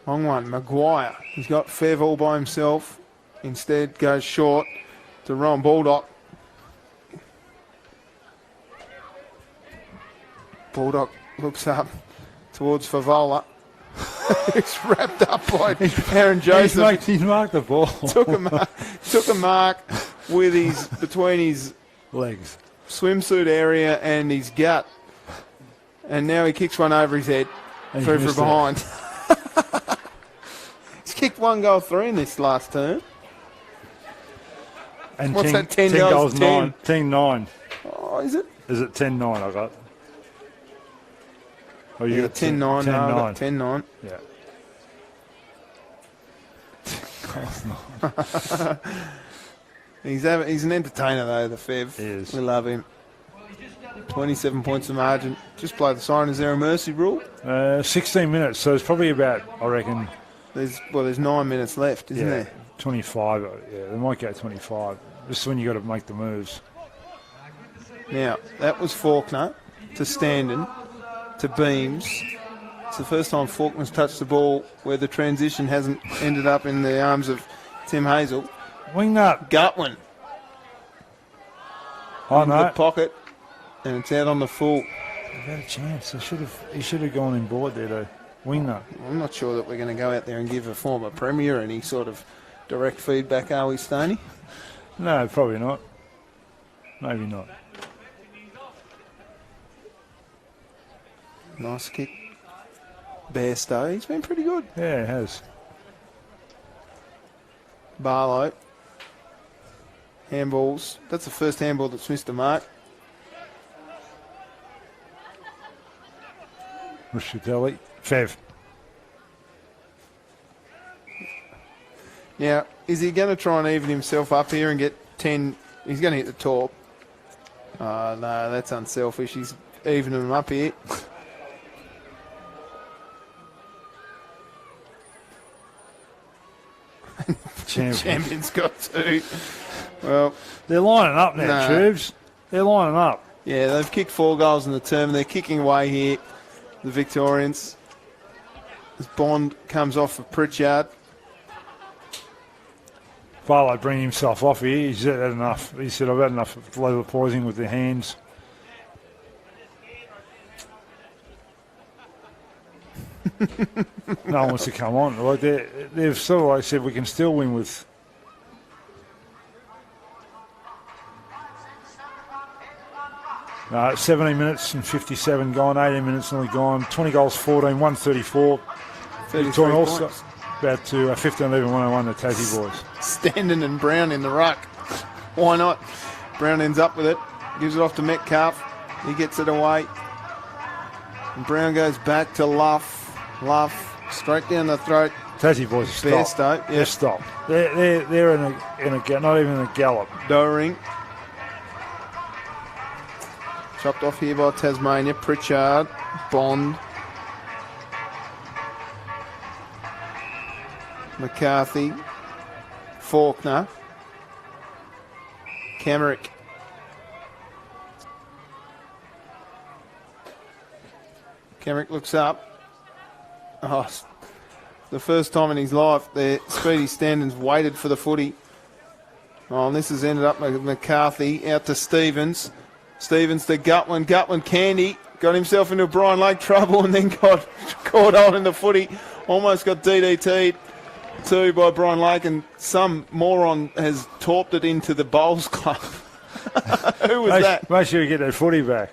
Long one. Maguire. He's got Fev all by himself. Instead goes short to Ron Baldock. Baldock looks up towards Favola. It's wrapped up by Aaron Joseph. He's marked the ball. took a mark with between his legs, swimsuit area and his gut. And now he kicks one over his head. And Through from behind. He's kicked 1 goal 3 in this last term. And What's that, 10 goals, 10? 10-9. Oh, is it? Is it 10-9 I got? Oh, you Yeah, got 10-9. No, I got 10-9. Yeah. He's an entertainer, though, the Fev. He is. We love him. 27 points of margin. Just play the sign. Is there a mercy rule? 16 minutes, so it's probably about, I reckon... There's 9 minutes left, isn't there? 25. Yeah, they might go 25. This is when you got to make the moves. Now, that was Faulkner to Standen to Beams. It's the first time Faulkner's touched the ball where the transition hasn't ended up in the arms of Tim Hazel. Wing nut. Gutwin. I Into the know. pocket, and it's out on the full. They've had a chance. He should have gone in board there to win that. I'm not sure that we're going to go out there and give a former premier any sort of direct feedback, are we, Stoney? No, probably not. Maybe not. Nice kick. Bairstow, he's been pretty good. Yeah, it has. Barlow. Handballs. That's the first handball that's missed a mark. Rushatelli. Fev. Now, is he going to try and even himself up here and get 10? He's going to hit the top. Oh, no, that's unselfish. He's evening them up here. Champion's got 2. Well, they're lining up now, Nah. Tubes. They're lining up. yeah, they've kicked 4 goals in the term. They're kicking away here, the Victorians. As Bond comes off of Pritchard. Barlow bringing himself off here. He's had enough. He said, I've had enough of level poisoning with the hands. No one wants to come on. Like they've sort of like said, we can still win with. 17 minutes and 57 gone, 18 minutes nearly gone, 20 goals, 14, 134. 33 Victorian points. All-Stars about to 15-11-101, the Tassie boys. Standing and Brown in the ruck. Why not? Brown ends up with it. Gives it off to Metcalf. He gets it away. And Brown goes back to Luff. Luff straight down the throat. Tassie boys are stopped. Bairstow. They're stopped. They're in a not even a gallop. Doering. Chopped off here by Tasmania. Pritchard. Bond. McCarthy. Faulkner. Camerick. Camerick looks up. Oh, the first time in his life there, Speedy Standon's waited for the footy. Oh, and this has ended up with McCarthy out to Stevens. Stevens to Gutwin. Gutwin Candy got himself into Brian Lake trouble and then got caught on in the footy. Almost got DDT'd too by Brian Lake, and some moron has torped it into the Bowls Club. Who was that? Make sure you get that footy back.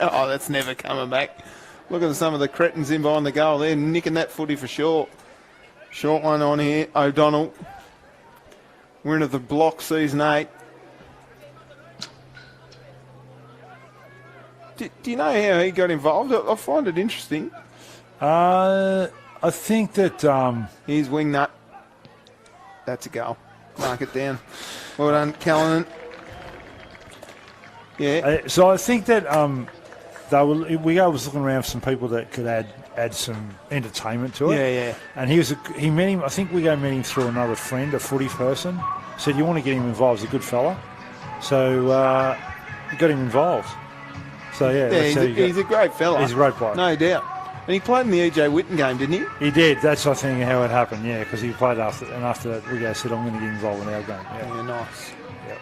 Oh, that's never coming back. Look at some of the cretins in behind the goal. They're nicking that footy for sure. Short one on here. O'Donnell. We're into the block season 8. Do you know how he got involved? I find it interesting. I think that Here's Wingnut. That's a goal. Mark it down. Well done, Callanan. Yeah. so I think that we was looking around for some people that could add some entertainment to it. Yeah. And he met him. I think we met him through another friend, a footy person. Said you want to get him involved. He's a good fella. So we got him involved. So yeah, that's how you he's a great fella. He's a great player. No doubt. And he played in the E.J. Witten game, didn't he? He did. That's I think how it happened. Yeah, because he played after that, we said I'm going to get involved in our game. Yeah, nice. Yep.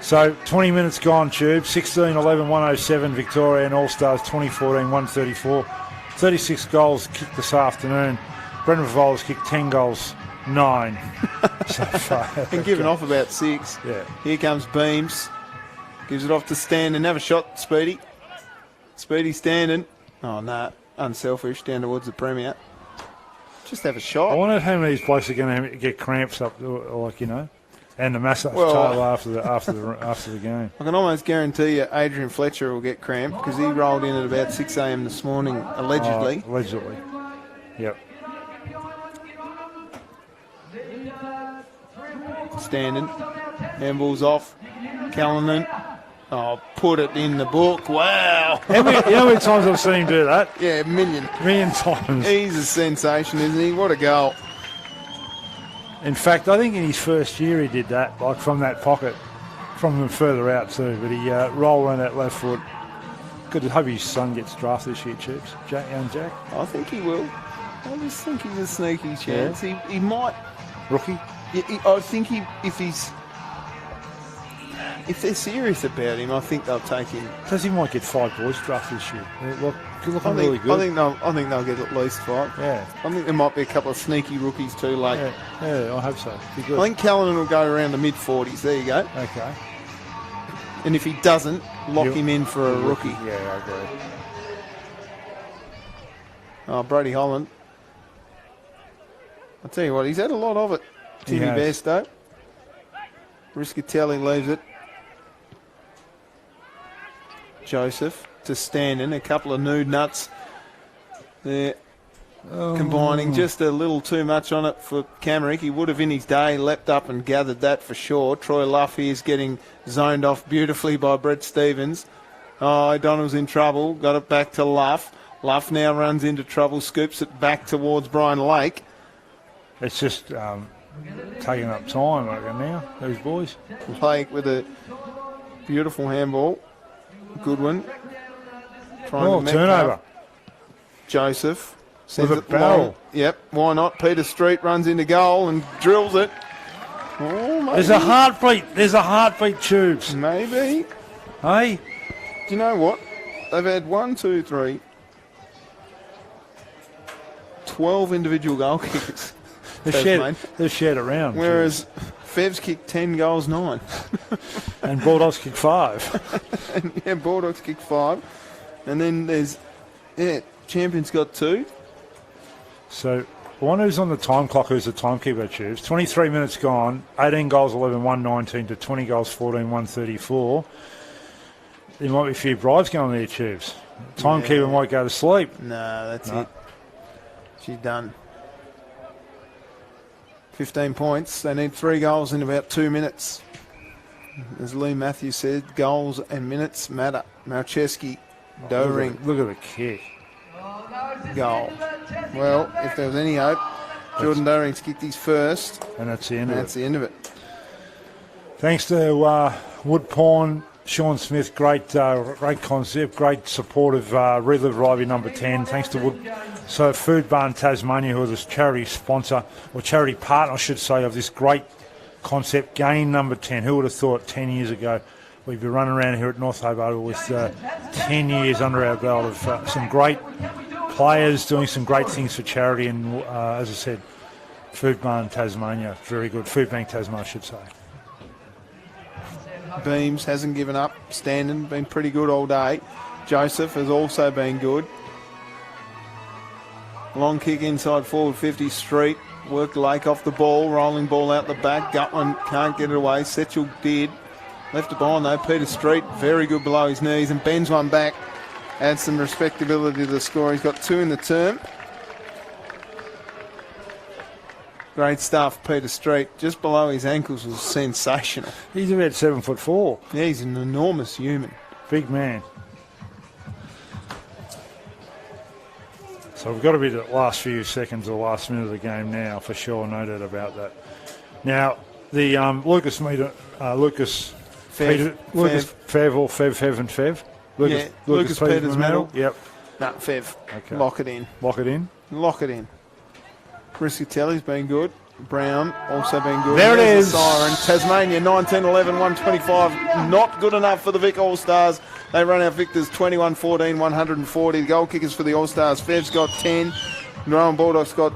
So 20 minutes gone, Tube. 16-11-107. Victorian All-Stars 2014-134. 36 goals kicked this afternoon. Brendan Favolas kicked 10 goals, 9 so far. And given off about 6. Yeah. Here comes Beams. Gives it off to Standon. Have a shot, Speedy. Speedy Standon. Oh, no. Unselfish. Down towards the Premier. Just have a I shot. wonder how many of these blokes are going to get cramps up, like, and the massage Well, table after the game. I can almost guarantee you Adrian Fletcher will get cramped because he rolled in at about 6 a.m. this morning, allegedly. Allegedly. Yep. Standing. Handball's off. Callanan. Oh, put it in the book. Wow. You know how many times I've seen him do that? Yeah, a million. A million times. He's a sensation, isn't he? What a goal. In fact, I think in his first year he did that, like from that pocket, from further out too. But he rolled on that left foot. Good. Hope his son gets drafted this year, Chips. Young Jack. I think he will. I just think he's a sneaky chance. He might. Rookie. I think if he's... if they're serious about him, I think they'll take him. Because he might get 5 boys draft this year. Look, I looking really good. think they'll get at least 5. Yeah. I think there might be a couple of sneaky rookies too late. Yeah, I hope so. Be good. I think Callanan will go around the mid-40s. There you go. Okay. And if he doesn't, lock him in for a rookie. Yeah, I agree. Oh, Brody Holland. I'll tell you what, he's had a lot of it. Timmy Bairstow. Riscatelli leaves it. Joseph to Standen. A couple of nude nuts there. Combining just a little too much on it for Camerick. He would have in his day leapt up and gathered that for sure. Troy Luff here is getting zoned off beautifully by Brett Stevens. Oh, O'Donnell's in trouble. Got it back to Luff. Luff now runs into trouble, scoops it back towards Brian Lake. It's just taking up time now, those boys. Lake with a beautiful handball. Goodwin. Trying to turnover. Joseph. Sends With a it barrel. long. Yep, why not? Peter Street runs into goal and drills it. Oh, maybe. There's a heartbeat. There's a heartbeat, Tubes. Maybe. Hey? Do you know what? They've had 12 individual goal kickers. They've shared around. Whereas Fev's kicked 10 goals, 9. And Bulldogs kicked 5. And Bulldogs kicked 5. And then there's, Champions got 2. So, one who's on the time clock, who's the timekeeper, Tubes. 23 minutes gone, 18 goals, 11, 119 to 20 goals, 14, 134. There might be a few bribes going there, Tubes. Timekeeper might go to sleep. No, that's it. She's done. 15 points. They need 3 goals in about 2 minutes. As Lee Matthews said, goals and minutes matter. Malcheski, Doering. Look at the kick. Goal. Well, if there was any hope, Jordan Doering's kicked his first. And that's the end of it. That's the end of it. Thanks to Woodpawn, Sean Smith, great concept, great supportive Relive Rivalry number 10. Thanks to FoodBank Tasmania, who are the charity sponsor, or charity partner, I should say, of this great concept, game number 10. Who would have thought 10 years ago we'd be running around here at North Hobart with 10 years under our belt of some great players doing some great things for charity, and as I said, FoodBank Tasmania, very good. FoodBank Tasmania, I should say. Beams hasn't given up. Standen been pretty good all day. Joseph has also been good. Long kick inside forward 50. Street worked Lake off the ball. Rolling ball out the back. Gutman can't get it away. Setchell did. Left it behind though. Peter Street very good below his knees and bends one back. Adds some respectability to the score. He's got 2 in the term. Great stuff, Peter Street. Just below his ankles was sensational. He's about 7'4". Yeah, he's an enormous human. Big man. So we've got to be the last few seconds or last minute of the game now, for sure, no doubt about that. Now, the Lucas Fev, and Fev. Lucas Peters medal. Yep. No, Fev. Okay. Lock it in. Lock it in. Lock it in. Riscatelli's been good. Brown also been good. There it There's is. the siren. Tasmania 19-11, 125. Not good enough for the Vic All-Stars. They run out victors 21-14, 140. The goal kickers for the All-Stars. Fev's got 10. Rowan Bulldogs got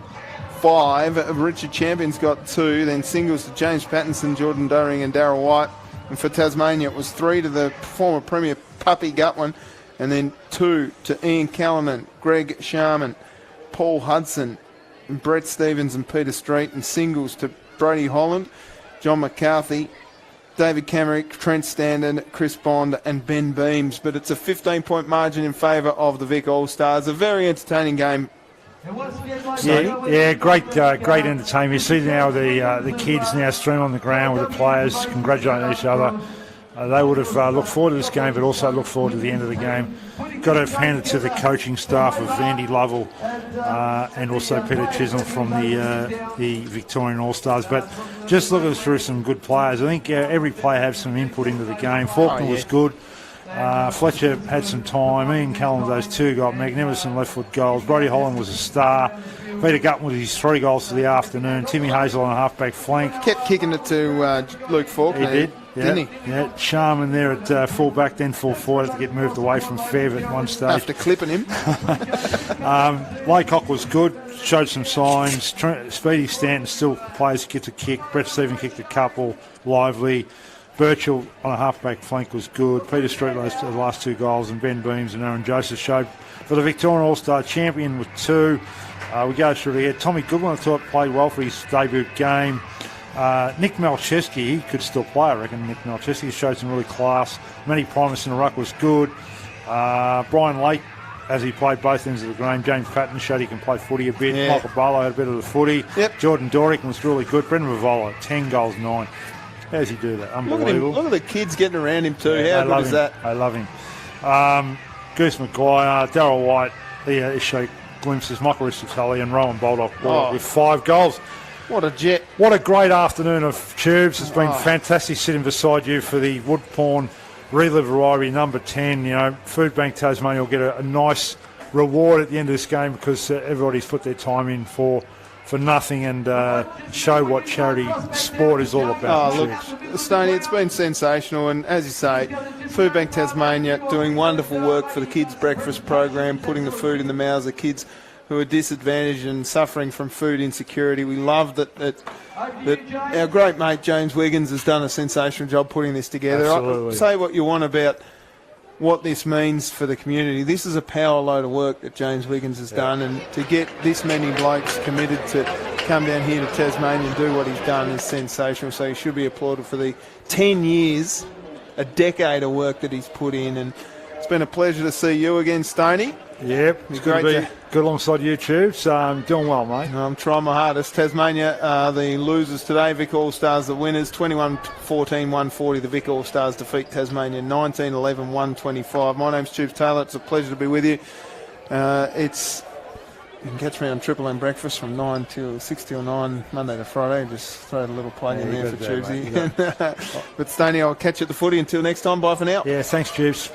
5. Richard Champion's got 2. Then singles to James Pattinson, Jordan Doering and Darryl White. And for Tasmania, it was 3 to the former Premier Puppy Gutwin. And then 2 to Ian Callanan, Greg Sharman, Paul Hudson, Brett Stevens and Peter Street, and singles to Brody Holland, John McCarthy, David Camerick, Trent Standen, Chris Bond and Ben Beams. But it's a 15-point margin in favour of the Vic All-Stars. A very entertaining game. Yeah, great entertainment. You see now the kids now stream on the ground with the players congratulating each other. They would have looked forward to this game, but also looked forward to the end of the game. Got to hand it to the coaching staff of Andy Lovell and also Peter Chisholm from the Victorian All-Stars. But just looking through some good players. I think every player had some input into the game. Faulkner was good. Fletcher had some time. Ian Callan, those 2 got magnificent left-foot goals. Brody Holland was a star. Peter Gutton with his 3 goals for the afternoon. Timmy Hazel on a half-back flank. Kept kicking it to Luke Faulkner. He did. didn't he? Yeah, Sharman there at full-back, then full forward, had to get moved away from Fev at one stage. After clipping him. Laycock was good, showed some signs. Speedy Stanton still plays, gets a kick. Brett Stephen kicked a couple, lively. Birchall on a half-back flank was good. Peter Street the last 2 goals, and Ben Beams and Aaron Joseph showed for the Victorian All-Star champion with 2. We go through here. Tommy Goodwin, I thought, played well for his debut game. Nick Malcheski, he could still play, I reckon. Nick Malcheski showed some really class. Matty Primus in the ruck was good. Brian Lake, as he played both ends of the game. James Patton showed he can play footy a bit. Yeah. Michael Barlow had a bit of the footy. Yep. Jordan Dorick was really good. Brendan Vavola, 10 goals, 9. How does he do that? Look at him. Unbelievable. Look at the kids getting around him too. Yeah, How good is that? I love him. Goose Maguire, Darryl White, he showed glimpses. Michael Ristotali and Rowan Baldock with 5 goals. What a jet. What a great afternoon of Tubes. It's been fantastic sitting beside you for the Woodpawn Relive Rivalry number 10. You know, FoodBank Tasmania will get a nice reward at the end of this game because everybody's put their time in for nothing and show what charity sport is all about. Oh, look, Stoney, it's been sensational, and as you say, FoodBank Tasmania doing wonderful work for the kids' breakfast program, putting the food in the mouths of kids who are disadvantaged and suffering from food insecurity. We love that our great mate James Wiggins has done a sensational job putting this together. Absolutely. Say what you want about what this means for the community. This is a power load of work that James Wiggins has done, and to get this many blokes committed to come down here to Tasmania and do what he's done is sensational. So he should be applauded for the 10 years, a decade of work that he's put in. And it's been a pleasure to see you again, Stoney. Yep, it's good to be good alongside YouTube, so I'm doing well, mate. I'm trying my hardest. Tasmania are the losers today. Vic All-Stars the winners. 21-14, 140. The Vic All-Stars defeat Tasmania 19-11, 125. My name's Tubes Taylor. It's a pleasure to be with you. You can catch me on Triple M Breakfast from 9 till 6 till 9, Monday to Friday. Just throw a little plug in there for Tubesy. But Stoney, I'll catch you at the footy. Until next time, bye for now. Yeah, thanks, Tubes.